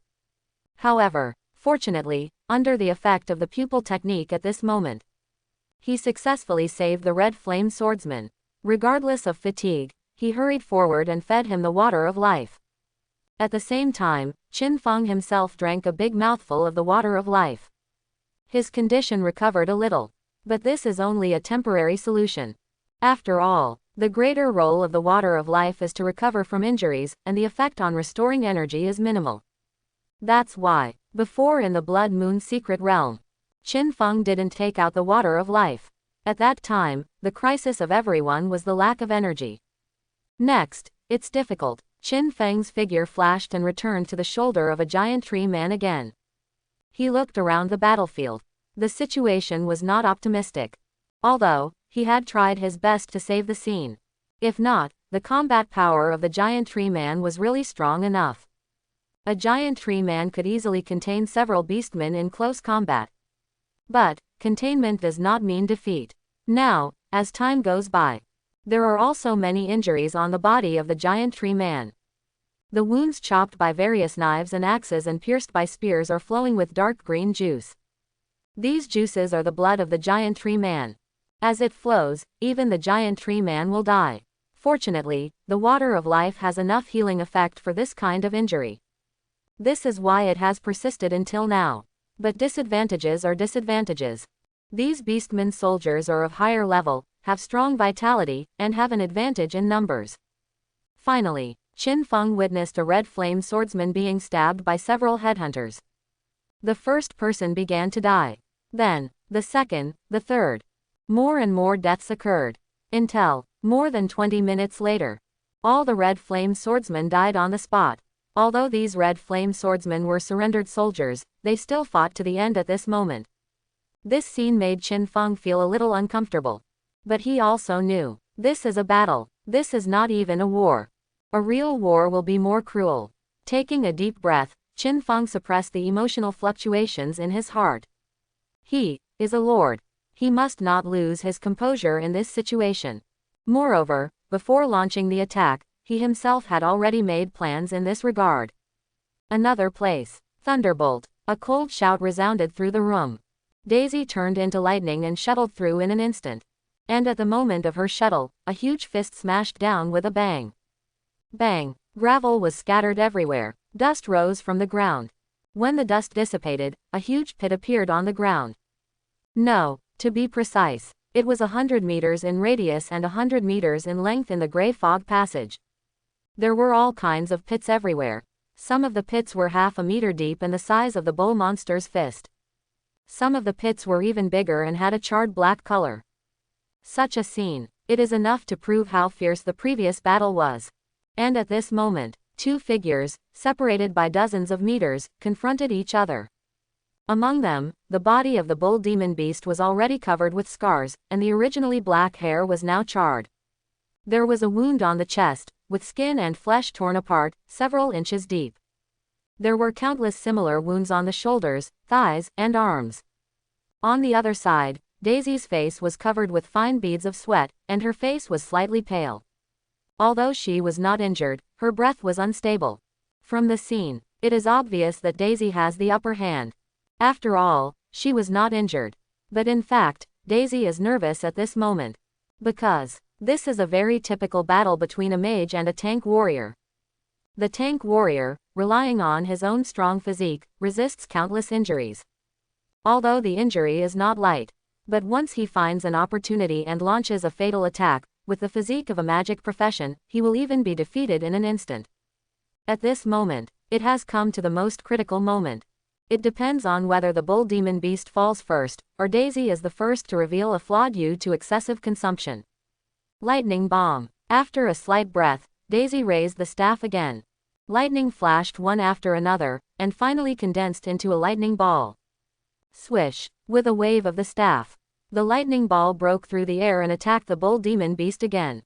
However, fortunately, under the effect of the pupil technique at this moment, he successfully saved the red flame swordsman. Regardless of fatigue, he hurried forward and fed him the water of life. At the same time, Qin Feng himself drank a big mouthful of the water of life. His condition recovered a little. But this is only a temporary solution. After all, the greater role of the water of life is to recover from injuries, and the effect on restoring energy is minimal. That's why, before in the Blood Moon Secret Realm, Qin Feng didn't take out the water of life. At that time, the crisis of everyone was the lack of energy. Next, it's difficult. Qin Feng's figure flashed and returned to the shoulder of a giant tree man again. He looked around the battlefield. The situation was not optimistic. Although, he had tried his best to save the scene. If not, the combat power of the giant tree man was really strong enough. A giant tree man could easily contain several beastmen in close combat. But, containment does not mean defeat. Now, as time goes by, there are also many injuries on the body of the giant tree man. The wounds chopped by various knives and axes and pierced by spears are flowing with dark green juice. These juices are the blood of the giant tree man. As it flows, even the giant tree man will die. Fortunately, the water of life has enough healing effect for this kind of injury. This is why it has persisted until now. But disadvantages are disadvantages. These beastmen soldiers are of higher level, have strong vitality, and have an advantage in numbers. Finally, Qin Feng witnessed a red flame swordsman being stabbed by several headhunters. The first person began to die. Then, the second, the third. More and more deaths occurred. Until, more than 20 minutes later, all the red flame swordsmen died on the spot. Although these red flame swordsmen were surrendered soldiers, they still fought to the end at this moment. This scene made Qin Feng feel a little uncomfortable. But he also knew, this is a battle. This is not even a war. A real war will be more cruel. Taking a deep breath, Qin Feng suppressed the emotional fluctuations in his heart. He is a lord. He must not lose his composure in this situation. Moreover, before launching the attack, he himself had already made plans in this regard. Another place. Thunderbolt. A cold shout resounded through the room. Daisy turned into lightning and shuttled through in an instant. And at the moment of her shuttle, a huge fist smashed down with a bang. Bang! Gravel was scattered everywhere. Dust rose from the ground. When the dust dissipated, a huge pit appeared on the ground. No, to be precise, it was 100 meters in radius and 100 meters in length in the gray fog passage. There were all kinds of pits everywhere. Some of the pits were half a meter deep and the size of the bull monster's fist. Some of the pits were even bigger and had a charred black color. Such a scene. It is enough to prove how fierce the previous battle was. And at this moment, two figures, separated by dozens of meters, confronted each other. Among them, the body of the bull demon beast was already covered with scars, and the originally black hair was now charred. There was a wound on the chest, with skin and flesh torn apart, several inches deep. There were countless similar wounds on the shoulders, thighs, and arms. On the other side, Daisy's face was covered with fine beads of sweat, and her face was slightly pale. Although she was not injured, her breath was unstable. From the scene, it is obvious that Daisy has the upper hand. After all, she was not injured. But in fact, Daisy is nervous at this moment. Because this is a very typical battle between a mage and a tank warrior. The tank warrior, relying on his own strong physique, resists countless injuries. Although the injury is not light. But once he finds an opportunity and launches a fatal attack, with the physique of a magic profession, he will even be defeated in an instant. At this moment, it has come to the most critical moment. It depends on whether the bull demon beast falls first, or Daisy is the first to reveal a flaw due to excessive consumption. Lightning bomb. After a slight breath, Daisy raised the staff again. Lightning flashed one after another, and finally condensed into a lightning ball. Swish. With a wave of the staff, the lightning ball broke through the air and attacked the bull demon beast again.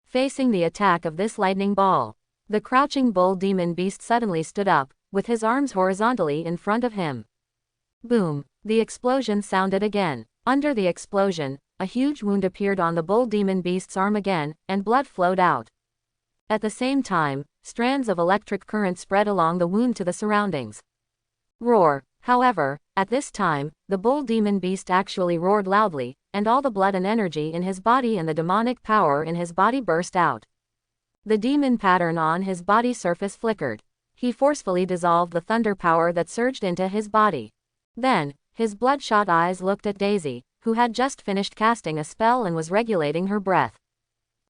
Facing the attack of this lightning ball, the crouching bull demon beast suddenly stood up, with his arms horizontally in front of him. Boom! The explosion sounded again. Under the explosion, a huge wound appeared on the bull demon beast's arm again, and blood flowed out. At the same time, strands of electric current spread along the wound to the surroundings. Roar! However, at this time, the bull demon beast actually roared loudly, and all the blood and energy in his body and the demonic power in his body burst out. The demon pattern on his body surface flickered. He forcefully dissolved the thunder power that surged into his body. Then, his bloodshot eyes looked at Daisy, who had just finished casting a spell and was regulating her breath.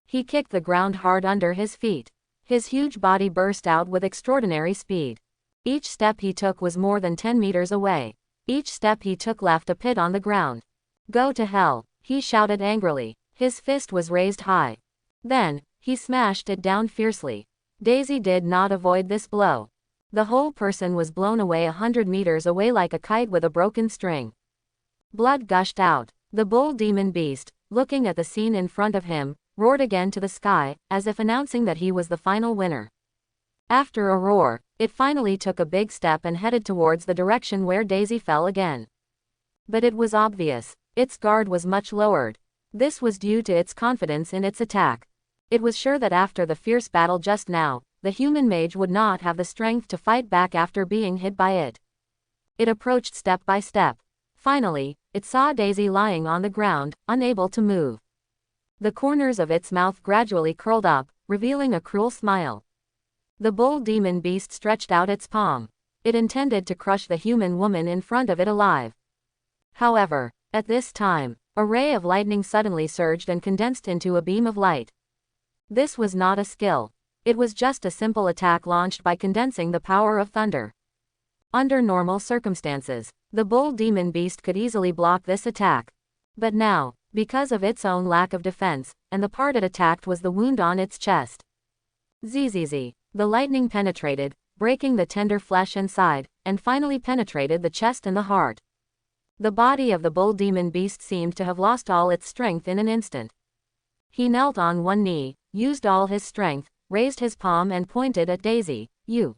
He kicked the ground hard under his feet. His huge body burst out with extraordinary speed. Each step he took was more than 10 meters away. Each step he took left a pit on the ground. Go to hell, he shouted angrily. His fist was raised high. Then, he smashed it down fiercely. Daisy did not avoid this blow. The whole person was blown away 100 meters away like a kite with a broken string. Blood gushed out. The bull demon beast, looking at the scene in front of him, roared again to the sky, as if announcing that he was the final winner. After a roar, it finally took a big step and headed towards the direction where Daisy fell again. But it was obvious, its guard was much lowered. This was due to its confidence in its attack. It was sure that after the fierce battle just now, the human mage would not have the strength to fight back after being hit by it. It approached step by step. Finally, it saw Daisy lying on the ground, unable to move. The corners of its mouth gradually curled up, revealing a cruel smile. The bull demon beast stretched out its palm. It intended to crush the human woman in front of it alive. However, at this time, a ray of lightning suddenly surged and condensed into a beam of light. This was not a skill. It was just a simple attack launched by condensing the power of thunder. Under normal circumstances, the bull demon beast could easily block this attack. But now, because of its own lack of defense, and the part it attacked was the wound on its chest. Zzz. The lightning penetrated, breaking the tender flesh inside, and finally penetrated the chest and the heart. The body of the bull demon beast seemed to have lost all its strength in an instant. He knelt on one knee, used all his strength, raised his palm and pointed at Daisy. You.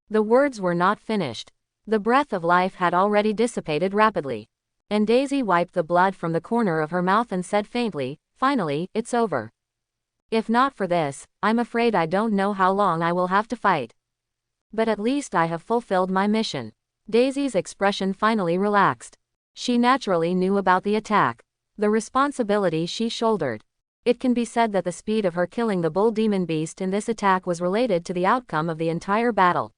The words were not finished. The breath of life had already dissipated rapidly. And Daisy wiped the blood from the corner of her mouth and said faintly, finally, it's over. If not for this, I'm afraid I don't know how long I will have to fight. But at least I have fulfilled my mission. Daisy's expression finally relaxed. She naturally knew about the attack, the responsibility she shouldered. It can be said that the speed of her killing the bull demon beast in this attack was related to the outcome of the entire battle.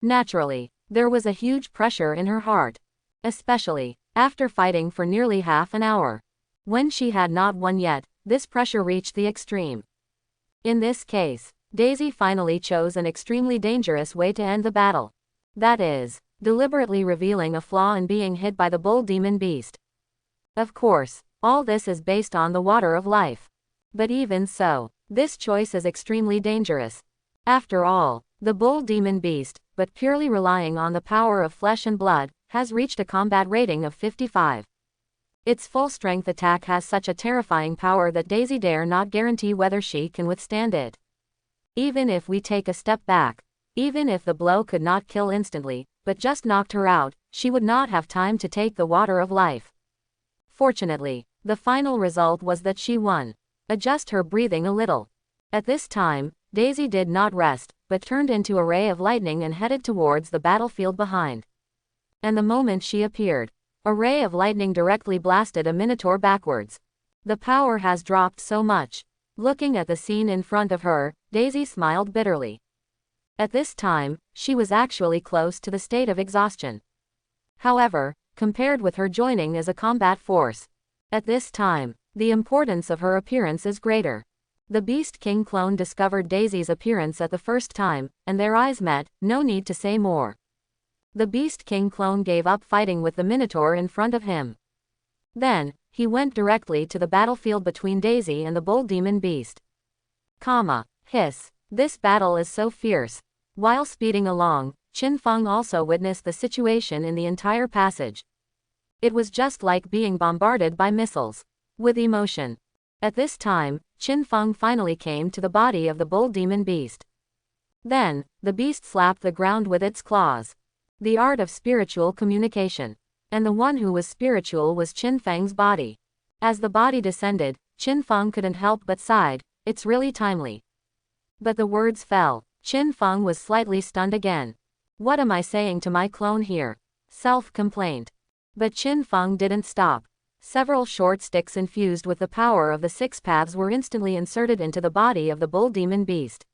Naturally, there was a huge pressure in her heart, especially after fighting for nearly half an hour. When she had not won yet, this pressure reached the extreme. In this case, Daisy finally chose an extremely dangerous way to end the battle. That is, deliberately revealing a flaw in being hit by the bull demon beast. Of course, all this is based on the water of life. But even so, this choice is extremely dangerous. After all, the bull demon beast, but purely relying on the power of flesh and blood, has reached a combat rating of 55. Its full-strength attack has such a terrifying power that Daisy dare not guarantee whether she can withstand it. Even if we take a step back, even if the blow could not kill instantly, but just knocked her out, she would not have time to take the water of life. Fortunately, the final result was that she won. Adjust her breathing a little. At this time, Daisy did not rest, but turned into a ray of lightning and headed towards the battlefield behind. And the moment she appeared, a ray of lightning directly blasted a minotaur backwards. The power has dropped so much. Looking at the scene in front of her, Daisy smiled bitterly. At this time, she was actually close to the state of exhaustion. However, compared with her joining as a combat force, at this time, the importance of her appearance is greater. The Beast King clone discovered Daisy's appearance at the first time, and their eyes met, no need to say more. The Beast King clone gave up fighting with the Minotaur in front of him. Then, he went directly to the battlefield between Daisy and the bull demon beast. Hiss. This battle is so fierce. While speeding along, Qin Feng also witnessed the situation in the entire passage. It was just like being bombarded by missiles. With emotion. At this time, Qin Feng finally came to the body of the bull demon beast. Then, the beast slapped the ground with its claws. The art of spiritual communication. And the one who was spiritual was Qin Feng's body. As the body descended, Qin Feng couldn't help but sighed, "It's really timely." But the words fell. Qin Feng was slightly stunned again. "What am I saying to my clone here?" Self-complaint. But Qin Feng didn't stop. Several short sticks infused with the power of the six paths were instantly inserted into the body of the bull demon beast.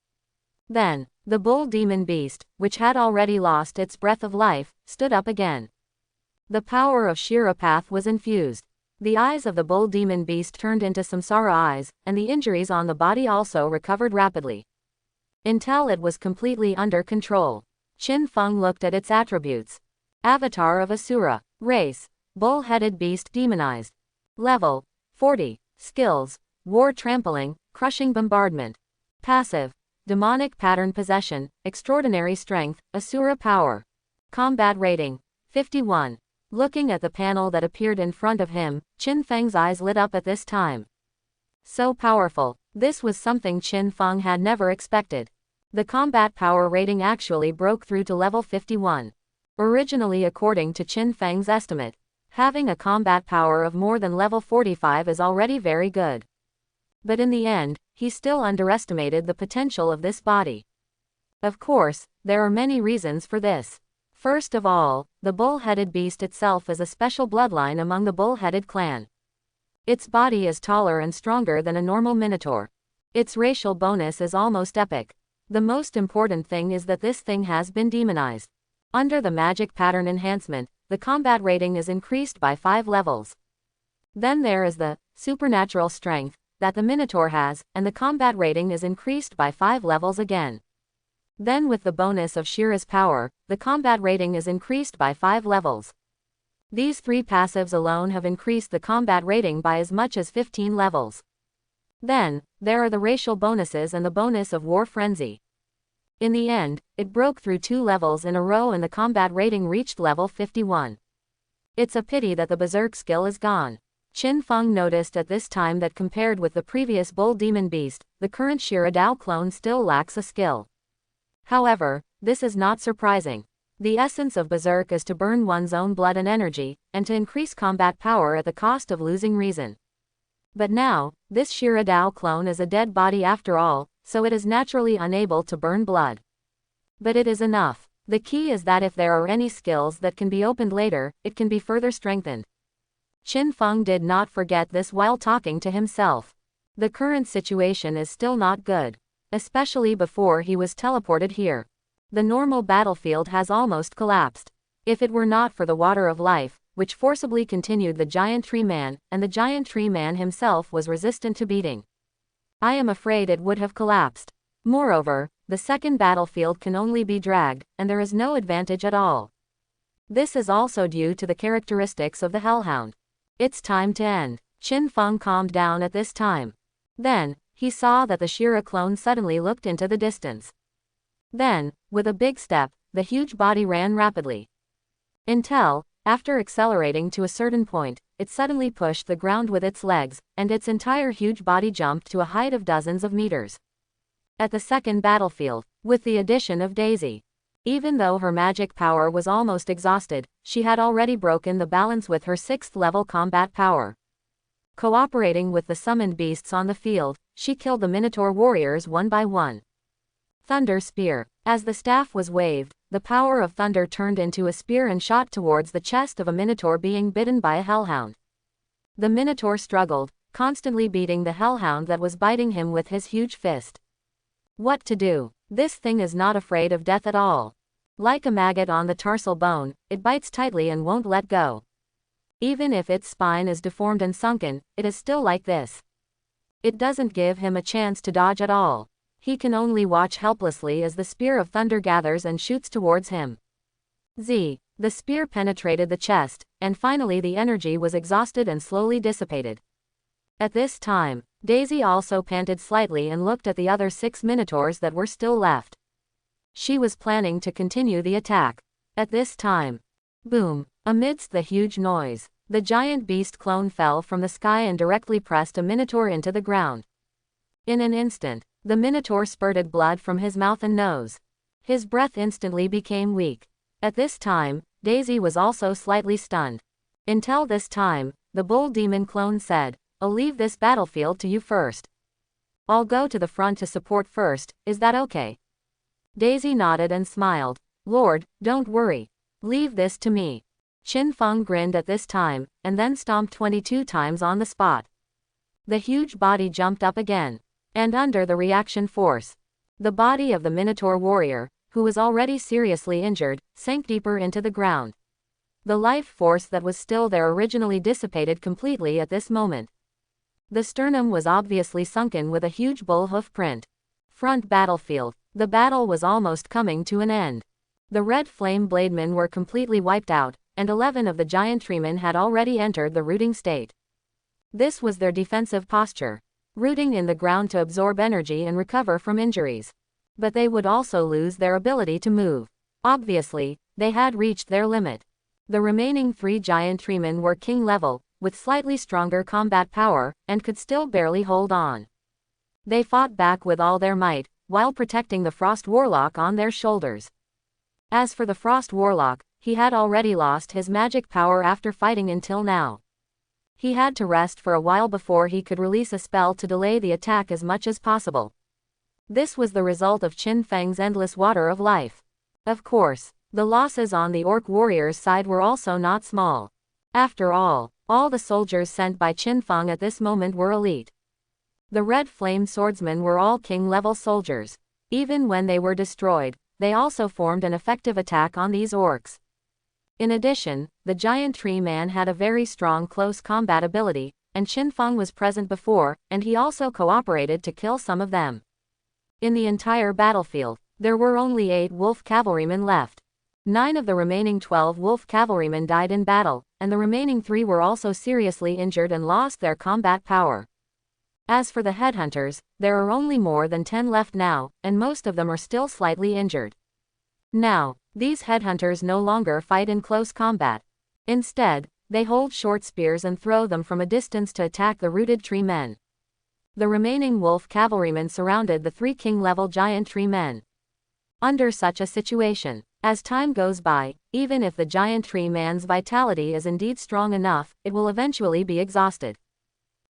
Then, the bull demon beast, which had already lost its breath of life, stood up again. The power of Shirapath was infused. The eyes of the bull demon beast turned into samsara eyes, and the injuries on the body also recovered rapidly. Until it was completely under control. Qin Feng looked at its attributes. Avatar of Asura. Race. Bull-headed beast demonized. Level. 40. Skills. War trampling, crushing bombardment. Passive. Demonic pattern possession, extraordinary strength, Asura power. Combat rating. 51. Looking at the panel that appeared in front of him, Qin Feng's eyes lit up at this time. So powerful. This was something Qin Feng had never expected. The combat power rating actually broke through to level 51. Originally, according to Qin Feng's estimate, having a combat power of more than level 45 is already very good. But in the end, he still underestimated the potential of this body. Of course, there are many reasons for this. First of all, the bull-headed beast itself is a special bloodline among the bull-headed clan. Its body is taller and stronger than a normal minotaur. Its racial bonus is almost epic. The most important thing is that this thing has been demonized. Under the magic pattern enhancement, the combat rating is increased by 5 levels. Then there is the supernatural strength that the minotaur has, and the combat rating is increased by 5 levels again. Then with the bonus of Shira's power, the combat rating is increased by 5 levels. These 3 passives alone have increased the combat rating by as much as 15 levels. Then, there are the racial bonuses and the bonus of War Frenzy. In the end, it broke through 2 levels in a row and the combat rating reached level 51. It's a pity that the Berserk skill is gone. Qin Feng noticed at this time that compared with the previous bull demon beast, the current Shira Dao clone still lacks a skill. However, this is not surprising. The essence of Berserk is to burn one's own blood and energy, and to increase combat power at the cost of losing reason. But now, this Shira Dao clone is a dead body after all, so it is naturally unable to burn blood. But it is enough. The key is that if there are any skills that can be opened later, it can be further strengthened. Qin Feng did not forget this while talking to himself. The current situation is still not good, especially before he was teleported here. The normal battlefield has almost collapsed. If it were not for the water of life, which forcibly continued the giant tree man, and the giant tree man himself was resistant to beating, I am afraid it would have collapsed. Moreover, the second battlefield can only be dragged, and there is no advantage at all. This is also due to the characteristics of the Hellhound. It's time to end. Qin Feng calmed down at this time. Then, he saw that the Shira clone suddenly looked into the distance. Then, with a big step, the huge body ran rapidly. Until, after accelerating to a certain point, it suddenly pushed the ground with its legs, and its entire huge body jumped to a height of dozens of meters. At the second battlefield, with the addition of Daisy. Even though her magic power was almost exhausted, she had already broken the balance with her 6th level combat power. Cooperating with the summoned beasts on the field, she killed the Minotaur warriors one by one. Thunder Spear. As the staff was waved, the power of thunder turned into a spear and shot towards the chest of a Minotaur being bitten by a Hellhound. The Minotaur struggled, constantly beating the Hellhound that was biting him with his huge fist. What to do? This thing is not afraid of death at all. Like a maggot on the tarsal bone, it bites tightly and won't let go. Even if its spine is deformed and sunken, it is still like this. It doesn't give him a chance to dodge at all. He can only watch helplessly as the spear of thunder gathers and shoots towards him. The spear penetrated the chest, and finally the energy was exhausted and slowly dissipated. At this time, Daisy also panted slightly and looked at the other 6 Minotaurs that were still left. She was planning to continue the attack. At this time, boom! Amidst the huge noise, the giant beast clone fell from the sky and directly pressed a Minotaur into the ground. In an instant, the Minotaur spurted blood from his mouth and nose. His breath instantly became weak. At this time, Daisy was also slightly stunned. Until this time, the bull demon clone said, "I'll leave this battlefield to you first. I'll go to the front to support first, is that okay?" Daisy nodded and smiled. "Lord, don't worry. Leave this to me." Qin Feng grinned at this time, and then stomped 22 times on the spot. The huge body jumped up again. And under the reaction force, the body of the Minotaur warrior, who was already seriously injured, sank deeper into the ground. The life force that was still there originally dissipated completely at this moment. The sternum was obviously sunken with a huge bull hoof print. Front battlefield. The battle was almost coming to an end. The red flame blademen were completely wiped out, and 11 of the giant treemen had already entered the rooting state. This was their defensive posture, rooting in the ground to absorb energy and recover from injuries. But they would also lose their ability to move. Obviously, they had reached their limit. The remaining 3 giant treemen were king level, with slightly stronger combat power, and could still barely hold on. They fought back with all their might, while protecting the Frost Warlock on their shoulders. As for the Frost Warlock, he had already lost his magic power after fighting until now. He had to rest for a while before he could release a spell to delay the attack as much as possible. This was the result of Qin Feng's endless water of life. Of course, the losses on the Orc warriors' side were also not small. After all the soldiers sent by Qin Feng at this moment were elite. The red flame swordsmen were all king-level soldiers. Even when they were destroyed, they also formed an effective attack on these orcs. In addition, the giant tree man had a very strong close combat ability, and Qin Feng was present before, and he also cooperated to kill some of them. In the entire battlefield, there were only 8 wolf cavalrymen left. 9 of the remaining 12 wolf cavalrymen died in battle, and the remaining 3 were also seriously injured and lost their combat power. As for the headhunters, there are only more than 10 left now, and most of them are still slightly injured. Now, these headhunters no longer fight in close combat. Instead, they hold short spears and throw them from a distance to attack the rooted tree men. The remaining wolf cavalrymen surrounded the 3 king-level giant tree men. Under such a situation, as time goes by, even if the giant tree man's vitality is indeed strong enough, it will eventually be exhausted.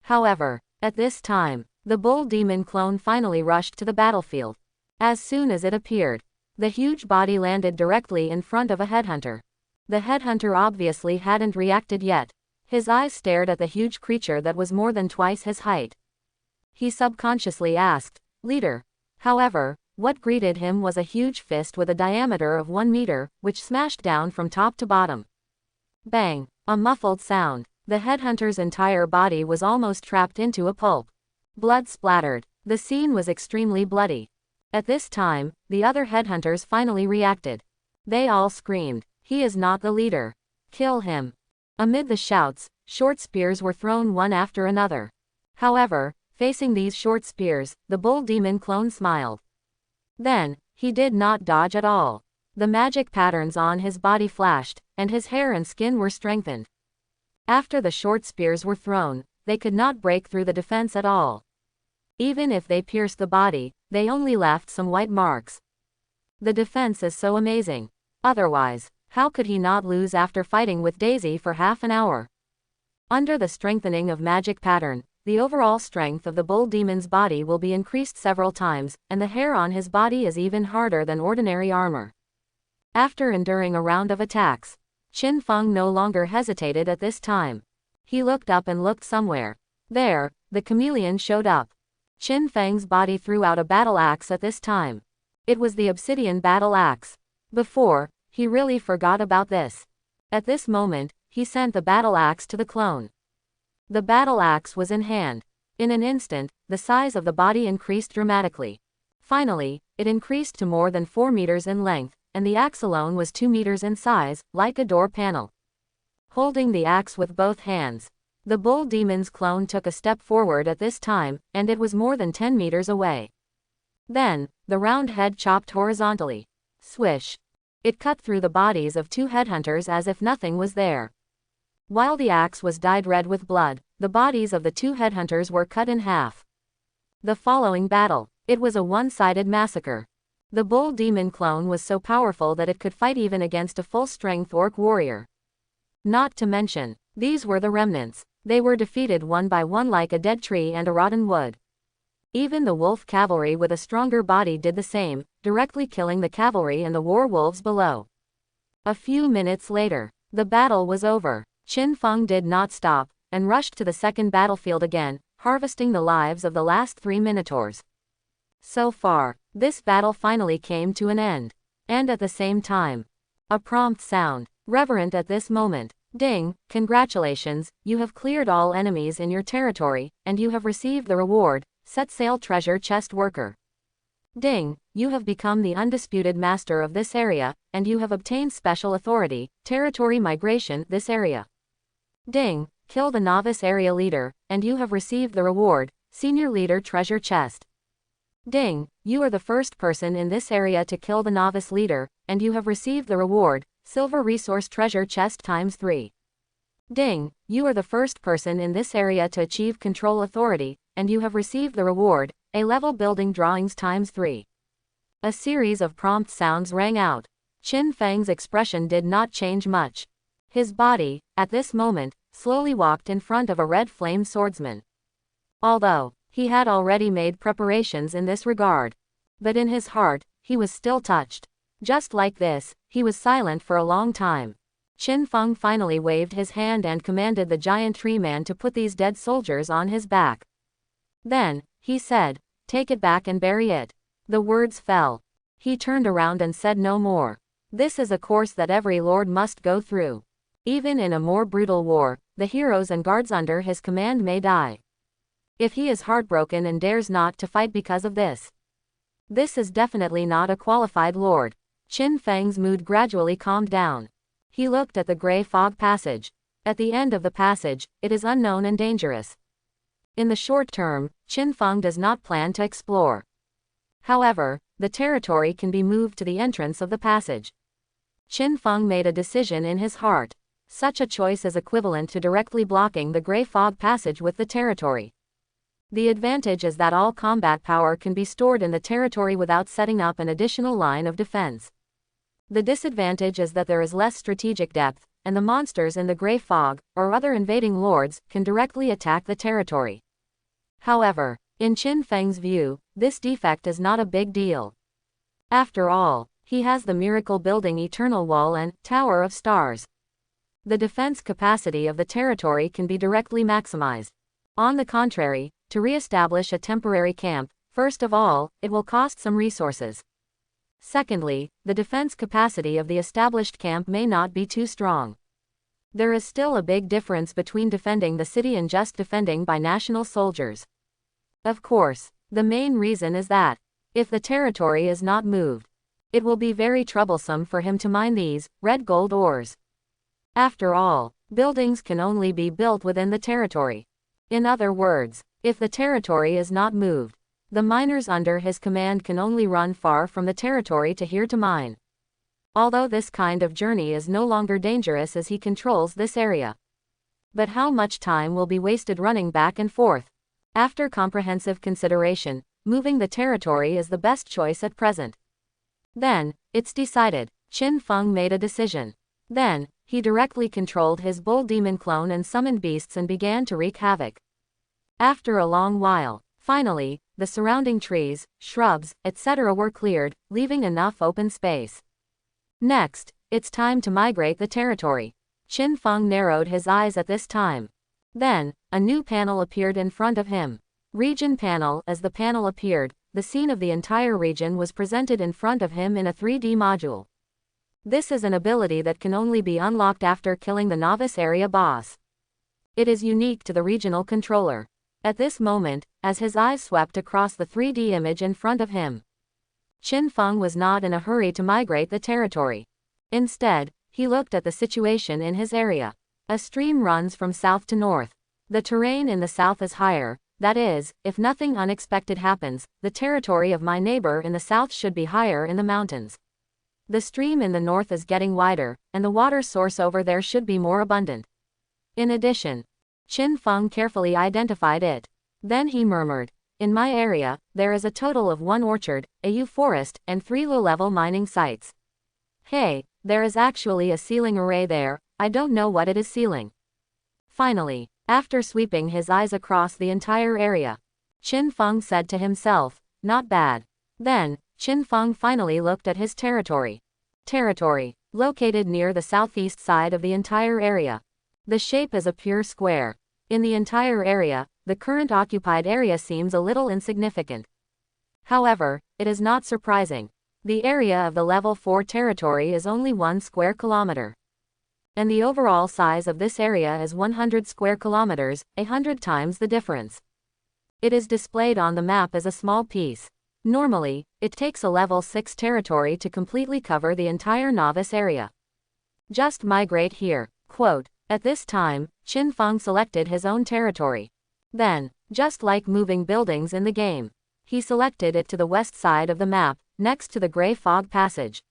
However, at this time, the bull demon clone finally rushed to the battlefield. As soon as it appeared, The huge body landed directly in front of a headhunter. The headhunter obviously hadn't reacted yet. His eyes stared at the huge creature that was more than twice his height. He subconsciously asked, "Leader." However, what greeted him was a huge fist with a diameter of 1 meter, which smashed down from top to bottom. Bang! A muffled sound. The headhunter's entire body was almost trapped into a pulp. Blood splattered. The scene was extremely bloody. At this time, the other headhunters finally reacted. They all screamed, "He is not the leader. Kill him." Amid the shouts, short spears were thrown one after another. However, facing these short spears, the bull demon clone smiled. Then, he did not dodge at all. The magic patterns on his body flashed, and his hair and skin were strengthened. After the short spears were thrown, they could not break through the defense at all. Even if they pierced the body, they only left some white marks. The defense is so amazing. Otherwise, how could he not lose after fighting with Daisy for half an hour? Under the strengthening of magic pattern, the overall strength of the bull demon's body will be increased several times, and the hair on his body is even harder than ordinary armor. After enduring a round of attacks, Qin Feng no longer hesitated at this time. He looked up and looked somewhere. There, the chameleon showed up. Qin Feng's body threw out a battle axe at this time. It was the obsidian battle axe. Before, he really forgot about this. At this moment, he sent the battle axe to the clone. The battle axe was in hand. In an instant, the size of the body increased dramatically. Finally, it increased to more than 4 meters in length, and the axe alone was 2 meters in size, like a door panel. Holding the axe with both hands, the bull demon's clone took a step forward at this time, and it was more than 10 meters away. Then, the round head chopped horizontally. Swish! It cut through the bodies of 2 headhunters as if nothing was there. While the axe was dyed red with blood, the bodies of the 2 headhunters were cut in half. The following battle, it was a one-sided massacre. The bull demon clone was so powerful that it could fight even against a full-strength orc warrior. Not to mention, these were the remnants. They were defeated one by one like a dead tree and a rotten wood. Even the wolf cavalry with a stronger body did the same, directly killing the cavalry and the war wolves below. A few minutes later, the battle was over. Qin Feng did not stop, and rushed to the second battlefield again, harvesting the lives of the last 3 minotaurs. So far, this battle finally came to an end. And at the same time, a prompt sound, reverent at this moment. Ding, congratulations, you have cleared all enemies in your territory, and you have received the reward, set sail treasure chest worker. Ding, you have become the undisputed master of this area, and you have obtained special authority, territory migration, this area. Ding, kill the novice area leader, and you have received the reward, senior leader treasure chest. Ding, you are the first person in this area to kill the novice leader, and you have received the reward, silver resource treasure chest ×3. Ding, you are the first person in this area to achieve control authority, and you have received the reward, A-level building drawings ×3. A series of prompt sounds rang out. Qin Feng's expression did not change much. His body, at this moment, slowly walked in front of a red-flamed swordsman. Although, he had already made preparations in this regard. But in his heart, he was still touched. Just like this, he was silent for a long time. Qin Feng finally waved his hand and commanded the giant tree man to put these dead soldiers on his back. Then, he said, "Take it back and bury it." The words fell. He turned around and said no more. This is a course that every lord must go through. Even in a more brutal war, the heroes and guards under his command may die. If he is heartbroken and dares not to fight because of this, this is definitely not a qualified lord. Qin Feng's mood gradually calmed down. He looked at the gray fog passage. At the end of the passage, it is unknown and dangerous. In the short term, Qin Feng does not plan to explore. However, the territory can be moved to the entrance of the passage. Qin Feng made a decision in his heart. Such a choice is equivalent to directly blocking the gray fog passage with the territory. The advantage is that all combat power can be stored in the territory without setting up an additional line of defense. The disadvantage is that there is less strategic depth, and the monsters in the gray fog, or other invading lords, can directly attack the territory. However, in Qin Feng's view, this defect is not a big deal. After all, He has the miracle building Eternal Wall and Tower of Stars. The defense capacity of the territory can be directly maximized. On the contrary, to re-establish a temporary camp, first of all, it will cost some resources. Secondly, the defense capacity of the established camp may not be too strong. There is still a big difference between defending the city and just defending by national soldiers. Of course, the main reason is that, if the territory is not moved, it will be very troublesome for him to mine these red gold ores. After all, buildings can only be built within the territory. In other words, if the territory is not moved, the miners under his command can only run far from the territory to here to mine. Although this kind of journey is no longer dangerous as he controls this area. But how much time will be wasted running back and forth? After comprehensive consideration, moving the territory is the best choice at present. Then, it's decided. Qin Feng made a decision. Then, he directly controlled his bull demon clone and summoned beasts and began to wreak havoc. After a long while, finally, the surrounding trees, shrubs, etc. were cleared, leaving enough open space. Next, it's time to migrate the territory. Qin Feng narrowed his eyes at this time. Then, a new panel appeared in front of him. Region panel. As the panel appeared, the scene of the entire region was presented in front of him in a 3D module. This is an ability that can only be unlocked after killing the novice area boss. It is unique to the regional controller. At this moment, as his eyes swept across the 3D image in front of him, Qin Feng was not in a hurry to migrate the territory. Instead, he looked at the situation in his area. A stream runs from south to north. The terrain in the south is higher, that is, if nothing unexpected happens, the territory of my neighbor in the south should be higher in the mountains. The stream in the north is getting wider, and the water source over there should be more abundant. In addition, Qin Feng carefully identified it. Then he murmured, in my area, there is a total of 1 orchard, a yew forest, and 3 low-level mining sites. Hey, there is actually a sealing array there, I don't know what it is sealing. Finally, after sweeping his eyes across the entire area, Qin Feng said to himself, not bad. Then, Qin Feng finally looked at his territory. Territory, located near the southeast side of the entire area. The shape is a pure square. In the entire area, the current occupied area seems a little insignificant. However, it is not surprising. The area of the level 4 territory is only 1 square kilometer. And the overall size of this area is 100 square kilometers, 100 times the difference. It is displayed on the map as a small piece. Normally, it takes a level 6 territory to completely cover the entire novice area. Just migrate here. Quote, at this time, Qin Feng selected his own territory. Then, just like moving buildings in the game, he selected it to the west side of the map, next to the gray fog passage.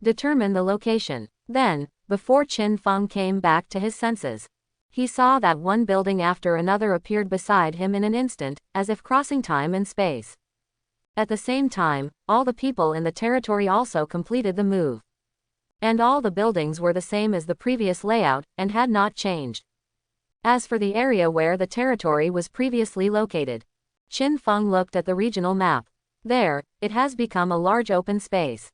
Determine the location. Then, before Qin Feng came back to his senses, he saw that one building after another appeared beside him in an instant, as if crossing time and space. At the same time, all the people in the territory also completed the move. And all the buildings were the same as the previous layout, and had not changed. As for the area where the territory was previously located, Qin Feng looked at the regional map. There, it has become a large open space.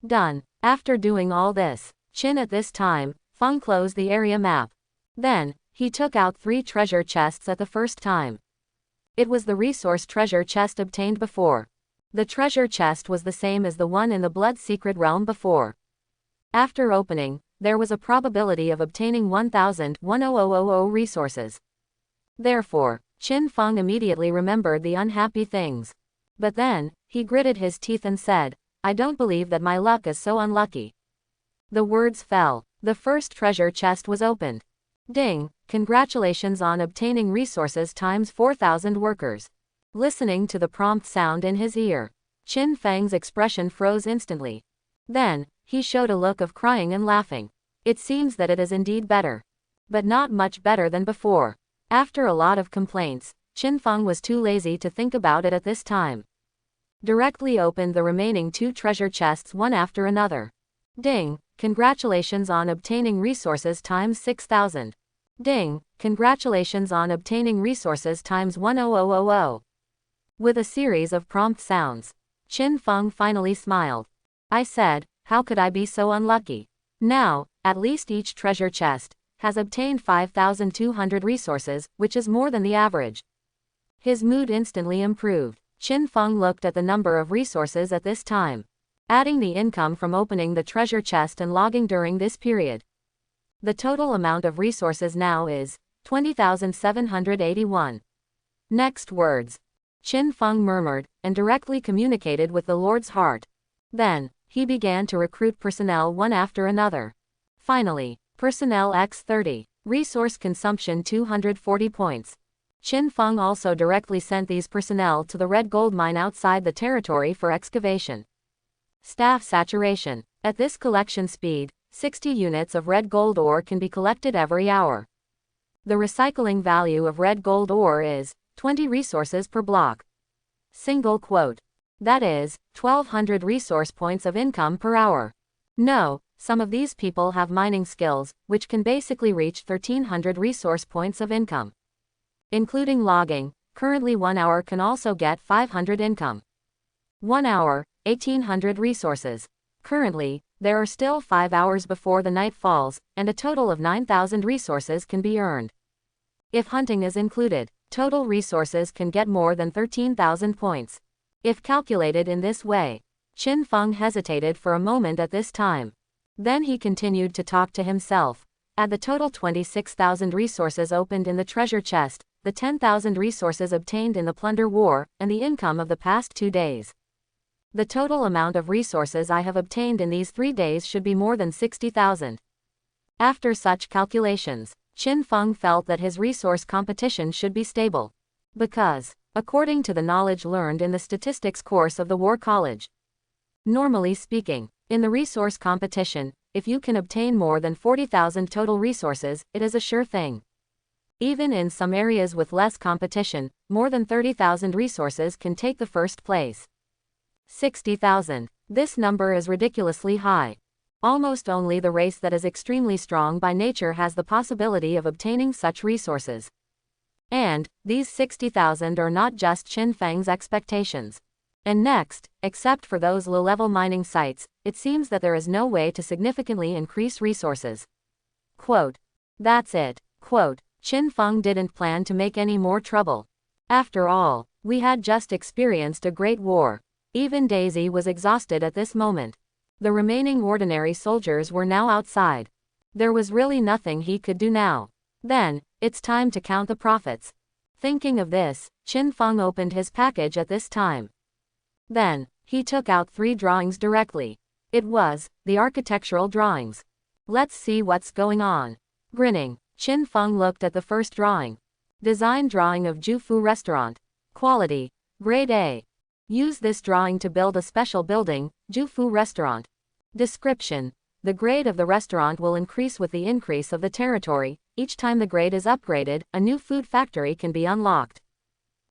Done. After doing all this, Qin at this time, Feng closed the area map. Then, he took out 3 treasure chests at the first time. It was the resource treasure chest obtained before. The treasure chest was the same as the one in the Blood Secret Realm before. After opening, there was a probability of obtaining 1,000 resources. Therefore, Qin Feng immediately remembered the unhappy things. But then, he gritted his teeth and said, I don't believe that my luck is so unlucky. The words fell. The first treasure chest was opened. Ding, congratulations on obtaining resources times 4,000 workers. Listening to the prompt sound in his ear, Qin Feng's expression froze instantly. Then, he showed a look of crying and laughing. It seems that it is indeed better. But not much better than before. After a lot of complaints, Qin Feng was too lazy to think about it at this time. Directly opened the remaining 2 treasure chests one after another. Ding, congratulations on obtaining resources times 6,000. Ding, congratulations on obtaining resources times 10000. With a series of prompt sounds, Qin Feng finally smiled. I said, how could I be so unlucky? Now, at least each treasure chest has obtained 5,200 resources, which is more than the average. His mood instantly improved. Qin Feng looked at the number of resources at this time, adding the income from opening the treasure chest and logging during this period. The total amount of resources now is 20,781. Next words. Qin Feng murmured, and directly communicated with the Lord's heart. Then, he began to recruit personnel one after another. Finally, personnel X30, resource consumption 240 points. Qin Feng also directly sent these personnel to the red gold mine outside the territory for excavation. Staff saturation. At this collection speed, 60 units of red gold ore can be collected every hour. The recycling value of red gold ore is 20 resources per block. Single quote. That is, 1,200 resource points of income per hour. No, some of these people have mining skills, which can basically reach 1,300 resource points of income. Including logging, currently 1 hour can also get 500 income. 1 hour, 1,800 resources. Currently, there are still 5 hours before the night falls, and a total of 9,000 resources can be earned. If hunting is included, total resources can get more than 13,000 points. If calculated in this way. Qin Feng hesitated for a moment at this time. Then he continued to talk to himself. Add the total 26,000 resources opened in the treasure chest, the 10,000 resources obtained in the plunder war, and the income of the past 2 days. The total amount of resources I have obtained in these 3 days should be more than 60,000. After such calculations, Qin Feng felt that his resource competition should be stable. Because, according to the knowledge learned in the statistics course of the War College, normally speaking, in the resource competition, if you can obtain more than 40,000 total resources, it is a sure thing. Even in some areas with less competition, more than 30,000 resources can take the first place. 60,000. This number is ridiculously high. Almost only the race that is extremely strong by nature has the possibility of obtaining such resources. And, these 60,000 are not just Qin Feng's expectations. And next, except for those low-level mining sites, it seems that there is no way to significantly increase resources. Quote. That's it. Quote. Qin Feng didn't plan to make any more trouble. After all, we had just experienced a great war. Even Daisy was exhausted at this moment. The remaining ordinary soldiers were now outside. There was really nothing he could do now. Then, it's time to count the profits. Thinking of this, Qin Feng opened his package at this time. Then, he took out 3 drawings directly. It was the architectural drawings. Let's see what's going on. Grinning, Qin Feng looked at the first drawing. Design drawing of Jufu Restaurant. Quality, Grade A. Use this drawing to build a special building, Jufu Restaurant. Description. The grade of the restaurant will increase with the increase of the territory. Each time the grade is upgraded, a new food factory can be unlocked.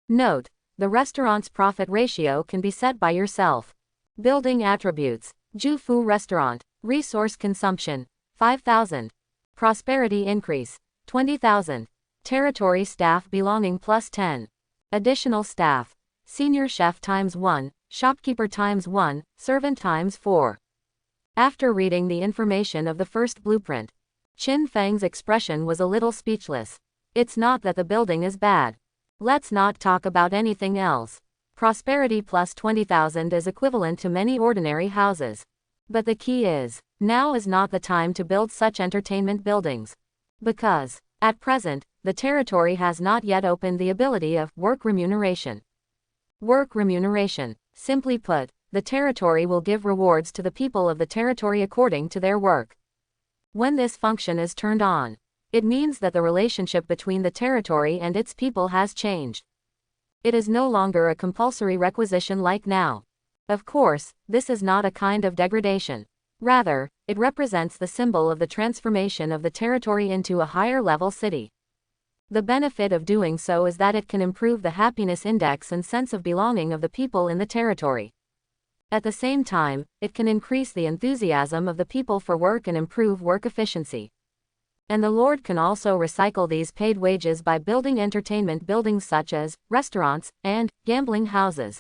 Note. The restaurant's profit ratio can be set by yourself. Building attributes. Jufu Restaurant. Resource consumption, 5,000. Prosperity increase, 20,000. Territory staff belonging plus 10. Additional staff. Senior chef times 1, shopkeeper times 1, servant times 4. After reading the information of the first blueprint, Qin Feng's expression was a little speechless. It's not that the building is bad. Let's not talk about anything else. Prosperity plus 20,000 is equivalent to many ordinary houses. But the key is, now is not the time to build such entertainment buildings. Because, at present, the territory has not yet opened the ability of work remuneration. Work remuneration. Simply put, the territory will give rewards to the people of the territory according to their work. When this function is turned on, it means that the relationship between the territory and its people has changed. It is no longer a compulsory requisition like now. Of course, this is not a kind of degradation. Rather, it represents the symbol of the transformation of the territory into a higher-level city. The benefit of doing so is that it can improve the happiness index and sense of belonging of the people in the territory. At the same time, it can increase the enthusiasm of the people for work and improve work efficiency. And the Lord can also recycle these paid wages by building entertainment buildings such as restaurants and gambling houses.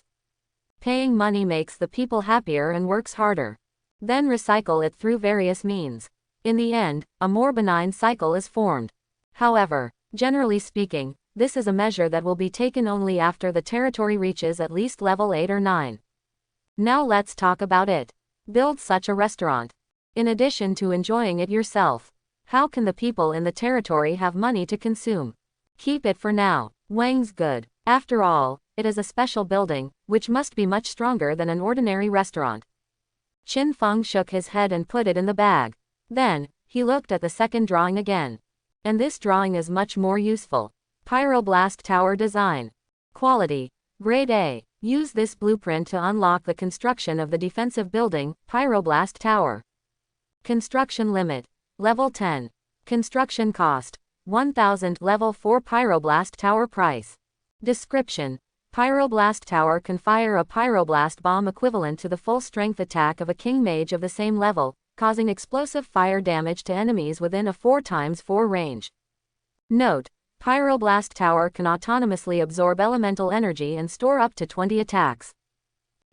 Paying money makes the people happier and works harder. then recycle it through various means. In the end, a more benign cycle is formed. However, generally speaking, this is a measure that will be taken only after the territory reaches at least level 8 or 9. Now let's talk about it. Build such a restaurant. In addition to enjoying it yourself, how can the people in the territory have money to consume? Keep it for now. Wang's good. After all, it is a special building, which must be much stronger than an ordinary restaurant. Qin Feng shook his head and put it in the bag. Then, he looked at the second drawing again. And this drawing is much more useful. Pyroblast Tower Design. Quality: Grade A. Use this blueprint to unlock the construction of the defensive building, Pyroblast Tower. Construction limit: Level 10. Construction cost: 1,000. Level 4 Pyroblast Tower price. Description: Pyroblast Tower can fire a pyroblast bomb equivalent to the full-strength attack of a king mage of the same level, causing explosive fire damage to enemies within a 4x4 range. Note: Pyroblast Tower can autonomously absorb elemental energy and store up to 20 attacks.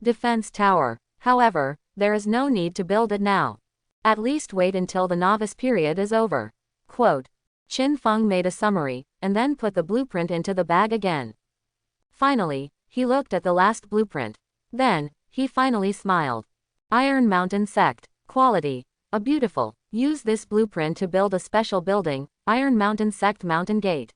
Defense Tower. However, there is no need to build it now. At least wait until the novice period is over. Quote. Qin Feng made a summary, and then put the blueprint into the bag again. Finally, he looked at the last blueprint. Then, he finally smiled. Iron Mountain Sect. Quality: A beautiful. Use this blueprint to build a special building, Iron Mountain Sect Mountain Gate.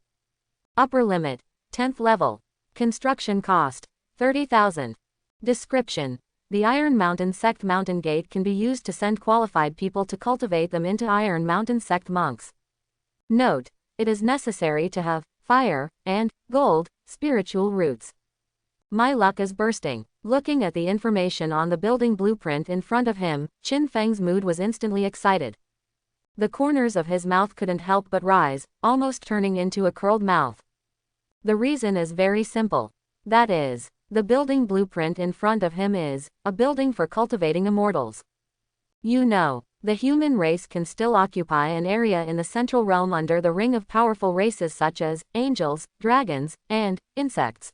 Upper limit: 10th level. Construction cost: 30,000. Description: The Iron Mountain Sect Mountain Gate can be used to send qualified people to cultivate them into Iron Mountain Sect monks. Note: It is necessary to have fire and gold spiritual roots. My luck is bursting. Looking at the information on the building blueprint in front of him, Qin Feng's mood was instantly excited. The corners of his mouth couldn't help but rise, almost turning into a curled mouth. The reason is very simple. That is, the building blueprint in front of him is a building for cultivating immortals. You know, the human race can still occupy an area in the central realm under the ring of powerful races such as angels, dragons, and insects.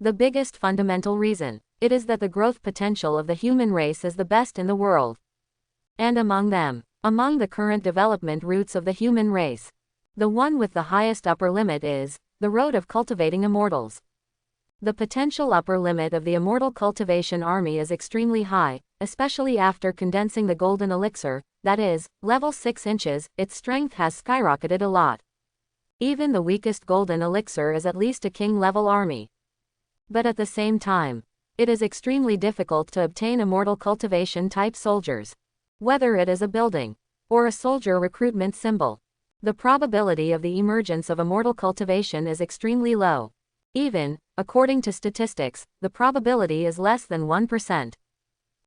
The biggest fundamental reason, it is that the growth potential of the human race is the best in the world. And among the current development routes of the human race, the one with the highest upper limit is the road of cultivating immortals. The potential upper limit of the immortal cultivation army is extremely high, especially after condensing the golden elixir, that is, level 6 inches, its strength has skyrocketed a lot. Even the weakest golden elixir is at least a king-level army. But at the same time, it is extremely difficult to obtain immortal cultivation-type soldiers. Whether it is a building or a soldier recruitment symbol, the probability of the emergence of immortal cultivation is extremely low. Even, according to statistics, the probability is less than 1%.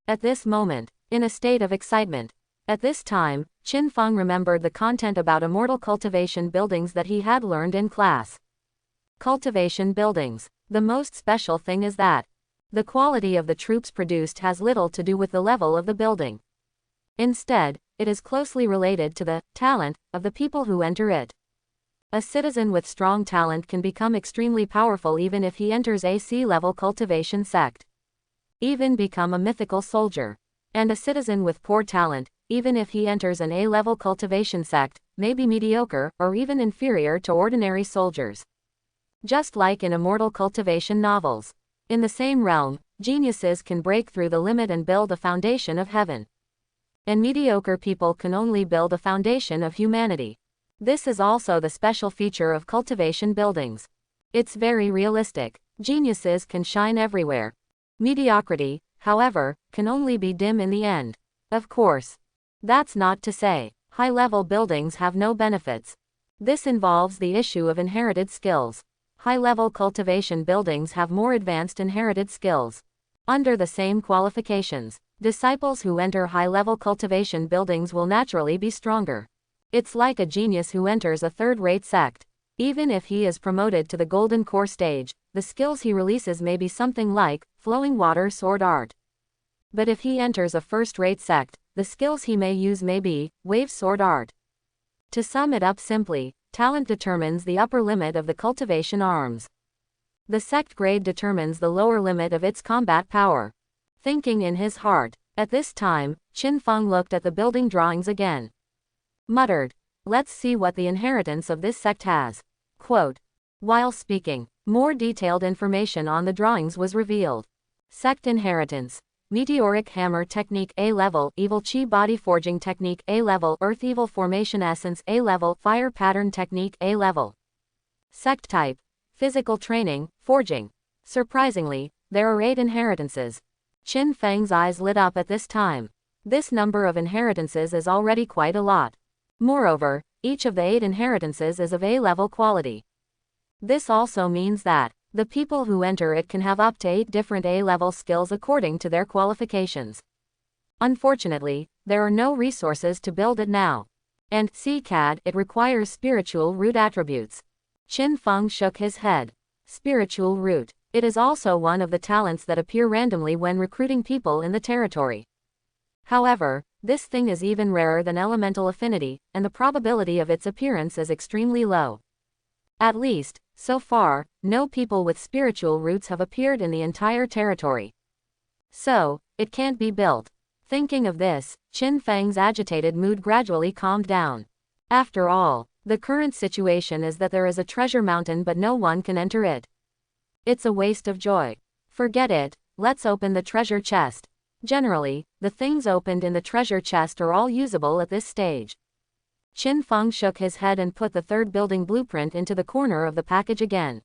At this moment, in a state of excitement, at this time, Qin Feng remembered the content about immortal cultivation buildings that he had learned in class. Cultivation buildings. The most special thing is that the quality of the troops produced has little to do with the level of the building. Instead, it is closely related to the talent of the people who enter it. A citizen with strong talent can become extremely powerful even if he enters a C-level cultivation sect. Even become a mythical soldier. And a citizen with poor talent, even if he enters an A-level cultivation sect, may be mediocre or even inferior to ordinary soldiers. Just like in immortal cultivation novels. In the same realm, geniuses can break through the limit and build a foundation of heaven. And mediocre people can only build a foundation of humanity. This is also the special feature of cultivation buildings. It's very realistic. Geniuses can shine everywhere. Mediocrity, however, can only be dim in the end. Of course. That's not to say high-level buildings have no benefits. This involves the issue of inherited skills. High-level cultivation buildings have more advanced inherited skills. Under the same qualifications, disciples who enter high-level cultivation buildings will naturally be stronger. It's like a genius who enters a third-rate sect. Even if he is promoted to the golden core stage, the skills he releases may be something like flowing water sword art. But if he enters a first-rate sect, the skills he may use may be wave sword art. To sum it up simply, talent determines the upper limit of the cultivation arms. The sect grade determines the lower limit of its combat power. Thinking in his heart, at this time, Qin Feng looked at the building drawings again. Muttered, "Let's see what the inheritance of this sect has." Quote. While speaking, more detailed information on the drawings was revealed. Sect inheritance. Meteoric Hammer Technique A-Level, Evil Chi Body Forging Technique A-Level, Earth Evil Formation Essence A-Level, Fire Pattern Technique A-Level. Sect type. Physical Training, Forging. Surprisingly, there are 8 inheritances. Qin Feng's eyes lit up at this time. This number of inheritances is already quite a lot. Moreover, each of the 8 inheritances is of A-level quality. This also means that the people who enter it can have up to 8 different A-level skills according to their qualifications. Unfortunately, there are no resources to build it now. And, CAD, it requires spiritual root attributes. Qin Feng shook his head. Spiritual root. It is also one of the talents that appear randomly when recruiting people in the territory. However, this thing is even rarer than elemental affinity, and the probability of its appearance is extremely low. At least, so far, no people with spiritual roots have appeared in the entire territory. So, it can't be built. Thinking of this, Qin Feng's agitated mood gradually calmed down. After all, the current situation is that there is a treasure mountain but no one can enter it. It's a waste of joy. Forget it, let's open the treasure chest. Generally, the things opened in the treasure chest are all usable at this stage. Qin Feng shook his head and put the third building blueprint into the corner of the package again.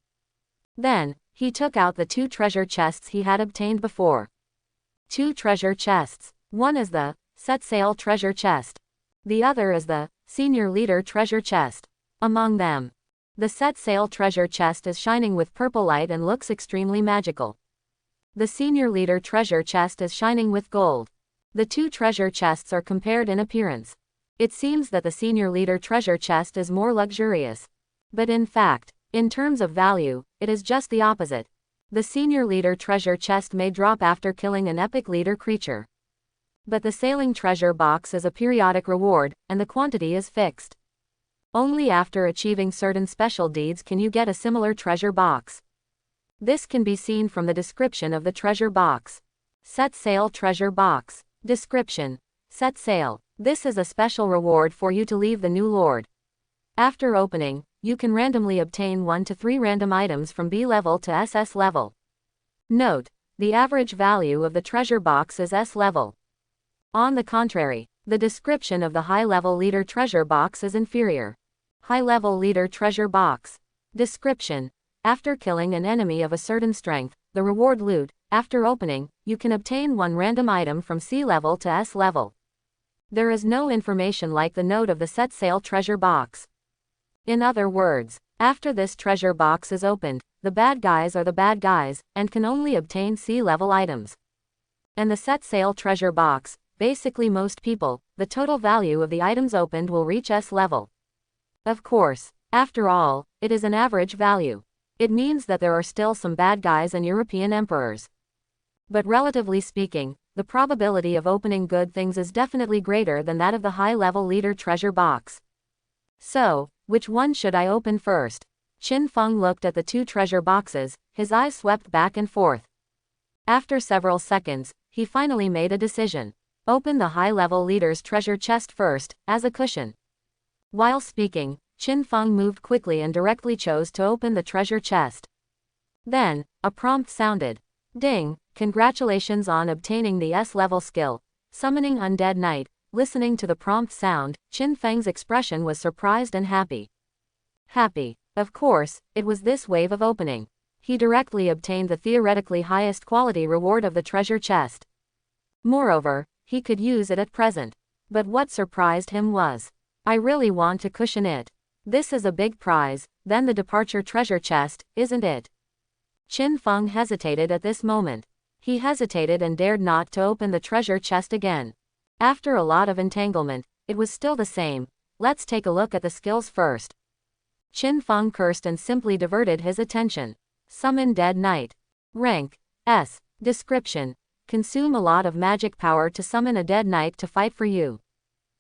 Then, he took out the 2 treasure chests he had obtained before. 2 treasure chests. One is the Set Sail treasure chest. The other is the Senior Leader treasure chest. Among them, the Set Sail treasure chest is shining with purple light and looks extremely magical. The Senior Leader treasure chest is shining with gold. The 2 treasure chests are compared in appearance. It seems that the Senior Leader treasure chest is more luxurious. But in fact, in terms of value, it is just the opposite. The Senior Leader treasure chest may drop after killing an epic leader creature. But the Sailing treasure box is a periodic reward, and the quantity is fixed. Only after achieving certain special deeds can you get a similar treasure box. This can be seen from the description of the treasure box. Set Sail treasure box. Description. Set Sail. This is a special reward for you to leave the new lord. After opening, you can randomly obtain 1 to 3 random items from B level to SS level. Note, the average value of the treasure box is S level. On the contrary, the description of the high-level leader treasure box is inferior. High-level leader treasure box. Description. After killing an enemy of a certain strength, the reward loot, after opening, you can obtain 1 random item from C level to S level. There is no information like the note of the Set Sail treasure box. In other words, after this treasure box is opened, the bad guys are the bad guys, and can only obtain C-level items. And the Set Sail treasure box, basically most people, the total value of the items opened will reach S level. Of course, after all, it is an average value. It means that there are still some bad guys and European emperors. But relatively speaking, the probability of opening good things is definitely greater than that of the high-level leader treasure box. So, which one should I open first? Qin Feng looked at the 2 treasure boxes, his eyes swept back and forth. After several seconds, he finally made a decision. Open the high-level leader's treasure chest first, as a cushion. While speaking, Qin Feng moved quickly and directly chose to open the treasure chest. Then, a prompt sounded. Ding, congratulations on obtaining the S-level skill, Summoning Undead Knight. Listening to the prompt sound, Qin Feng's expression was surprised and happy. Happy. Of course, it was this wave of opening. He directly obtained the theoretically highest quality reward of the treasure chest. Moreover, he could use it at present. But what surprised him was, I really want to cushion it. This is a big prize, then the departure treasure chest, isn't it? Qin Feng hesitated at this moment. He hesitated and dared not to open the treasure chest again. After a lot of entanglement, it was still the same. Let's take a look at the skills first. Qin Feng cursed and simply diverted his attention. Summon Dead Knight. Rank S. Description. Consume a lot of magic power to summon a dead knight to fight for you.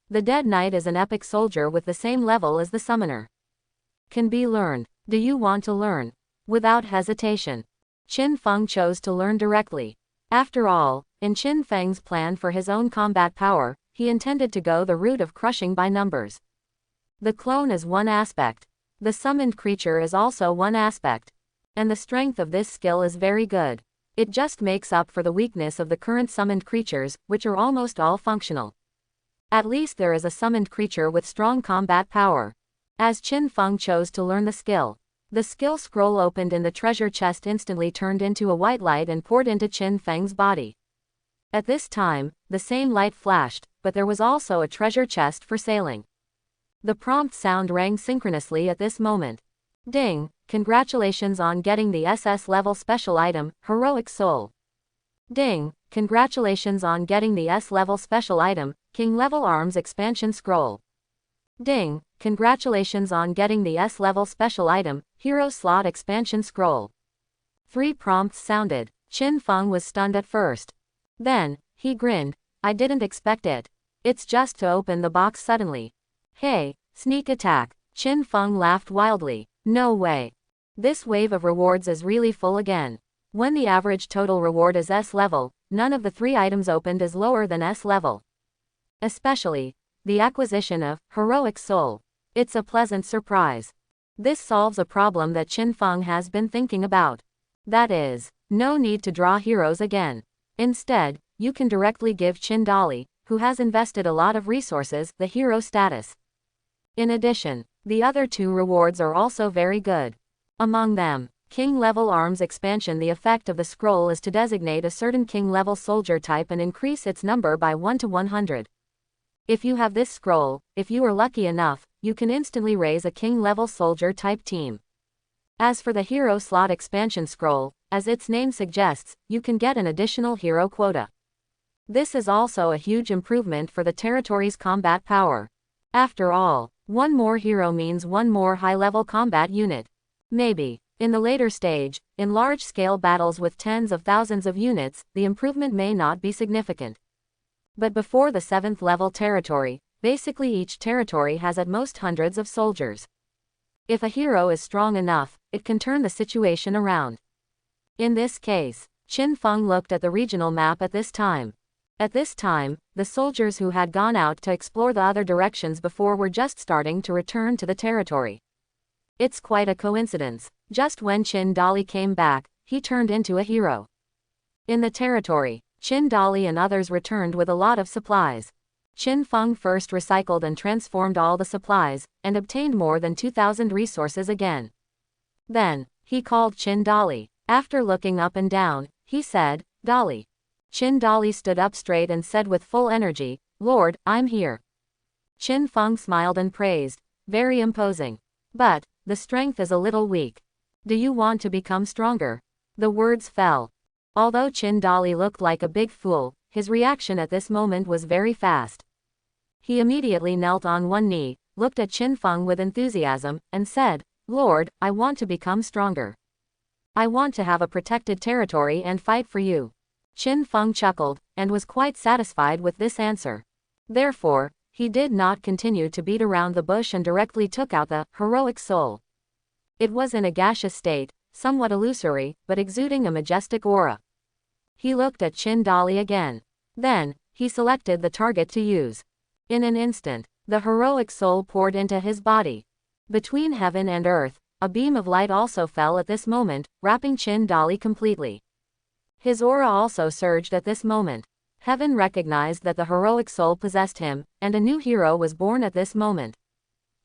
The Dead Knight is an epic soldier with the same level as the summoner. Can be learned. Do you want to learn? Without hesitation, Qin Feng chose to learn directly. After all, in Qin Feng's plan for his own combat power, he intended to go the route of crushing by numbers. The clone is one aspect. The summoned creature is also one aspect. And the strength of this skill is very good. It just makes up for the weakness of the current summoned creatures, which are almost all functional. At least there is a summoned creature with strong combat power. As Qin Feng chose to learn the skill scroll opened in the treasure chest instantly turned into a white light and poured into Qin Feng's body. At this time, the same light flashed, but there was also a treasure chest for sailing. The prompt sound rang synchronously at this moment. Ding! Congratulations on getting the SS level special item, Heroic Soul. Ding! Congratulations on getting the S level special item, King level Arms Expansion Scroll. Ding! Congratulations on getting the S level special item, Hero Slot Expansion Scroll. 3 prompts sounded. Qin Feng was stunned at first. Then, he grinned. I didn't expect it. It's just to open the box suddenly. Hey, sneak attack. Qin Feng laughed wildly. No way. This wave of rewards is really full again. When the average total reward is S level, none of the 3 items opened is lower than S level. Especially, the acquisition of Heroic Soul. It's a pleasant surprise. This solves a problem that Qin Feng has been thinking about. That is, no need to draw heroes again. Instead, you can directly give Qin Dali, who has invested a lot of resources, the hero status. In addition, the other 2 rewards are also very good. Among them, King level Arms Expansion. The effect of the scroll is to designate a certain King level soldier type and increase its number by 1 to 100. If you have this scroll, if you are lucky enough, you can instantly raise a King level soldier type team. As for the Hero Slot Expansion Scroll, as its name suggests, you can get an additional hero quota. This is also a huge improvement for the territory's combat power. After all, 1 more hero means 1 more high-level combat unit. Maybe, in the later stage, in large-scale battles with tens of thousands of units, the improvement may not be significant. But before the 7th level territory, basically each territory has at most hundreds of soldiers. If a hero is strong enough, it can turn the situation around. In this case, Qin Feng looked at the regional map at this time. At this time, the soldiers who had gone out to explore the other directions before were just starting to return to the territory. It's quite a coincidence. Just when Qin Dali came back, he turned into a hero. In the territory, Qin Dali and others returned with a lot of supplies. Qin Feng first recycled and transformed all the supplies, and obtained more than 2,000 resources again. Then, he called Qin Dali. After looking up and down, he said, Dali. Qin Dali stood up straight and said with full energy, Lord, I'm here. Qin Feng smiled and praised. Very imposing. But, the strength is a little weak. Do you want to become stronger? The words fell. Although Qin Dali looked like a big fool, his reaction at this moment was very fast. He immediately knelt on one knee, looked at Qin Feng with enthusiasm, and said, Lord, I want to become stronger. I want to have a protected territory and fight for you. Qin Feng chuckled, and was quite satisfied with this answer. Therefore, he did not continue to beat around the bush and directly took out the Heroic Soul. It was in a gaseous state, somewhat illusory, but exuding a majestic aura. He looked at Qin Dali again. Then, he selected the target to use. In an instant, the Heroic Soul poured into his body. Between heaven and earth, a beam of light also fell at this moment, wrapping Qin Dali completely. His aura also surged at this moment. Heaven recognized that the Heroic Soul possessed him, and a new hero was born at this moment.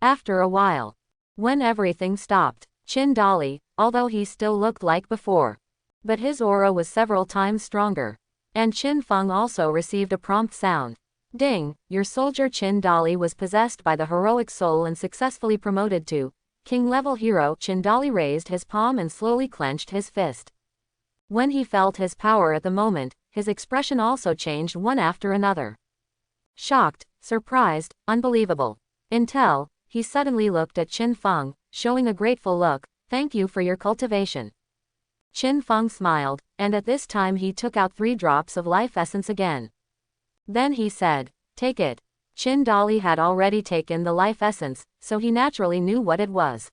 After a while, when everything stopped, Qin Dali, although he still looked like before, but his aura was several times stronger. And Qin Feng also received a prompt sound. Ding, your soldier Qin Dali was possessed by the Heroic Soul and successfully promoted to King level hero. Qin Dali raised his palm and slowly clenched his fist. When he felt his power at the moment, his expression also changed one after another. Shocked, surprised, unbelievable. Until, he suddenly looked at Qin Feng, showing a grateful look. Thank you for your cultivation. Qin Feng smiled, and at this time he took out 3 drops of life essence again. Then he said, take it. Qin Dali had already taken the life essence, so he naturally knew what it was.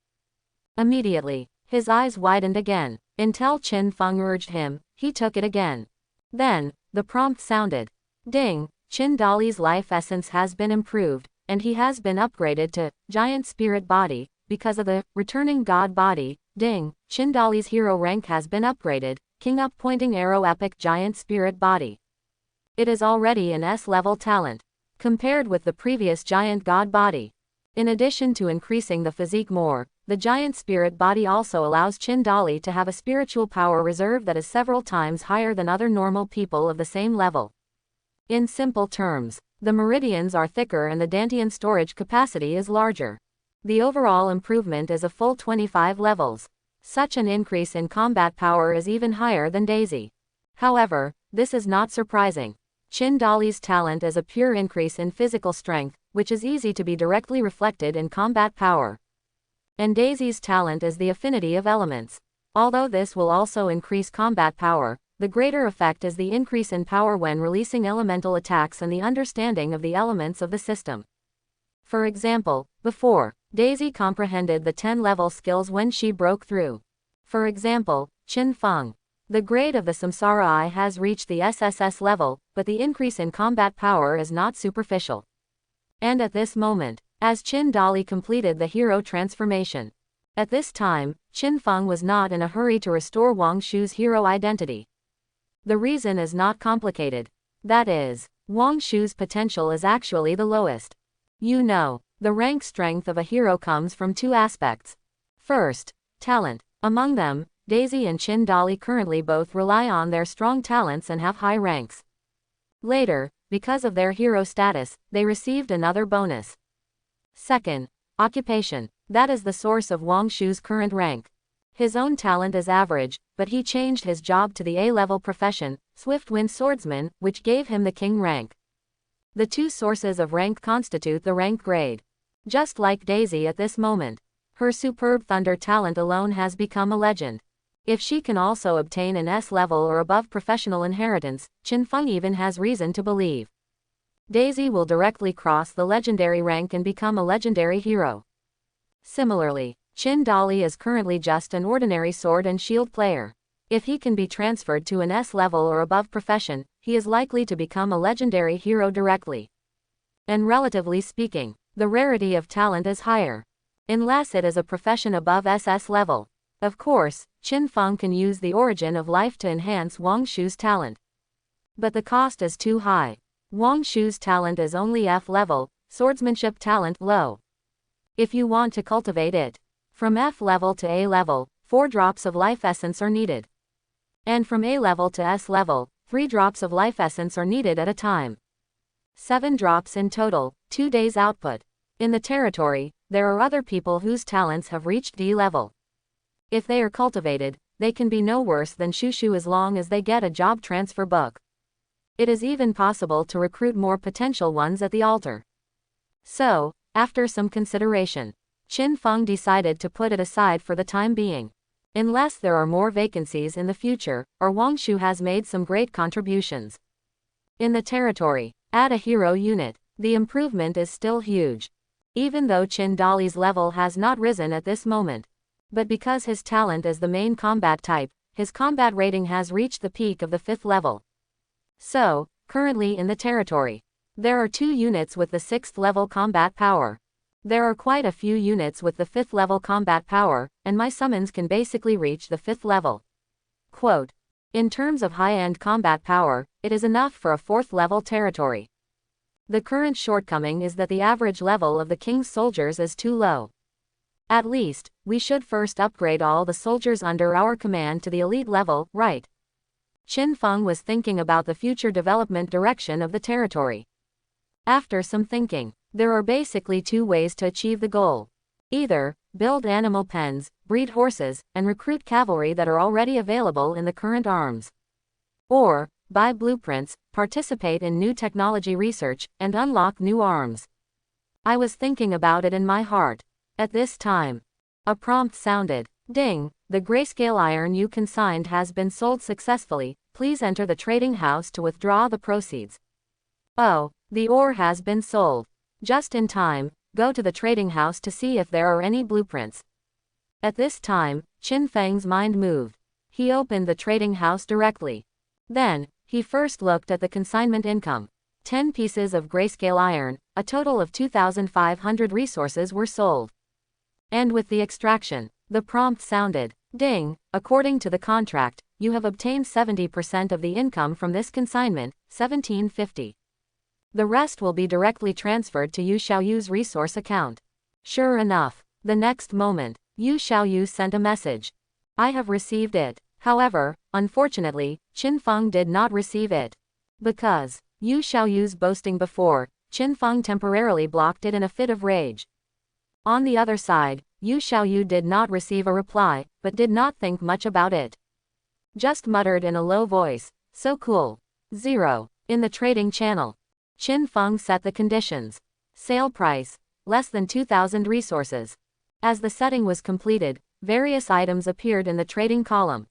Immediately, his eyes widened again. Until Qin Feng urged him, he took it again. Then, the prompt sounded. Ding, Chin Dali's life essence has been improved, and he has been upgraded to Giant Spirit Body, because of the returning God Body. Ding, Chin Dali's hero rank has been upgraded, King Up Pointing Arrow Epic Giant Spirit Body. It is already an S-level talent, compared with the previous Giant God Body. In addition to increasing the physique more, the Giant Spirit Body also allows Chin Dali to have a spiritual power reserve that is several times higher than other normal people of the same level. In simple terms, the meridians are thicker and the Dantian storage capacity is larger. The overall improvement is a full 25 levels. Such an increase in combat power is even higher than Daisy. However, this is not surprising. Chin Dali's talent is a pure increase in physical strength, which is easy to be directly reflected in combat power. And Daisy's talent is the affinity of elements. Although this will also increase combat power, the greater effect is the increase in power when releasing elemental attacks and the understanding of the elements of the system. For example, before, Daisy comprehended the 10-level skills when she broke through. For example, Qin Feng. The grade of the samsara eye has reached the SSS level, but the increase in combat power is not superficial. And at this moment, as Chin Dali completed the hero transformation. At this time, Qin Feng was not in a hurry to restore Wang Shu's hero identity. The reason is not complicated. That is, Wang Shu's potential is actually the lowest. You know, the rank strength of a hero comes from two aspects. First, talent. Among them, Daisy and Chin Dali currently both rely on their strong talents and have high ranks. Later, because of their hero status, they received another bonus. Second, occupation. That is the source of Wang Shu's current rank. His own talent is average, but he changed his job to the A-level profession, Swift-Wind Swordsman, which gave him the king rank. The two sources of rank constitute the rank grade. Just like Daisy at this moment. Her superb thunder talent alone has become a legend. If she can also obtain an S-level or above professional inheritance, Qin Feng even has reason to believe Daisy will directly cross the legendary rank and become a legendary hero. Similarly, Chin Dali is currently just an ordinary sword and shield player. If he can be transferred to an S-level or above profession, he is likely to become a legendary hero directly. And relatively speaking, the rarity of talent is higher. Unless it is a profession above SS level. Of course, Qin Feng can use the origin of life to enhance Wang Shu's talent. But the cost is too high. Wang Shu's talent is only F level, swordsmanship talent low. If you want to cultivate it, from F level to A level, 4 drops of life essence are needed. And from A level to S level, 3 drops of life essence are needed at a time. 7 drops in total, 2 days output. In the territory, there are other people whose talents have reached D level. If they are cultivated, they can be no worse than Shushu as long as they get a job transfer book. It is even possible to recruit more potential ones at the altar. So, after some consideration, Qin Feng decided to put it aside for the time being. Unless there are more vacancies in the future, or Wang Shu has made some great contributions. In the territory, add a hero unit. The improvement is still huge. Even though Chin Dali's level has not risen at this moment. But because his talent is the main combat type, his combat rating has reached the peak of the 5th level. So, currently in the territory, there are 2 units with the 6th level combat power. There are quite a few units with the 5th level combat power, and my summons can basically reach the 5th level. Quote, in terms of high-end combat power, it is enough for a 4th level territory. The current shortcoming is that the average level of the king's soldiers is too low. At least, we should first upgrade all the soldiers under our command to the elite level, right? Qin Feng was thinking about the future development direction of the territory. After some thinking, there are basically 2 ways to achieve the goal. Either, build animal pens, breed horses, and recruit cavalry that are already available in the current arms. Or, buy blueprints, participate in new technology research, and unlock new arms. I was thinking about it in my heart. At this time, a prompt sounded. Ding, the grayscale iron you consigned has been sold successfully, please enter the trading house to withdraw the proceeds. Oh, the ore has been sold. Just in time, go to the trading house to see if there are any blueprints. At this time, Qin Feng's mind moved. He opened the trading house directly. Then, He first looked at the consignment income. 10 pieces of grayscale iron, a total of 2,500 resources were sold. And with the extraction, the prompt sounded, "Ding, according to the contract, you have obtained 70% of the income from this consignment, 1750. The rest will be directly transferred to Yu Xiaoyu's resource account." Sure enough, the next moment, Yu Xiaoyu sent a message. "I have received it." However, unfortunately, Qin Feng did not receive it. Because Yu Xiaoyu's boasting before, Qin Feng temporarily blocked it in a fit of rage. On the other side, Yu Xiaoyu did not receive a reply, but did not think much about it. Just muttered in a low voice, "So cool." 0. In the trading channel, Qin Feng set the conditions. Sale price, less than 2,000 resources. As the setting was completed, various items appeared in the trading column.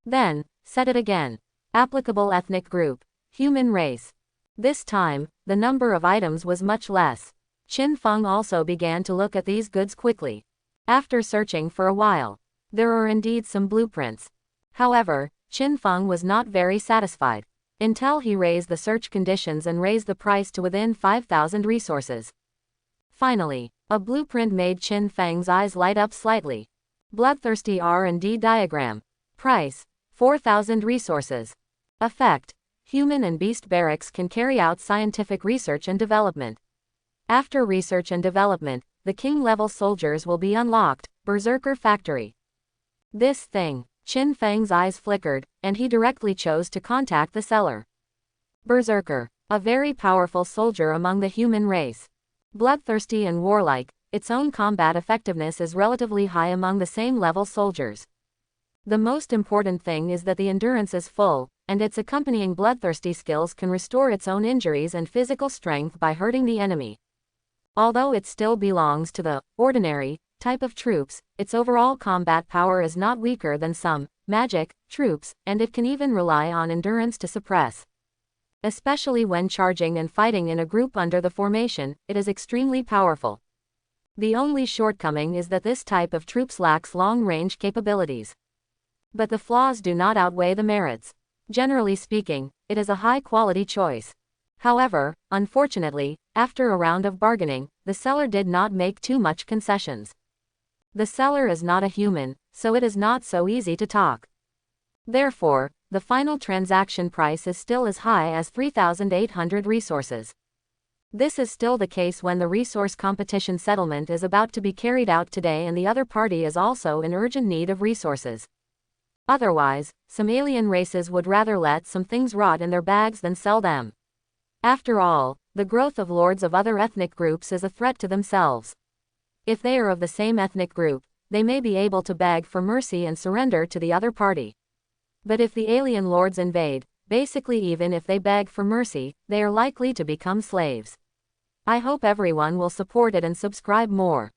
Then, set it again. Applicable ethnic group, human race. This time, the number of items was much less. Qin Feng also began to look at these goods quickly. After searching for a while, there are indeed some blueprints. However, Qin Feng was not very satisfied, until he raised the search conditions and raised the price to within 5,000 resources. Finally, a blueprint made Qin Feng's eyes light up slightly. Bloodthirsty R&D diagram. Price, 4,000 resources. Effect, human and beast barracks can carry out scientific research and development. After research and development, the king-level soldiers will be unlocked. Berserker Factory. This thing, Qin Feng's eyes flickered, and he directly chose to contact the seller. Berserker, a very powerful soldier among the human race. Bloodthirsty and warlike, its own combat effectiveness is relatively high among the same level soldiers. The most important thing is that the endurance is full, and its accompanying bloodthirsty skills can restore its own injuries and physical strength by hurting the enemy. Although it still belongs to the ordinary type of troops, its overall combat power is not weaker than some magic troops, and it can even rely on endurance to suppress. Especially when charging and fighting in a group under the formation, it is extremely powerful. The only shortcoming is that this type of troops lacks long-range capabilities. But the flaws do not outweigh the merits. Generally speaking, it is a high-quality choice. However, unfortunately, after a round of bargaining, the seller did not make too much concessions. The seller is not a human, so it is not so easy to talk. Therefore, the final transaction price is still as high as 3,800 resources. This is still the case when the resource competition settlement is about to be carried out today and the other party is also in urgent need of resources. Otherwise, some alien races would rather let some things rot in their bags than sell them. After all, the growth of lords of other ethnic groups is a threat to themselves. If they are of the same ethnic group, they may be able to beg for mercy and surrender to the other party. But if the alien lords invade, basically even if they beg for mercy, they are likely to become slaves. I hope everyone will support it and subscribe more.